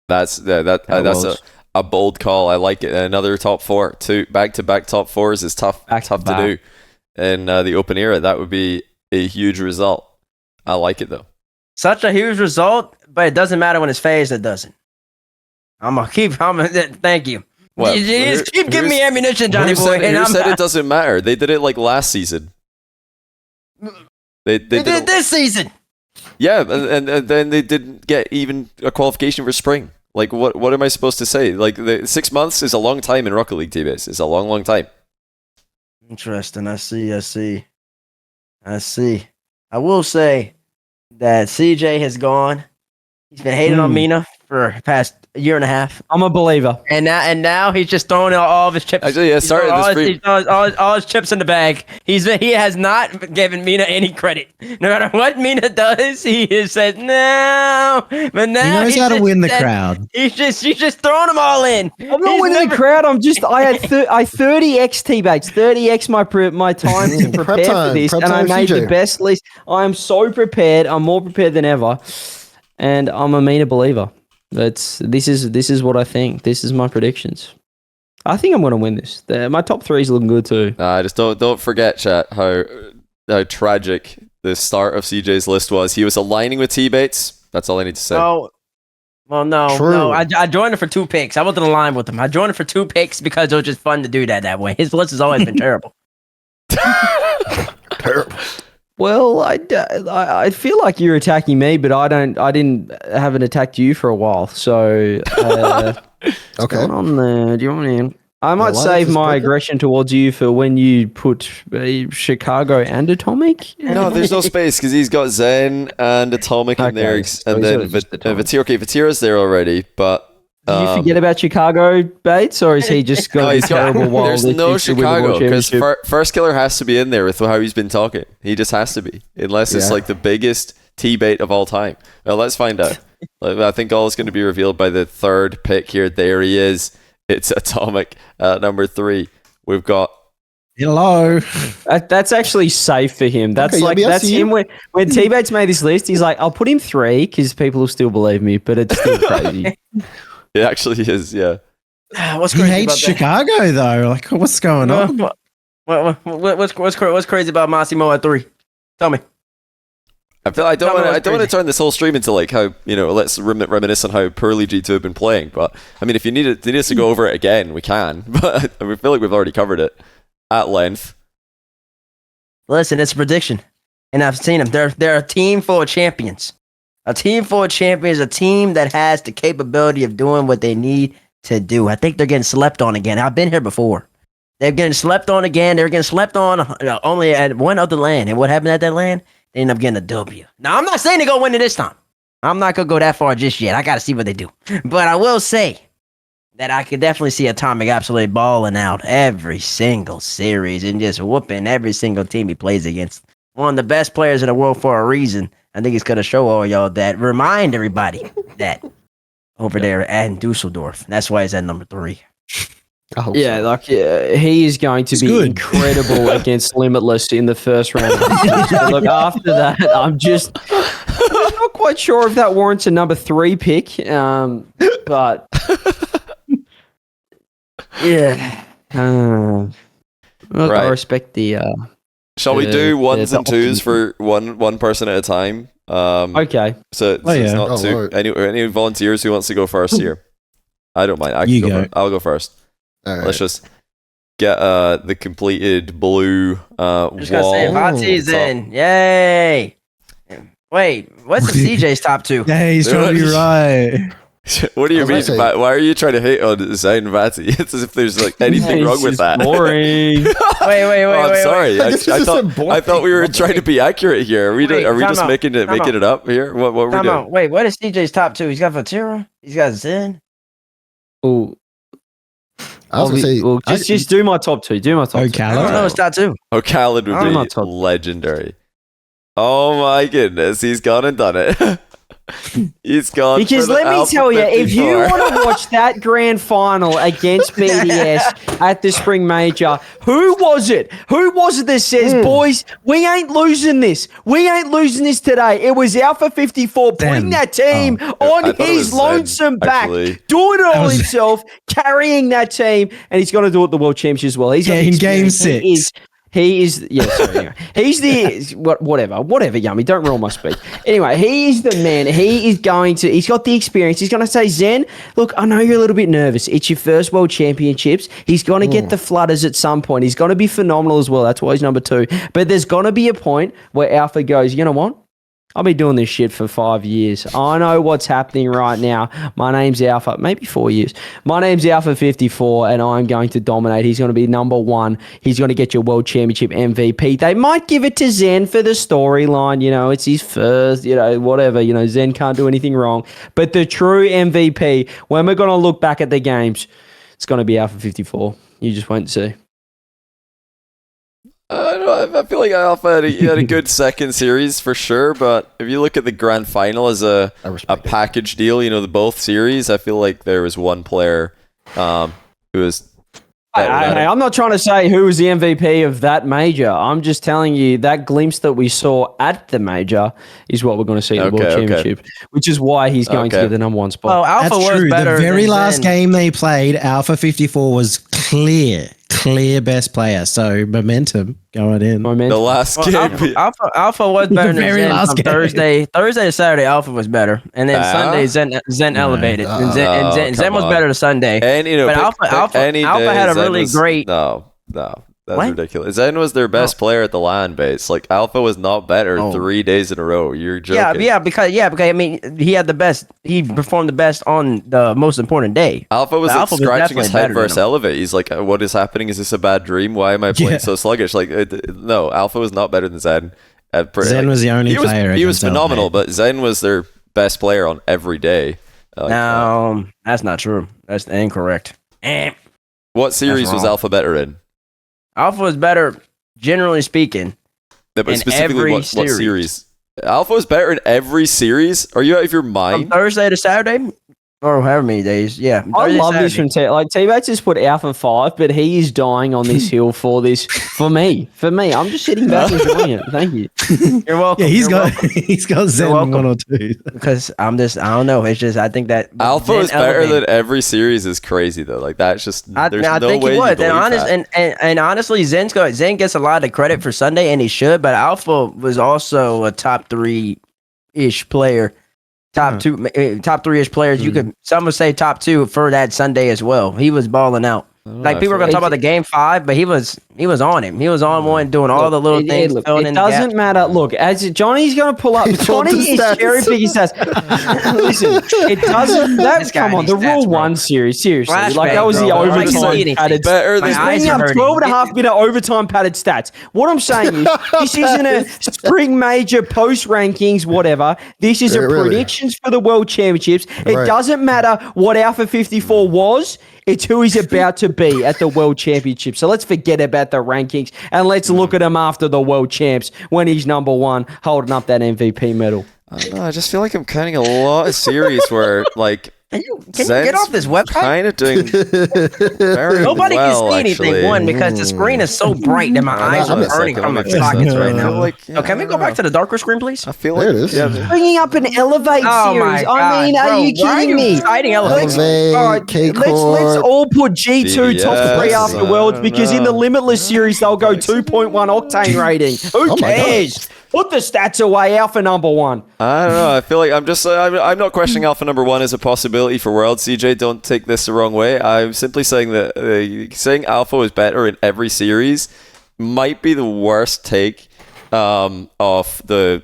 That's a bold call. I like it. Another top 4. 2 back-to-back top 4s is tough to do in the open era. That would be a huge result. I like it though. Such a huge result, but it doesn't matter when it's phased. It doesn't. Thank you. Well, You just keep giving me ammunition, Johnny boy. Who said it doesn't matter? They did it like last season. They did did this season. Yeah, and then they didn't get even a qualification for spring. Like, what am I supposed to say? Like, 6 months is a long time in Rocket League, T-Base. It's a long, long time. Interesting. I see. I will say that CJ has gone. He's been hating on Mina for the past year and a half. I'm a believer. And now he's just throwing all of his chips. Actually, yeah, started this stream. He's all his chips in the bag. He has not given Mina any credit. No matter what Mina does, he has said no. But now he knows how to win the crowd. He's just throwing them all in. I'm not winning the crowd. I had 30x T-Bates, 30x my time to prepare for this, and I made the best list. I am so prepared. I'm more prepared than ever, and I'm a Mina believer. This is what I think. This is my predictions. I think I'm going to win this. My top 3 is looking good too. Just don't forget, chat, how tragic the start of CJ's list was. He was aligning with T-Bates. That's all I need to say. Oh, well, no. I joined it for 2 picks. I wasn't aligned with him. I joined it for 2 picks because it was just fun to do that way. His list has always been terrible. Terrible. Well, I feel like you're attacking me, but I haven't attacked you for a while. So Okay. what's going on there? Do you want me? I might why save does this my break it? aggression towards you for when you put Chicago and Atomic. No, there's no space because he's got Zen and Atomic in there, Okay, so and he's then got just Atomic. Vatira's there already. But Did you forget about Chicago, Bates, or is he just got a terrible wild? There's no to win the World Chicago because Championship? First Killer has to be in there with how he's been talking. He just has to be, unless it's like the biggest T-bait of all time. Well, let's find out. I think all is going to be revealed by the third pick here. There he is. It's Atomic at number 3. We've got. Hello. That's actually safe for him. That's that's him. When T-Bates made this list, he's like, I'll put him 3 because people will still believe me, but it's still crazy. It actually is, yeah. What's He crazy hates about Chicago though. Like, what's going on? What's crazy about Massimo at 3? Tell me. I don't want to turn this whole stream into like how, let's reminisce on how poorly G2 have been playing. But I mean, if you need us to go over it again, we can. But I feel like we've already covered it at length. Listen, it's a prediction, and I've seen them. They're a team full of champions. A team full of champions. A team that has the capability of doing what they need to do. I think they're getting slept on again. I've been here before. They're getting slept on again. They're getting slept on only at one other land. And what happened at that land? They end up getting a W. Now, I'm not saying they're going to win it this time. I'm not going to go that far just yet. I got to see what they do. But I will say that I could definitely see Atomic absolutely balling out every single series and just whooping every single team he plays against. One of the best players in the world for a reason. I think he's going to show all y'all that. Remind everybody that over there at Dusseldorf. That's why he's at number 3. Yeah, he is going to be incredible against Limitless in the first round. Look, after that, I'm not quite sure if that warrants a number 3 pick. But yeah, look, I respect the. Shall we do ones and twos for one person at a time? Okay. So it's not too. Any volunteers who wants to go first here? I don't mind. I'll go first. Right. Let's just get the completed blue I'm just gonna say Vati's in. Yay! Wait, what's the CJ's top 2? Yeah, he's trying to be right. What do you mean? Why are you trying to hate on Zayn and Vati? It's as if there's like anything wrong with that. Boring. wait. I'm sorry. I thought we were trying to be accurate here. Are we just making it up here? What were we doing? Wait, what is CJ's top 2? He's got Vatira. He's got Zen. Oh. I was gonna say, just do my top 2. Do my top 2. I don't know. It's top 2. Khaled would be legendary. Oh my goodness, he's gone and done it. He's gone. Because let me tell you, if you want to watch that grand final against BDS at the Spring Major, who was it? Who was it that says, boys, we ain't losing this. We ain't losing this today. It was Alpha 54 putting that team on his lonesome back, doing it all himself, carrying that team, and he's going to do it at the World Championship as well. He's in Game 6. He is, anyway. He's the, whatever, Yummy, don't ruin my speech. Anyway, he is the man. He's got the experience. He's going to say, Zen, look, I know you're a little bit nervous. It's your first World Championships. He's going to get the flutters at some point. He's going to be phenomenal as well. That's why he's number 2. But there's going to be a point where Alpha goes, you know what? I've been doing this shit for 5 years. I know what's happening right now. My name's Alpha, maybe 4 years. My name's Alpha 54, and I'm going to dominate. He's going to be number 1. He's going to get your World Championship MVP. They might give it to Zen for the storyline. It's his first, whatever. Zen can't do anything wrong. But the true MVP, when we're going to look back at the games, it's going to be Alpha 54. You just wait and see. I feel like Alpha had a good second series for sure, but if you look at the grand final as a package deal, the both series, I feel like there was one player who was. I'm not trying to say who was the MVP of that major. I'm just telling you that glimpse that we saw at the major is what we're going to see in the World Championship, which is why he's going to get the number 1 spot. Oh, Alpha That's was true. better. The very last game they played, Alpha 54 was clear best player. So momentum going in. The last game. Alpha was better The very than Zen last from game. Thursday to Saturday, Alpha was better. And then Sunday, Zen elevated. And Zen was better to Sunday. And, Alpha had a really great... No. That's ridiculous. Zen was their best player at the LAN base. Like, Alpha was not better 3 days in a row. You're joking. Yeah, because I mean, he had the best. He performed the best on the most important day. Alpha was scratching his head versus Elevate. He's like, what is happening? Is this a bad dream? Why am I playing so sluggish? Like, no, Alpha was not better than Zen. Zen was the only player. He was phenomenal, but Zen was their best player on every day. I like that. No, that's not true. That's incorrect. What series was wrong. Alpha better in? Alpha is better, generally speaking. Yeah, but In specifically, every what series. series? Alpha is better in every series? Are you out of your From mind? Thursday to Saturday, or however many days. Yeah, I Thursday, love this Saturday. from T. Like T-Bates has put Alpha 5, but he is dying on this hill for this. For me, I'm just sitting back enjoying it. Thank you. You're welcome. Yeah, You're welcome. he's got Zen welcome. 1 or 2. Because I don't know. It's just I think that Alpha Zen is better elevated. than every series is crazy though. Like that's just there's I no think way he you would. believe And honestly, Zen gets a lot of credit for Sunday, and he should. But Alpha was also a top 3-ish player, top 3-ish players. You could some would say top 2 for that Sunday as well. He was balling out. Like people were gonna talk about the game 5, but he was on him. He was on one, doing all the little things, filling It in the doesn't gaps. matter. Look, as Johnny's going to pull up, He pulled Johnny the is stats. cherry picking stats. Listen, it doesn't. This guy Come on, needs the Rule stats, bro. 1 series, seriously, like Flashback, that was the bro. I can't see overtime anything. padded. Better My than eyes Bringing are up hurting. 12 and a half minute overtime padded stats. What I'm saying is, this isn't a spring major post rankings, whatever. This is a Really? predictions for the World Championships. It Right. doesn't matter what Alpha 54 was. It's who he's about to be at the World Championship. So let's forget about the rankings and let's look at him after the World Champs when he's number 1, holding up that MVP medal. I don't know. I just feel like I'm counting a lot of series where like Can you Zen's get off this website? kind of doing very Nobody well, can see anything. actually. One, because the screen is so bright that my eyes Hold on are a burning second, from my let me fix sockets this. right I feel now. like, Oh, can we go back to the darker screen, please? I feel There like it is. yeah, Bringing up an Elevate Oh my series. God, I mean, bro, are you why kidding me? citing Elevate? Elevate, All right, let's K-Corp. all put G2 top 3 DBS, afterwards because in the Limitless series they'll go 2.1 octane rating. Who Oh my cares? Put the stats away. Alpha number 1. I don't know. I feel like I'm not questioning Alpha number 1 as a possibility for World. CJ, don't take this the wrong way. I'm simply saying that saying Alpha is better in every series might be the worst take of the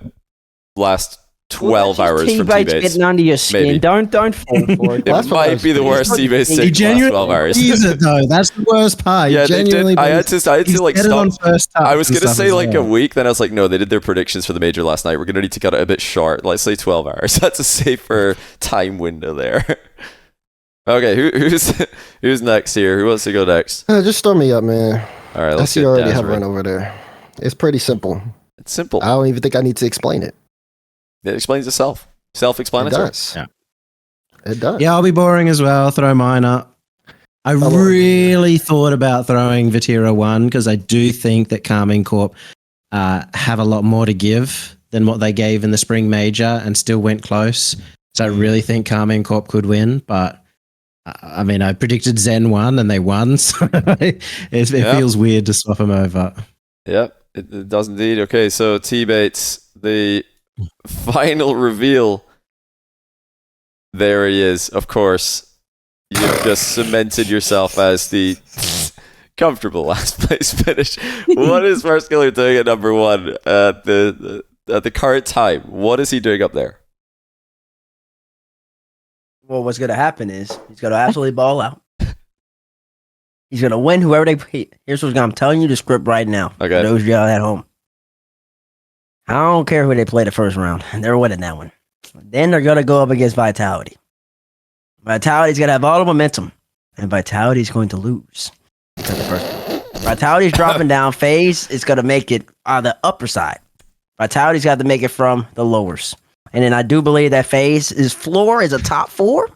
last 12 hours from T-Bates TBates. getting under your skin. Maybe. Don't fall for it. It Last 12 might hours. be the worst TBates He take in the last 12 genuinely hours. believes it, though. That's the worst part. He Yeah, they genuinely did. I had believes to like he's better on stop. first touch I was and gonna stuff say as like well. a week, then I was like, no, they did their predictions for the major last night. We're gonna need to cut it a bit short. Let's say 12 hours. That's a safer time window there. Okay, who's next here? Who wants to go next? Just throw me up, man. All right, I let's see get you already Dazerin. hovering over there. It's pretty simple. It's simple. I don't even think I need to explain it. It explains itself. It Self-explanatory. does. Yeah. It does. Yeah, I'll be boring as well. Throw mine up. I well. really thought about throwing Vatira 1 because I do think that Carmine Corp have a lot more to give than what they gave in the spring major and still went close. So I really think Carmine Corp could win, but I mean, I predicted Zen 1 and they won, so it feels weird to swap them over. Yep, it does indeed. Okay, so T-Bates, the final reveal. There he is, of course. You've just cemented yourself as the comfortable last place finish. What is First Killer doing at number 1 at the current time? What is he doing up there? Well, what's going to happen is he's going to absolutely ball out. He's going to win whoever they. Here's what's going. I'm telling you the script right now. Okay. For those of y'all at home. I don't care who they play the first round. They're winning that one. Then they're going to go up against Vitality. Vitality's going to have all the momentum, and Vitality's going to lose. Because the first Vitality's dropping down. FaZe is going to make it on the upper side. Vitality's got to make it from the lowers. And then I do believe that FaZe's floor is a top 4.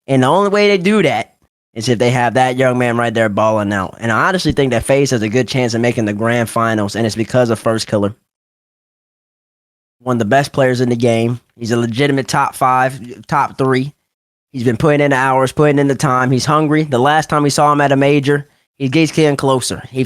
And the only way they do that is if they have that young man right there balling out. And I honestly think that FaZe has a good chance of making the grand finals, and it's because of First Killer. One of the best players in the game. He's a legitimate top 5, top 3. He's been putting in the hours, putting in the time. He's hungry. The last time we saw him at a major, he's getting closer. He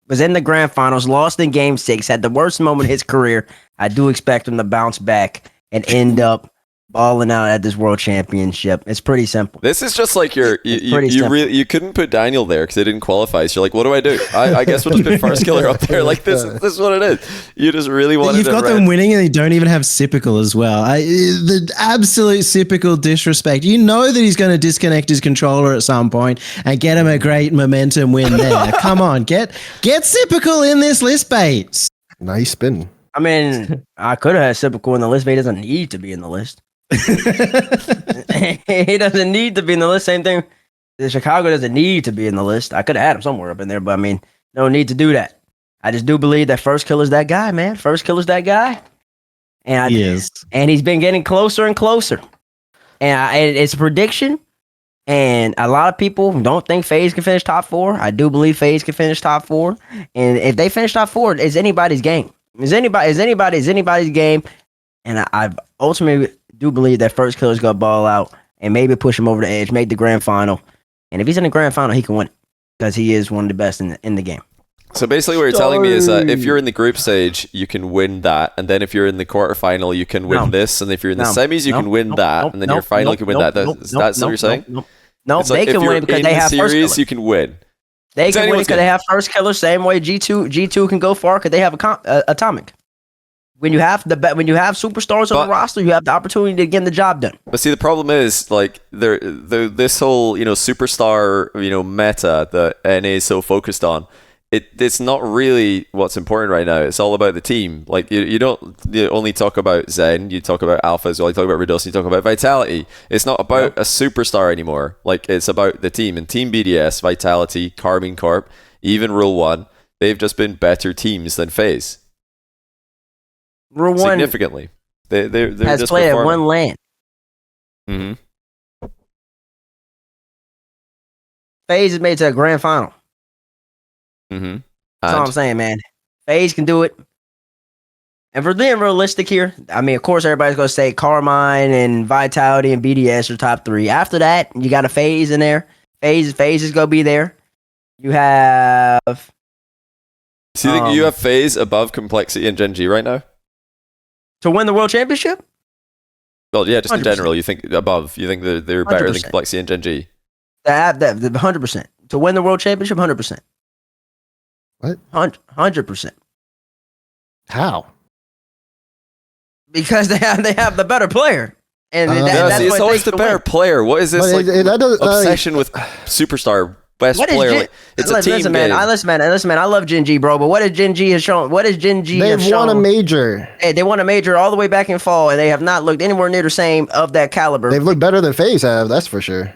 was in the grand finals, lost in game 6, had the worst moment of his career. I do expect him to bounce back and end up balling out at this world championship. It's pretty simple. This is just like you simple. couldn't put Daniel there because they didn't qualify. So you're like, what do I do? I guess we'll just put First Killer up there. Like this is what it is. You just really wanted. You've got them winning, and you don't even have Sipical as well. The absolute Sipical disrespect. You know that he's going to disconnect his controller at some point and get him a great momentum win there. Come on, get Sipical in this list, Bates. Nice spin. I mean, I could have had Sipical in the list, but he doesn't need to be in the list. He doesn't need to be in the list. Same thing. Chicago doesn't need to be in the list. I could have had him somewhere up in there, but I mean, no need to do that. I just do believe that First Killer's that guy, man. First Killer's that guy. And He is. and he's been getting closer and closer. And it's a prediction. And a lot of people don't think FaZe can finish top 4. I do believe FaZe can finish top 4. And if they finish top 4, it's anybody's game. It's anybody's game. And I ultimately do believe that First Killer's gonna ball out and maybe push him over the edge, make the grand final. And if he's in the grand final, he can win it because he is one of the best in the game. So basically what you're telling me is that if you're in the group stage, you can win that. And then if you're in the quarterfinal, you can win this. And if you're in the semis, you can win that. And then your final, you can win that. That's what you're saying? No, they can win because they have First Killer. You can win. They can win because they have First Killer. Same way G2 can go far because they have Atomic. When you have superstars on the roster, you have the opportunity to get the job done. But see, the problem is like this whole superstar meta that NA is so focused on. It's not really what's important right now. It's all about the team. Like you only talk about Zen, you talk about Alpha as well, you talk about Redos, you talk about Vitality. It's not about a superstar anymore. Like it's about the team. And Team BDS, Vitality, Carmine Corp, even Rule 1, they've just been better teams than FaZe. Rule 1 significantly. They're has just played performing. at one LAN. Mm-hmm. FaZe has made it to a grand final. Mm-hmm. That's all I'm saying, man. FaZe can do it. And for being realistic here, I mean, of course, everybody's going to say Carmine and Vitality and BDS are top 3. After that, you got a FaZe in there. FaZe is going to be there. You have... So you think you have FaZe above Complexity and Gen G right now? To win the World Championship? Well, yeah, just 100%. in general. You think above. You think they're better than 100%. Complexity and Gen G? That 100%. To win the World Championship, 100%. What? 100%. How? Because they have the better player. And that's it's what always the better player. What is this obsession with superstar best player? It's a team listen, game. man. Listen, man. I love Gen G, bro. But what has Gen G has shown? They've won a major. Hey, they won a major all the way back in fall, and they have not looked anywhere near the same of that caliber. They've looked better than FaZe have. That's for sure.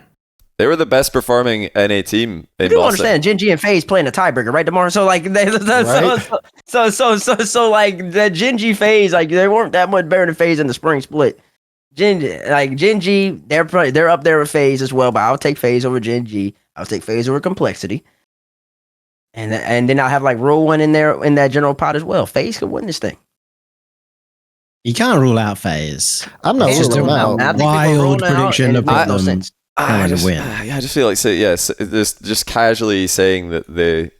They were the best performing NA team in You Boston. understand? Gen G and FaZe playing a tiebreaker, right, tomorrow. So like, so like the Gen G FaZe, like they weren't that much better than FaZe in the spring split. Gen G, they're up there with FaZe as well, but I'll take FaZe over Gen G. I'll take FaZe over Complexity, and then I'll have like Rule 1 in there in that general pot as well. FaZe could win this thing. You can't rule out FaZe. I'm not It's just ruling a them out. wild prediction to put no them sense. I going to win. just feel like just casually saying that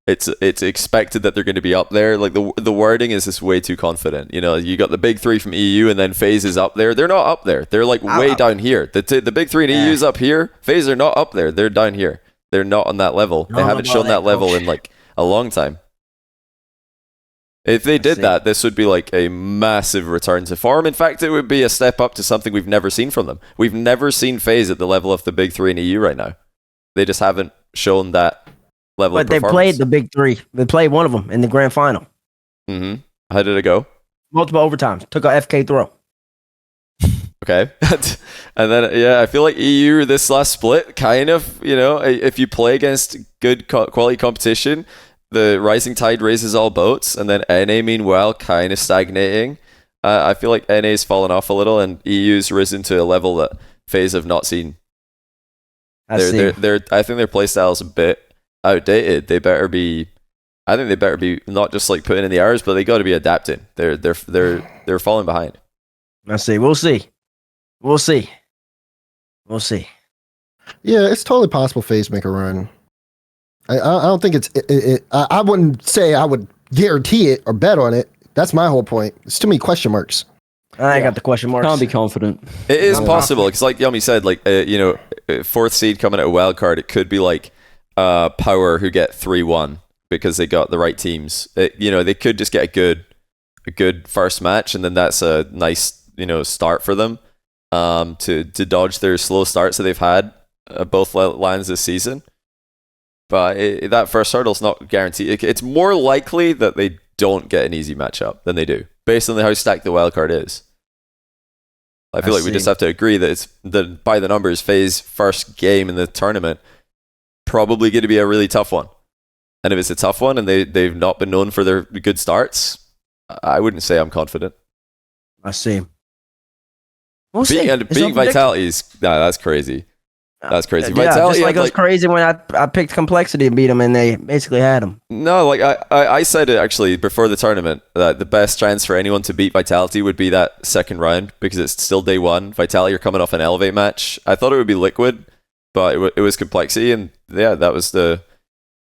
it's expected that they're going to be up there. Like the wording is just way too confident. You got the big 3 from EU, and then FaZe is up there. They're not up there. They're like way down here. The big 3 in EU is up here. FaZe are not up there. They're down here. They're not on that level. They haven't shown that level in like a long time. If they did that, this would be like a massive return to form. In fact, it would be a step up to something we've never seen from them. We've never seen FaZe at the level of the big 3 in EU right now. They just haven't shown that level of But they performance. played the big 3. They played one of them in the grand final. Mm-hmm. How did it go? Multiple overtimes. Took a FK throw. Okay. And then, I feel like EU, this last split, kind of, if you play against good quality competition, the rising tide raises all boats, and then NA, meanwhile, kind of stagnating. I feel like NA's fallen off a little, and EU's risen to a level that FaZe have not seen. I think their playstyle's a bit outdated. I think they better be not just like putting in the hours, but they got to be adapting. They're falling behind. Let's see. We'll see. Yeah, it's totally possible FaZe make a run. I don't think I wouldn't say I would guarantee it or bet on it. That's my whole point. It's too many question marks. I got the question marks. Can't be confident. It is possible because, like Yumi said, like 4th seed coming out of wild card, it could be like Power who get 3-1 because they got the right teams. They could just get a good first match, and then that's a nice start for them to dodge their slow starts that they've had both lines this season. But that first hurdle's not guaranteed. It's more likely that they don't get an easy matchup than they do, based on how stacked the wildcard is. I feel like we just have to agree that it's the by the numbers FaZe first game in the tournament probably going to be a really tough one. And if it's a tough one and they've not been known for their good starts, I wouldn't say I'm confident. I see. We'll see. Being Vitality is that's crazy. That's crazy. Yeah, Vitality, just like it was crazy when I picked Complexity and beat them, and they basically had them. No, like I said it actually before the tournament that the best chance for anyone to beat Vitality would be that second round because it's still day one. Vitality are coming off an Elevate match. I thought it would be Liquid, but it was Complexity, and yeah, that was the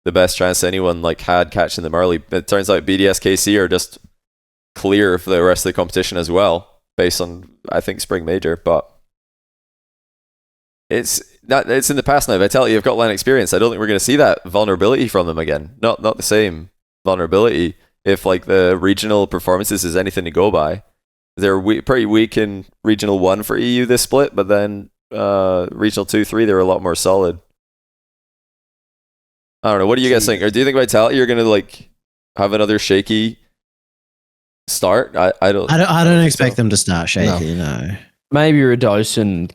best chance anyone like had catching them early. It turns out BDS KC are just clear for the rest of the competition as well, based on I think Spring Major, but it's in the past now. Vitality have got line experience. I don't think we're going to see that vulnerability from them again. Not the same vulnerability. If like the regional performances is anything to go by, they're pretty weak in regional 1 for EU this split, but then regional 2-3 they're a lot more solid. I don't know. What do you guys think? Or do you think Vitality are going to like have another shaky start? I don't expect them to start shaky. No. Maybe Dazerin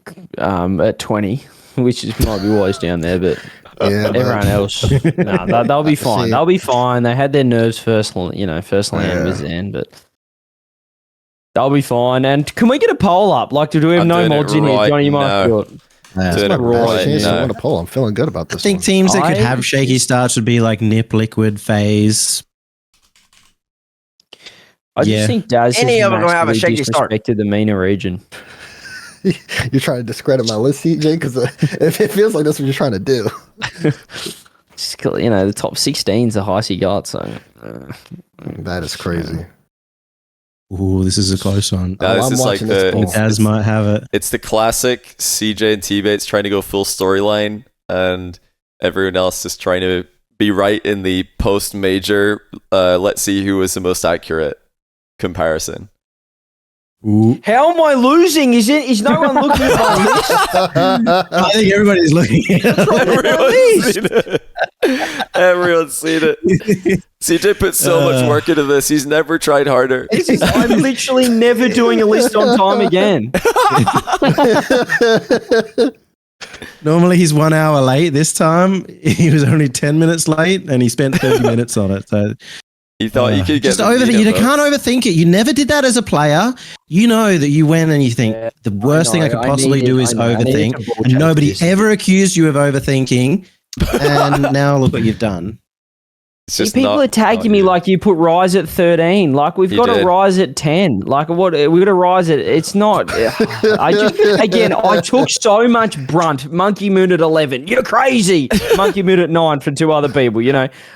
at 20, which might be wise down there, but everyone else, they'll be fine. They'll be fine. They had their nerves first land was in, but they'll be fine. And can we get a poll up? Like, do we have no mods in here? Johnny, you might do it. I want to poll. I'm feeling good about this. I think teams that could have shaky starts would be like Nip, Liquid, FaZe. I just think Daz any of them going to have a shaky start. Disrespected the MENA region. You're trying to discredit my list, CJ, because it feels like that's what you're trying to do. The top 16 is the highest you got, so that is crazy. Ooh, this is a close one. This is like Daz might have it. It's the classic CJ and TBates trying to go full storyline, and everyone else just trying to be right in the post-major. Let's see who was the most accurate comparison. Ooh. How am I losing? Is no one looking at my list? I think everybody's looking at it. Everyone's seen it. CJ put so much work into this. He's never tried harder. I'm literally never doing a list on time again. Normally he's 1 hour late. This time he was only 10 minutes late and he spent 30 minutes on it. So he thought you could get just overthink. You can't overthink it. You never did that as a player. You know that you went and you think the worst thing I could possibly do is overthink, and nobody ever accused you of overthinking. And now look what you've done. People are tagging me like you put Rise at 13. Like we've got a Rise at 10. Like what? We got a Rise at. It's not. I took so much brunt. Monkey Moon at 11. You're crazy. Monkey Moon at 9 for 2 other people.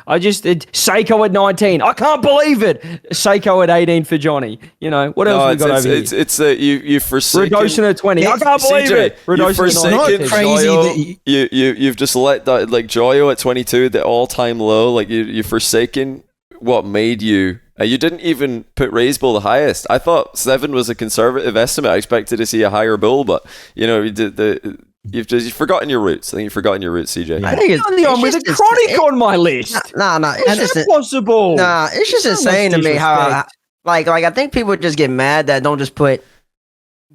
I just Seiko at 19. I can't believe it. Seiko at 18 for Johnny. What else we got over here? It's you forsaken. Redotion at 20. I can't believe it. Redotion at 19. Crazy. You've just let that like Joyo at 22, the all-time low. Like you forsaken what made you. You didn't even put Raise Bull the highest. I thought 7 was a conservative estimate. I expected to see a higher bull, but you've forgotten your roots. I think you've forgotten your roots, CJ. Yeah. I think it's with a chronic on my list. It's just impossible. It's just insane to me how I think people just get mad that don't just put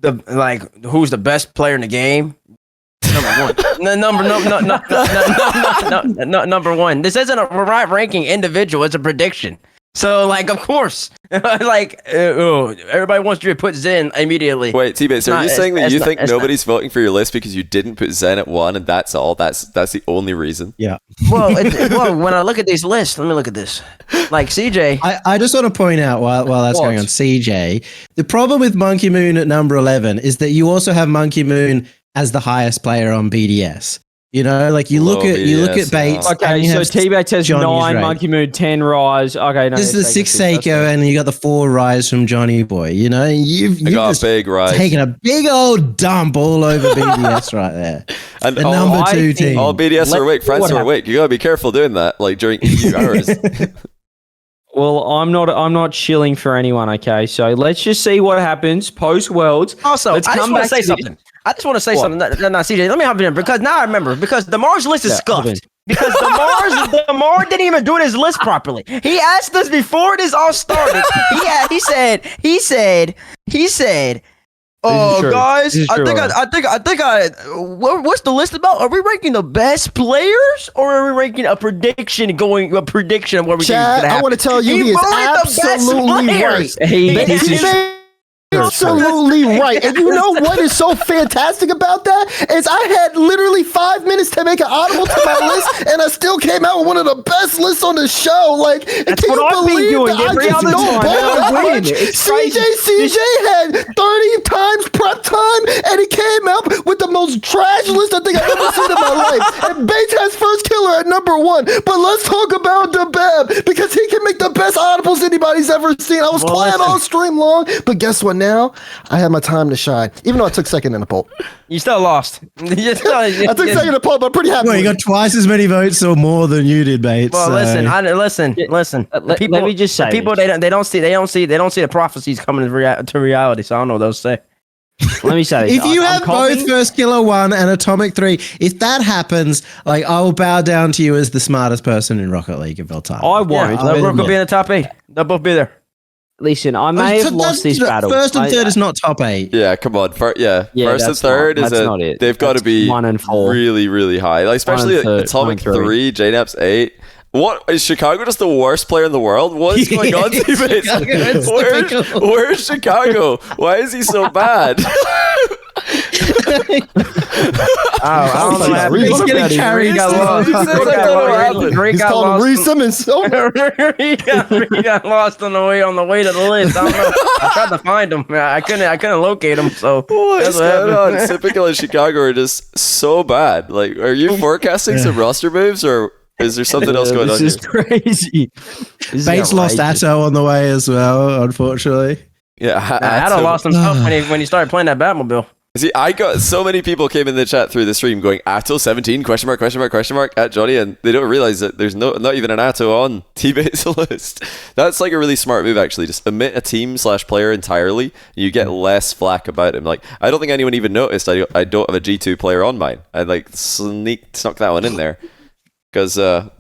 who's the best player in the game. Number one. This isn't a ranking individual. It's a prediction. So, of course, everybody wants you to put Zen immediately. Wait, TBates, are you saying that you think nobody's voting for your list because you didn't put Zen at 1 and that's all? That's the only reason? Yeah. Well, when I look at these lists, let me look at this. Like CJ. I just want to point out while that's going on, CJ, the problem with Monkey Moon at number 11 is that you also have Monkey Moon as the highest player on BDS. You look at Bates. Okay, so T-Bates has Johnny's 9, rate. Monkey Moon 10, Rise. Okay, no, this is the 6 Seiko, and you got the 4 Rise from Johnny Boy. You've got a big Rise, taken a big old dump all over BDS right there. And the number 2 team. All BDS are awake. France are awake. You gotta be careful doing that, during EU hours. Well, I'm not shilling for anyone. Okay, so let's just see what happens post Worlds. Also, I just want to say something. I just want to say something. No, CJ, let me hop in because now I remember because Damar's list is scuffed. Because Damar didn't even do his list properly. He asked us before this all started. He said Oh, true. guys, This is true. what's the list about? Are we ranking the best players, or are we ranking a prediction of what we think is Chad, gonna happen? I want to tell you, he is voted the best absolutely right. players. This is Absolutely right. And you know what is so fantastic about that? Is I had literally 5 minutes to make an audible to my list, and I still came out with one of the best lists on the show. Like, That's can you what I've been believe doing that every I just other know time, ball and I that win. much? It's crazy. CJCJ had 30 times prep time, and he came out with the most trash list I think I've ever seen in my life. And Bates has first killer at number 1. But let's talk about DeBeb, because he can make the best audibles anybody's ever seen. I was quiet all stream long, but guess what now? I had my time to shine, even though I took second in the poll. You still lost. I took second in the poll, but I'm pretty happy. Well, you with got twice as many votes or more than you did, Bates. Well, so- listen. The let me just say the people this. they don't see the prophecies coming to reality. So I don't know what they'll say. Let me say this. If you I'm have confident- both First Killer 1 and Atomic 3, if that happens, like, I will bow down to you as the smartest person in Rocket League of all time. I won't. They'll both be in the top 8. They'll both be there. Listen, I may have lost this battle. First and third is not top 8. Yeah, come on. First and that's third not- that's not it. They've got to That's be 1 and 4. really, really high. Like, especially 1 and Atomic 3. 3, JNAP's 8. What is Chicago just the worst player in the world? What is going on, teammates? Where's Chicago? Why is he so bad? I don't know what happened. He's getting carried. He got He says I don't know what happened. He's calling Reese Simmons. He got lost on the way to the list. I don't know. I tried to find him. I couldn't locate him. So What is that's what going happened. on? Typical in Chicago are just so bad. Like, are you forecasting some roster moves, or is there something else going on This is here? crazy. This Bates is lost outrageous. Atto on the way as well, unfortunately. Yeah, Adam lost himself when he started playing that Batmobile. See, I got so many people came in the chat through the stream going Atto 17 question mark at Johnny, and they don't realize that there's not even an Atto on TBates list. That's like a really smart move, actually. Just omit a team/player entirely. You get less flack about him. Like, I don't think anyone even noticed I don't have a G2 player on mine. I like snuck that one in there because I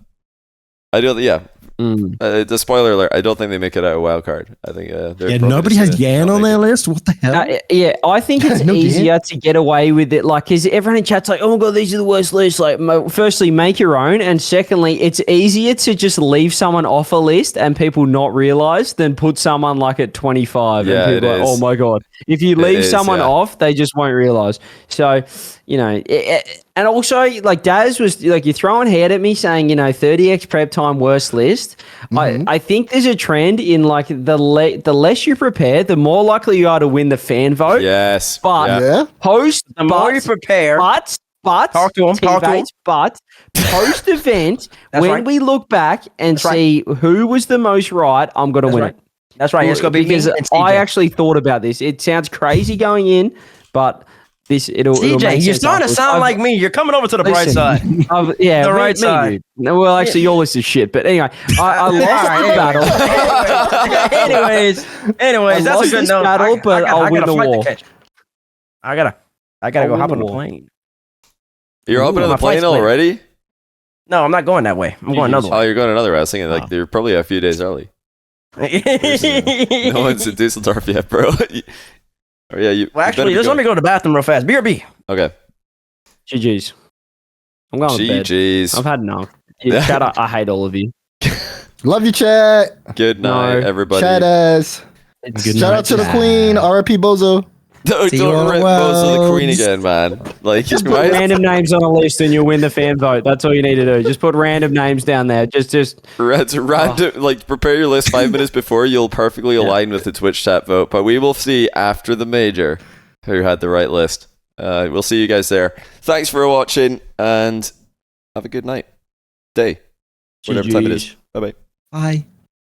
don't. Yeah. The spoiler alert, I don't think they make it out a wild card. I think they're Nobody has Yan on their list? What the hell? Yeah, I think it's No easier to get away with it. Like, because everyone in chat's like, oh my God, these are the worst lists. Like, firstly, make your own. And secondly, it's easier to just leave someone off a list and people not realize than put someone like at 25. Yeah, and people it are like, is. oh my God. If you leave is, someone yeah. off, they just won't realize. So, and also, like, Daz was like, you're throwing head at me saying, 30x prep time worst list. I think there's a trend in like the less you prepare, the more likely you are to win the fan vote. Yes. But Yeah. The more you prepare, but Talk to him, talk to him. but post event, That's when right. we look back and That's see who was the most right, I'm gonna That's win right. it. That's right. It's gonna be because me and I CJ. actually thought about this. It sounds crazy going in, but it'll CJ, make you're sense starting to afterwards. sound like me. You're coming over to the bright Listen, side. Yeah, The me- right me side. dude. No, well, actually, your list is shit. But anyway, I lost the battle. Anyways, I that's a lost good this note. battle, but I'll I win gotta the flight to war. catch. I gotta I'll go win hop the on the war. plane. You're hopping on my the plane flight's late. already? No, I'm not going that way. I'm going another Oh, way. you're going another way. I was thinking like you're probably a few days early. No one's in Dusseldorf yet, bro. Or yeah, you. Well, you actually, better be just let me go to the bathroom real fast. BRB. Okay. GG's. I'm going to bed. GG's. I've had enough. Yeah, shout out. I hate all of you. Love you, chat. Good night, No. everybody. Chat ass. Good Shout night, out to the Chad. queen. RIP Bozo. Don't See you on rip the Bozo the queen worlds. again, man. Like, Just put why is- random names on a list and you'll win the fan vote. That's all you need to do. Just put random names down there. Just It's random. Like, prepare your list 5 minutes before. You'll perfectly align with the Twitch chat vote. But we will see after the major who had the right list. We'll see you guys there. Thanks for watching and have a good night, day, whatever time it is. GG's. Bye bye. Bye.